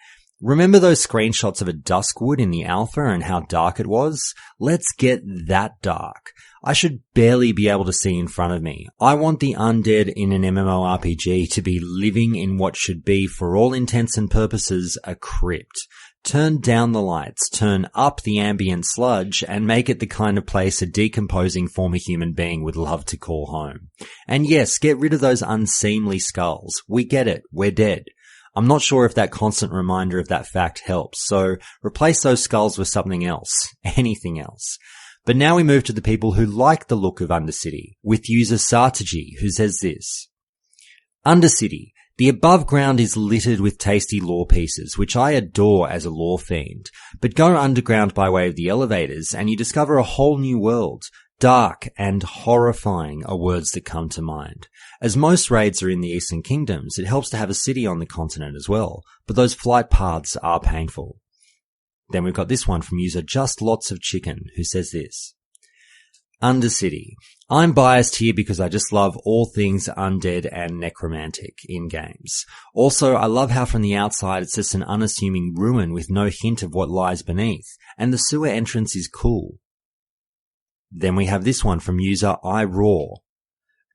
Remember those screenshots of a Duskwood in the alpha and how dark it was? Let's get that dark. I should barely be able to see in front of me. I want the undead in an MMORPG to be living in what should be, for all intents and purposes, a crypt. Turn down the lights, turn up the ambient sludge, and make it the kind of place a decomposing former human being would love to call home. And yes, get rid of those unseemly skulls. We get it. We're dead. I'm not sure if that constant reminder of that fact helps, so replace those skulls with something else. Anything else. But now we move to the people who like the look of Undercity, with user Sartaji, who says this. Undercity. The above ground is littered with tasty lore pieces, which I adore as a lore fiend. But go underground by way of the elevators, and you discover a whole new world. Dark and horrifying are words that come to mind. As most raids are in the Eastern Kingdoms, it helps to have a city on the continent as well, but those flight paths are painful. Then we've got this one from user Just Lots of Chicken, who says this. Undercity. I'm biased here because I just love all things undead and necromantic in games. Also, I love how from the outside it's just an unassuming ruin with no hint of what lies beneath, and the sewer entrance is cool. Then we have this one from user iRaw.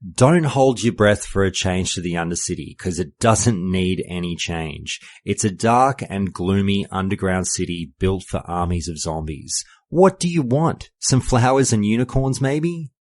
Don't hold your breath for a change to the Undercity, because it doesn't need any change. It's a dark and gloomy underground city built for armies of zombies. What do you want? Some flowers and unicorns, maybe?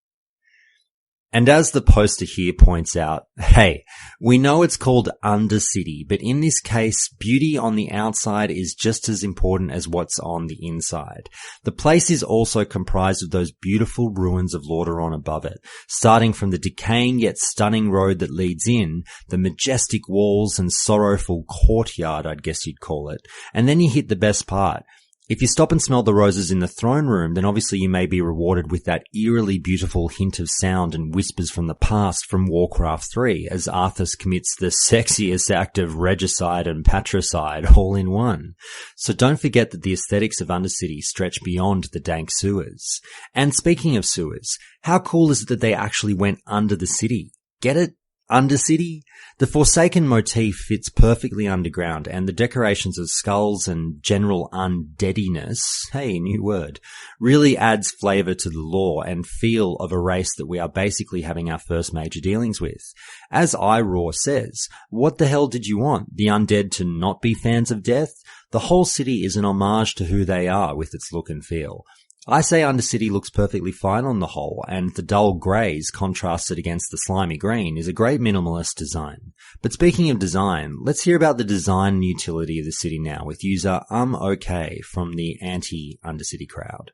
And as the poster here points out, hey, we know it's called Undercity, but in this case, beauty on the outside is just as important as what's on the inside. The place is also comprised of those beautiful ruins of Lordaeron above it, starting from the decaying yet stunning road that leads in, the majestic walls and sorrowful courtyard, I'd guess you'd call it, and then you hit the best part. If you stop and smell the roses in the throne room, then obviously you may be rewarded with that eerily beautiful hint of sound and whispers from the past from Warcraft 3, as Arthas commits the sexiest act of regicide and patricide all in one. So don't forget that the aesthetics of Undercity stretch beyond the dank sewers. And speaking of sewers, how cool is it that they actually went under the city? Get it? Undercity? The Forsaken motif fits perfectly underground, and the decorations of skulls and general undeadiness, hey, new word, really adds flavour to the lore and feel of a race that we are basically having our first major dealings with. As iRaw says, what the hell did you want? The undead to not be fans of death? The whole city is an homage to who they are with its look and feel. I say Undercity looks perfectly fine on the whole, and the dull greys contrasted against the slimy green is a great minimalist design. But speaking of design, let's hear about the design and utility of the city now with user OK from the anti-Undercity crowd.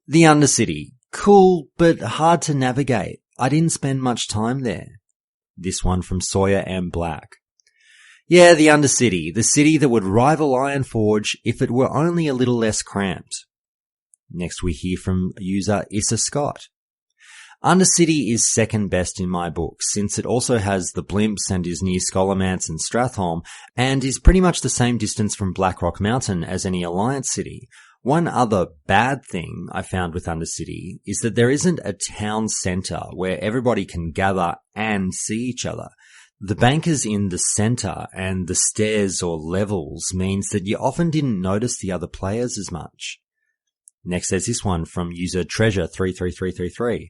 The Undercity. Cool, but hard to navigate. I didn't spend much time there. This one from Sawyer M. Black. Yeah, the Undercity, the city that would rival Ironforge if it were only a little less cramped. Next we hear from user Issa Scott. Undercity is second best in my book, since it also has the Blimps and is near Scholomance and Stratholme, and is pretty much the same distance from Blackrock Mountain as any Alliance city. One other bad thing I found with Undercity is that there isn't a town centre where everybody can gather and see each other. The bank is in the center, and the stairs or levels means that you often didn't notice the other players as much. Next there's this one from user Treasure33333.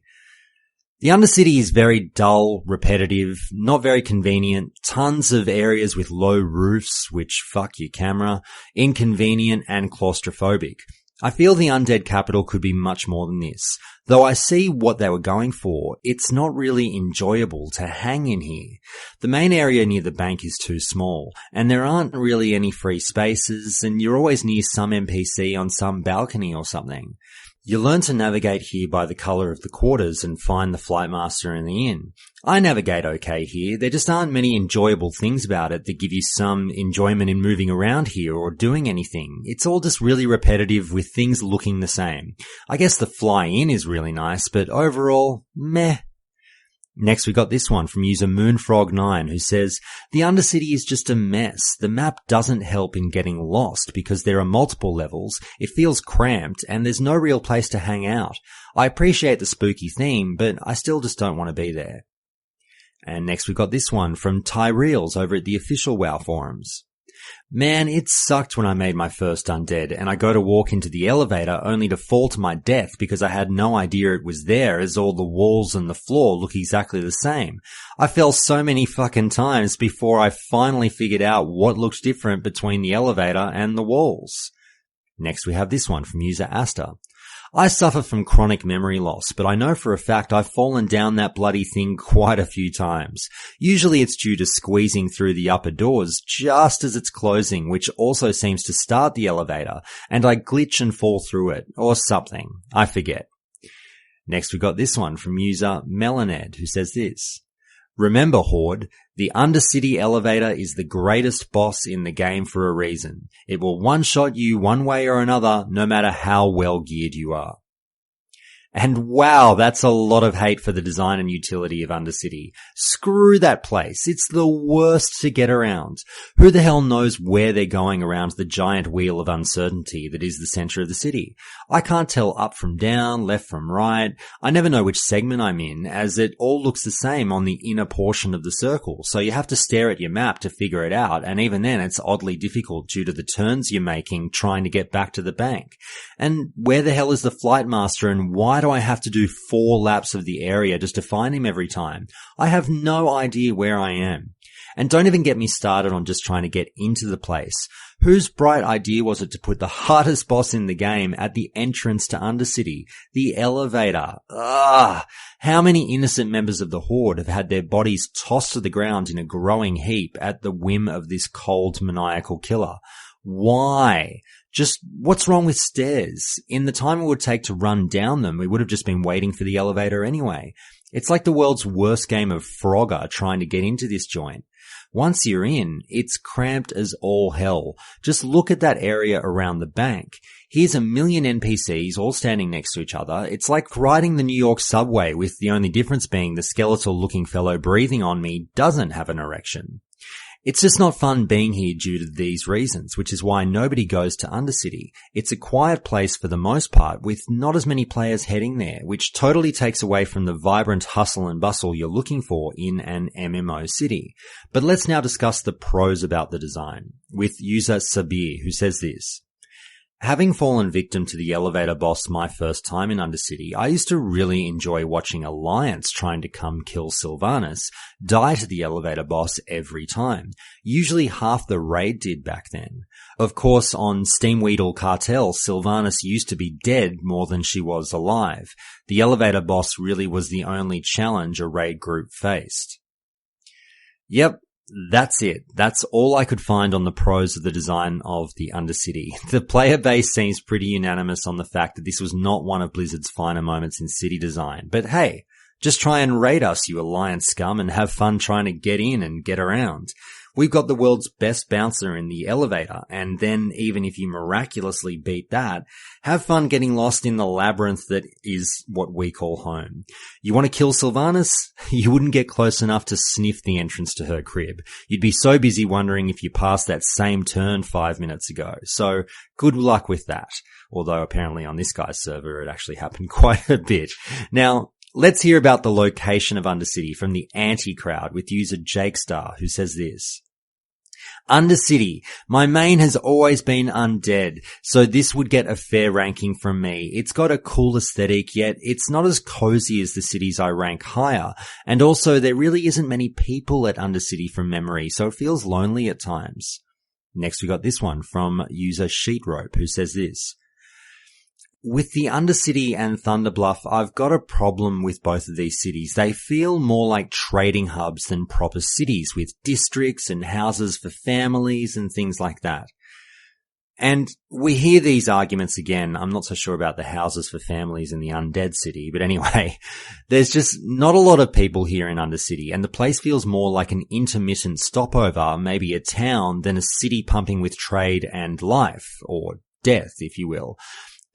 The Undercity is very dull, repetitive, not very convenient, tons of areas with low roofs, which fuck your camera, inconvenient and claustrophobic. I feel the undead capital could be much more than this. Though I see what they were going for, it's not really enjoyable to hang in here. The main area near the bank is too small, and there aren't really any free spaces, and you're always near some NPC on some balcony or something. You learn to navigate here by the colour of the quarters and find the flight master in the inn. I navigate okay here, there just aren't many enjoyable things about it that give you some enjoyment in moving around here or doing anything. It's all just really repetitive with things looking the same. I guess the fly in is really nice, but overall, meh. Next we got this one from user Moonfrog9 who says, the Undercity is just a mess. The map doesn't help in getting lost because there are multiple levels, it feels cramped, and there's no real place to hang out. I appreciate the spooky theme, but I still just don't want to be there. And next we got this one from Tyreels over at the official WoW forums. Man, it sucked when I made my first undead and I go to walk into the elevator only to fall to my death because I had no idea it was there as all the walls and the floor look exactly the same. I fell so many fucking times before I finally figured out what looked different between the elevator and the walls. Next we have this one from user Asta. I suffer from chronic memory loss, but I know for a fact I've fallen down that bloody thing quite a few times. Usually it's due to squeezing through the upper doors just as it's closing, which also seems to start the elevator, and I glitch and fall through it, or something. I forget. Next we got this one from user Melaned, who says this. Remember, Horde, the Undercity elevator is the greatest boss in the game for a reason. It will one-shot you one way or another, no matter how well geared you are. And wow, that's a lot of hate for the design and utility of Undercity. Screw that place. It's the worst to get around. Who the hell knows where they're going around the giant wheel of uncertainty that is the center of the city? I can't tell up from down, left from right. I never know which segment I'm in, as it all looks the same on the inner portion of the circle, so you have to stare at your map to figure it out, and even then it's oddly difficult due to the turns you're making trying to get back to the bank. And where the hell is the flight master, and why do do I have to do 4 laps of the area just to find him every time? I have no idea where I am. And don't even get me started on just trying to get into the place. Whose bright idea was it to put the hardest boss in the game at the entrance to Undercity? The elevator. How many innocent members of the Horde have had their bodies tossed to the ground in a growing heap at the whim of this cold, maniacal killer? Why? Just what's wrong with stairs? In the time it would take to run down them, we would have just been waiting for the elevator anyway. It's like the world's worst game of Frogger trying to get into this joint. Once you're in, it's cramped as all hell. Just look at that area around the bank. Here's a million NPCs all standing next to each other. It's like riding the New York subway, with the only difference being the skeletal-looking fellow breathing on me doesn't have an erection. It's just not fun being here due to these reasons, which is why nobody goes to Undercity. It's a quiet place for the most part, with not as many players heading there, which totally takes away from the vibrant hustle and bustle you're looking for in an MMO city. But let's now discuss the pros about the design, with user Sabir, who says this. Having fallen victim to the elevator boss my first time in Undercity, I used to really enjoy watching Alliance trying to come kill Sylvanas die to the elevator boss every time. Usually half the raid did back then. Of course, on Steamweedle Cartel, Sylvanas used to be dead more than she was alive. The elevator boss really was the only challenge a raid group faced. Yep. That's it. That's all I could find on the pros of the design of the Undercity. The player base seems pretty unanimous on the fact that this was not one of Blizzard's finer moments in city design. But hey, just try and raid us, you Alliance scum, and have fun trying to get in and get around. We've got the world's best bouncer in the elevator, and then even if you miraculously beat that, have fun getting lost in the labyrinth that is what we call home. You want to kill Sylvanas? You wouldn't get close enough to sniff the entrance to her crib. You'd be so busy wondering if you passed that same turn 5 minutes ago. So good luck with that. Although apparently on this guy's server it actually happened quite a bit. Now, let's hear about the location of Undercity from the anti-crowd with user Jakestar, who says this. Undercity. My main has always been undead, so this would get a fair ranking from me. It's got a cool aesthetic, yet it's not as cozy as the cities I rank higher. And also, there really isn't many people at Undercity from memory, so it feels lonely at times. Next we got this one from user Sheetrope, who says this. With the Undercity and Thunderbluff, I've got a problem with both of these cities. They feel more like trading hubs than proper cities, with districts and houses for families and things like that. And we hear these arguments again. I'm not so sure about the houses for families in the Undead City, but anyway, there's just not a lot of people here in Undercity, and the place feels more like an intermittent stopover, maybe a town, than a city pumping with trade and life, or death, if you will.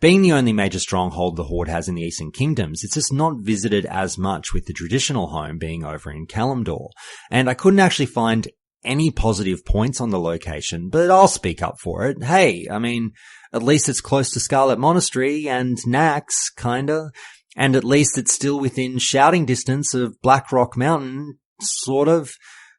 Being the only major stronghold the Horde has in the Eastern Kingdoms, it's just not visited as much, with the traditional home being over in Kalimdor. And I couldn't actually find any positive points on the location, but I'll speak up for it. Hey, I mean, at least it's close to Scarlet Monastery and Nax, kinda. And at least it's still within shouting distance of Blackrock Mountain, sort of.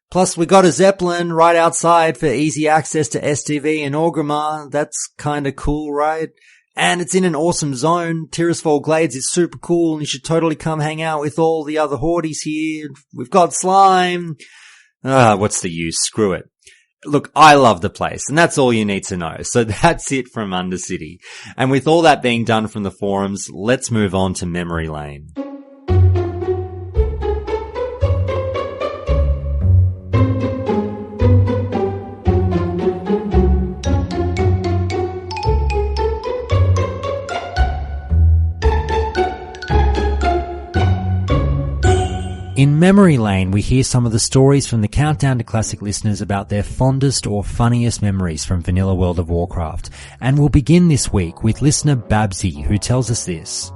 Plus, we got a Zeppelin right outside for easy access to STV and Orgrimmar. That's kinda cool, right? And it's in an awesome zone. Tirisfal Glades is super cool, and you should totally come hang out with all the other Hordes here. We've got slime. What's the use? Screw it. Look, I love the place, and that's all you need to know. So that's it from Undercity. And with all that being done from the forums, let's move on to Memory Lane. In Memory Lane, we hear some of the stories from the Countdown to Classic listeners about their fondest or funniest memories from vanilla World of Warcraft. And we'll begin this week with listener Babsy, who tells us this.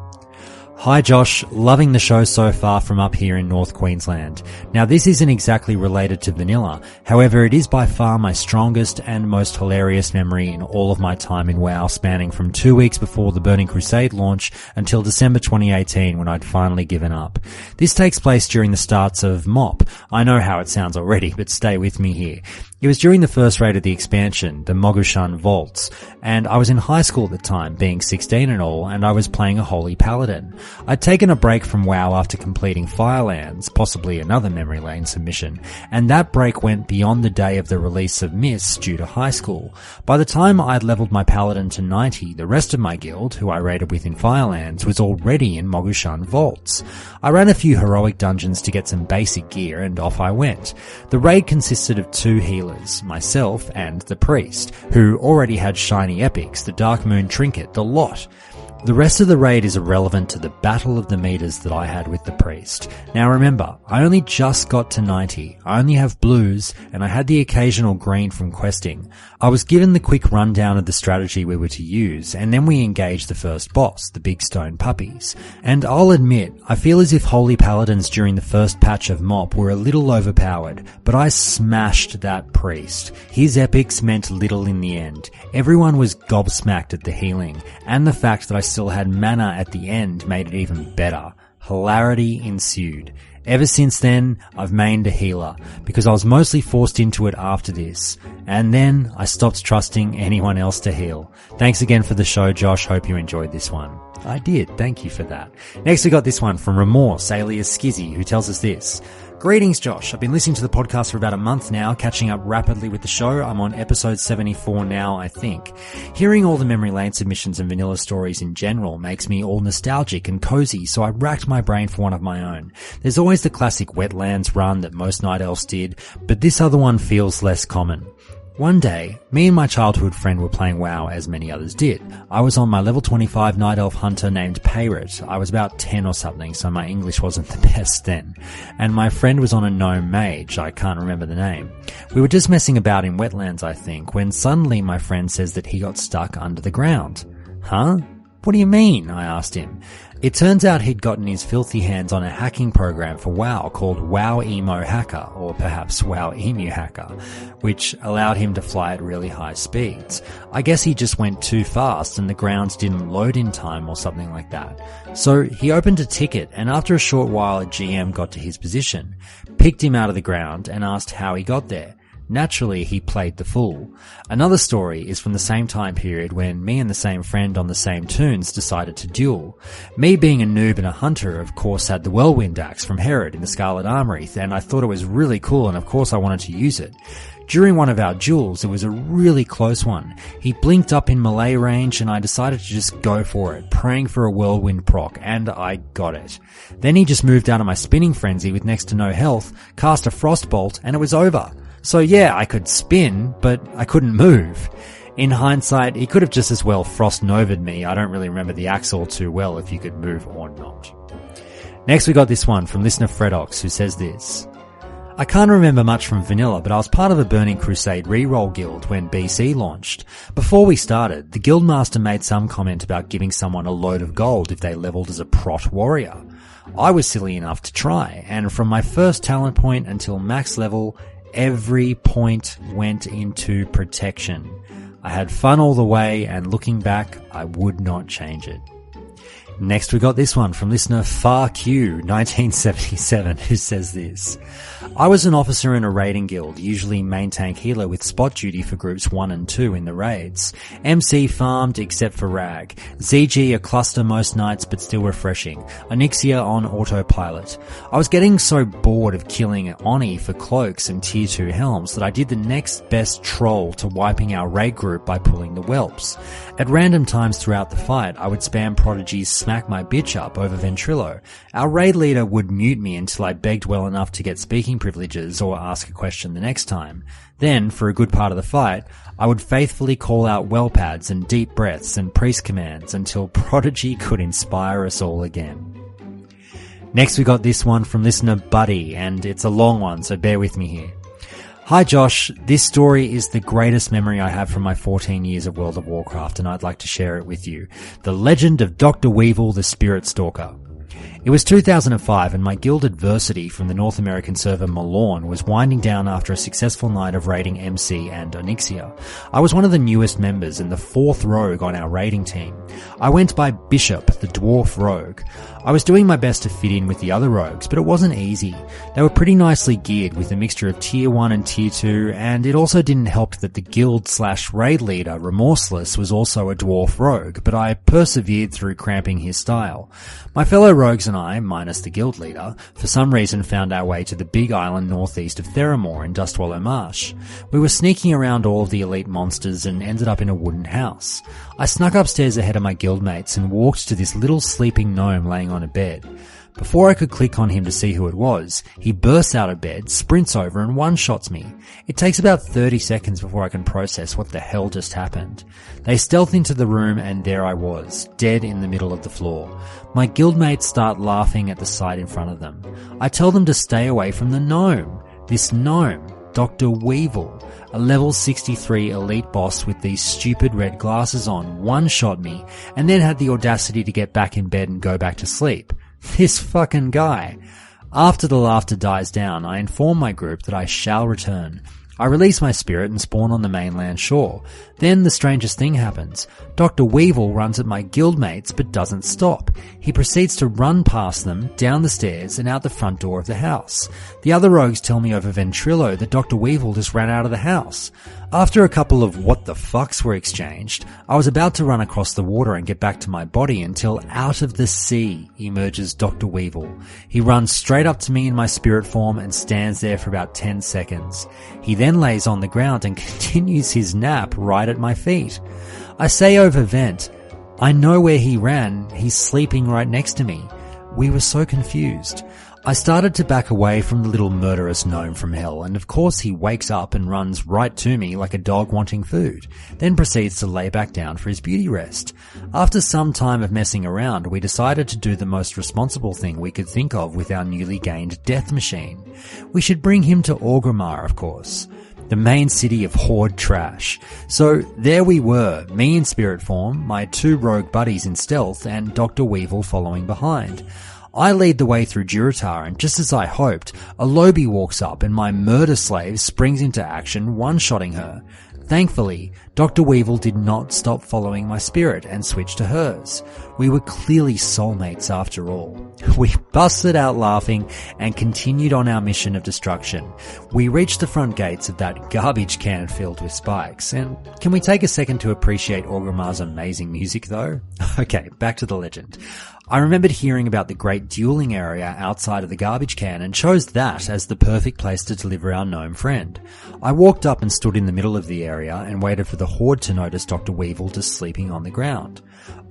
Hi Josh, loving the show so far from up here in North Queensland. Now this isn't exactly related to vanilla, however it is by far my strongest and most hilarious memory in all of my time in WoW, spanning from 2 weeks before the Burning Crusade launch until December 2018 when I'd finally given up. This takes place during the starts of MOP. I know how it sounds already, but stay with me here. It was during the first raid of the expansion, the Mogushan Vaults, and I was in high school at the time, being 16 and all, and I was playing a Holy Paladin. I'd taken a break from WoW after completing Firelands, possibly another memory lane submission, and that break went beyond the day of the release of Mists due to high school. By the time I'd leveled my paladin to 90, the rest of my guild, who I raided with in Firelands, was already in Mogushan vaults. I ran a few heroic dungeons to get some basic gear, and off I went. The raid consisted of 2 healers, myself and the priest, who already had shiny epics, the Dark Moon trinket, the lot. The rest of the raid is irrelevant to the battle of the meters that I had with the priest. Now remember, I only just got to 90, I only have blues, and I had the occasional green from questing. I was given the quick rundown of the strategy we were to use, and then we engaged the first boss, the big stone puppies. And I'll admit, I feel as if Holy Paladins during the first patch of MOP were a little overpowered, but I smashed that priest. His epics meant little in the end. Everyone was gobsmacked at the healing, and the fact that I still had mana at the end made it even better. Hilarity ensued. Ever since then, I've mained a healer, because I was mostly forced into it after this. And then I stopped trusting anyone else to heal. Thanks again for the show, Josh. Hope you enjoyed this one. I did. Thank you for that. Next we got this one from Remorse, alias Skizzy, who tells us this. Greetings, Josh. I've been listening to the podcast for about a month now, catching up rapidly with the show. I'm on episode 74 now, I think. Hearing all the memory lane submissions and vanilla stories in general makes me all nostalgic and cozy, so I racked my brain for one of my own. There's always the classic Wetlands run that most Night Elves did, but this other one feels less common. One day, me and my childhood friend were playing WoW as many others did. I was on my level 25 Night Elf hunter named Payrit. I was about 10 or something, so my English wasn't the best then. And my friend was on a gnome mage, I can't remember the name. We were just messing about in Wetlands, I think, when suddenly my friend says that he got stuck under the ground. Huh? What do you mean? I asked him. It turns out he'd gotten his filthy hands on a hacking program for WoW called WoW Emo Hacker, or perhaps WoW Emu Hacker, which allowed him to fly at really high speeds. I guess he just went too fast and the ground didn't load in time or something like that. So he opened a ticket, and after a short while a GM got to his position, picked him out of the ground and asked how he got there. Naturally, he played the fool. Another story is from the same time period when me and the same friend on the same tunes decided to duel. Me being a noob and a hunter, of course, had the Whirlwind Axe from Herod in the Scarlet Armory, and I thought it was really cool, and of course I wanted to use it. During one of our duels, it was a really close one. He blinked up in melee range and I decided to just go for it, praying for a whirlwind proc, and I got it. Then he just moved out of my spinning frenzy with next to no health, cast a frostbolt, and it was over. So yeah, I could spin, but I couldn't move. In hindsight, he could have just as well Frost Nova'd me. I don't really remember the axe all too well if you could move or not. Next we got this one from listener Fredox, who says this. I can't remember much from Vanilla, but I was part of a Burning Crusade reroll guild when BC launched. Before we started, the guildmaster made some comment about giving someone a load of gold if they leveled as a prot warrior. I was silly enough to try, and from my first talent point until max level, every point went into protection. I had fun all the way, and looking back, I would not change it. Next we got this one from listener FarQ 1977, who says this. I was an officer in a raiding guild, usually main tank healer with spot duty for groups 1 and 2 in the raids. MC farmed except for Rag. ZG a cluster most nights but still refreshing. Onyxia on autopilot. I was getting so bored of killing Oni for cloaks and tier 2 helms that I did the next best troll to wiping our raid group by pulling the whelps. At random times throughout the fight, I would spam Prodigy's smack my bitch up over Ventrilo. Our raid leader would mute me until I begged well enough to get speaking privileges or ask a question the next time. Then, for a good part of the fight, I would faithfully call out well pads and deep breaths and priest commands until Prodigy could inspire us all again. Next we got this one from listener Buddy, and it's a long one, so bear with me here. Hi Josh, this story is the greatest memory I have from my 14 years of World of Warcraft, and I'd like to share it with you. The legend of Dr. Weevil the Spirit Stalker. It was 2005 and my guild Adversity from the North American server Malorn was winding down after a successful night of raiding MC and Onyxia. I was one of the newest members and the fourth rogue on our raiding team. I went by Bishop, the dwarf rogue. I was doing my best to fit in with the other rogues, but it wasn't easy. They were pretty nicely geared with a mixture of tier 1 and tier 2, and it also didn't help that the guild/raid leader, Remorseless, was also a dwarf rogue, but I persevered through cramping his style. My fellow rogues and I, minus the guild leader, for some reason found our way to the big island northeast of Theramore in Dustwallow Marsh. We were sneaking around all of the elite monsters and ended up in a wooden house. I snuck upstairs ahead of my guildmates and walked to this little sleeping gnome laying on a bed. Before I could click on him to see who it was, he bursts out of bed, sprints over and one-shots me. It takes about 30 seconds before I can process what the hell just happened. They stealth into the room and there I was, dead in the middle of the floor. My guildmates start laughing at the sight in front of them. I tell them to stay away from the gnome. This gnome, Dr. Weevil, a level 63 elite boss with these stupid red glasses on, one-shot me and then had the audacity to get back in bed and go back to sleep. This fucking guy. After the laughter dies down, I inform my group that I shall return. I release my spirit and spawn on the mainland shore. Then the strangest thing happens. Dr. Weevil runs at my guildmates but doesn't stop. He proceeds to run past them, down the stairs and out the front door of the house. The other rogues tell me over Ventrilo that Dr. Weevil just ran out of the house. After a couple of what the fucks were exchanged, I was about to run across the water and get back to my body until out of the sea emerges Dr. Weevil. He runs straight up to me in my spirit form and stands there for about 10 seconds. He then lays on the ground and continues his nap right at my feet. I say over vent, I know where he ran, he's sleeping right next to me. We were so confused. I started to back away from the little murderous gnome from hell, and of course he wakes up and runs right to me like a dog wanting food, then proceeds to lay back down for his beauty rest. After some time of messing around, we decided to do the most responsible thing we could think of with our newly gained death machine. We should bring him to Orgrimmar, of course, the main city of Horde trash. So there we were, me in spirit form, my two rogue buddies in stealth, and Dr. Weevil following behind. I lead the way through Durotar, and just as I hoped, a Lobi walks up and my murder slave springs into action, one-shotting her. Thankfully, Dr. Weevil did not stop following my spirit and switched to hers. We were clearly soulmates after all. We busted out laughing and continued on our mission of destruction. We reached the front gates of that garbage can filled with spikes. And can we take a second to appreciate Orgrimmar's amazing music though? Okay, back to the legend. I remembered hearing about the great dueling area outside of the garbage can and chose that as the perfect place to deliver our gnome friend. I walked up and stood in the middle of the area and waited for the horde to notice Dr. Weevil just sleeping on the ground.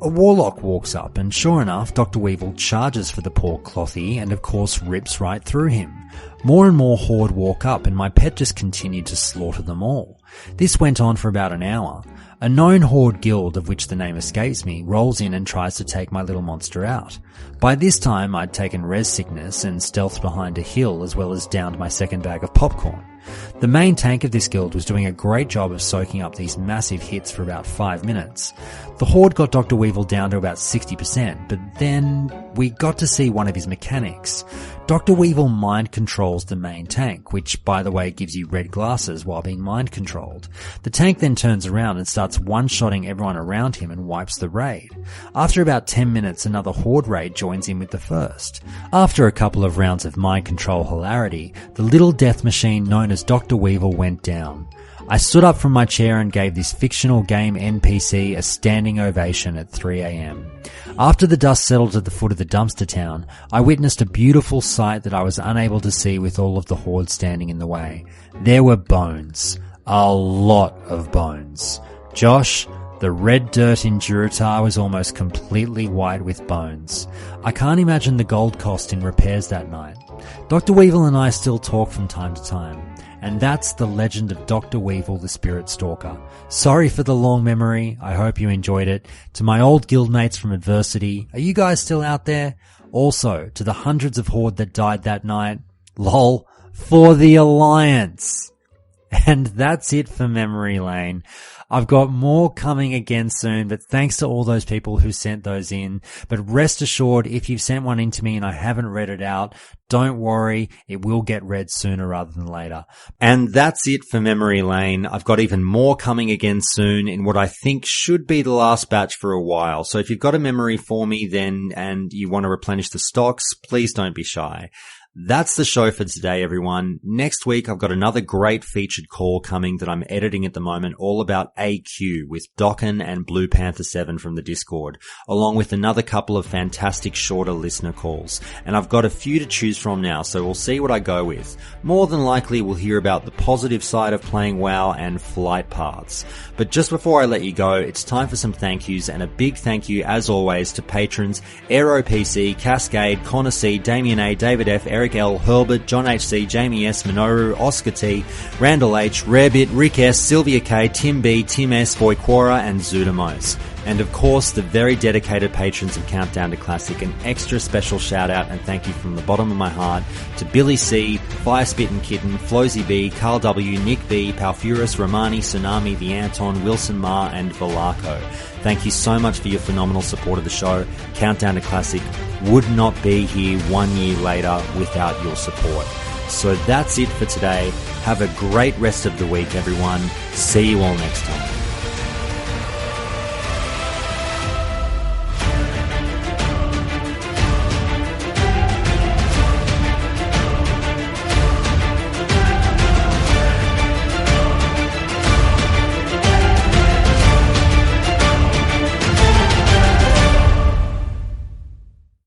A warlock walks up and sure enough, Dr. Weevil charges for the poor clothy and of course rips right through him. More and more horde walk up and my pet just continued to slaughter them all. This went on for about an hour. A known horde guild, of which the name escapes me, rolls in and tries to take my little monster out. By this time I'd taken res sickness and stealthed behind a hill as well as downed my second bag of popcorn. The main tank of this guild was doing a great job of soaking up these massive hits for about 5 minutes. The horde got Dr. Weevil down to about 60%, but then we got to see one of his mechanics. Dr. Weevil mind controls the main tank, which by the way gives you red glasses while being mind controlled. The tank then turns around and starts one-shotting everyone around him and wipes the raid. After about 10 minutes, another horde raid joins in with the first. After a couple of rounds of mind control hilarity, the little death machine known as Dr. Weevil went down. I stood up from my chair and gave this fictional game NPC a standing ovation at 3 a.m. After the dust settled at the foot of the dumpster town, I witnessed a beautiful sight that I was unable to see with all of the horde standing in the way. There were bones. A lot of bones. Josh, the red dirt in Durotar was almost completely white with bones. I can't imagine the gold cost in repairs that night. Dr. Weevil and I still talk from time to time. And that's the legend of Dr. Weevil, the Spirit Stalker. Sorry for the long memory. I hope you enjoyed it. To my old guildmates from Adversity, are you guys still out there? Also, to the hundreds of horde that died that night, lol, for the Alliance. And that's it for Memory Lane. I've got more coming again soon, but thanks to all those people who sent those in. But rest assured, if you've sent one in to me and I haven't read it out, don't worry, it will get read sooner rather than later. And that's it for Memory Lane. I've got even more coming again soon in what I think should be the last batch for a while. So if you've got a memory for me then and you want to replenish the stocks, please don't be shy. That's the show for today, everyone. Next week, I've got another great featured call coming that I'm editing at the moment, all about AQ with Dokken and Blue Panther 7 from the Discord, along with another couple of fantastic shorter listener calls. And I've got a few to choose from now, so we'll see what I go with. More than likely, we'll hear about the positive side of playing WoW and flight paths. But just before I let you go, it's time for some thank yous, and a big thank you, as always, to patrons AeroPC, Cascade, Connor C, Damien A, David F, Eric L, Herbert, John HC, Jamie S, Minoru, Oscar T, Randall H, Rarebit, Rick S, Sylvia K, Tim B, Tim S, Voiquora, and Zudamos. And of course, the very dedicated patrons of Countdown to Classic. An extra special shout out and thank you from the bottom of my heart to Billy C, Firespittin' Kitten, Flowsy B, Carl W, Nick B, Palfurus, Romani, Tsunami, The Anton, Wilson Ma, and Velarco. Thank you so much for your phenomenal support of the show. Countdown to Classic would not be here 1 year later without your support. So that's it for today. Have a great rest of the week, everyone. See you all next time.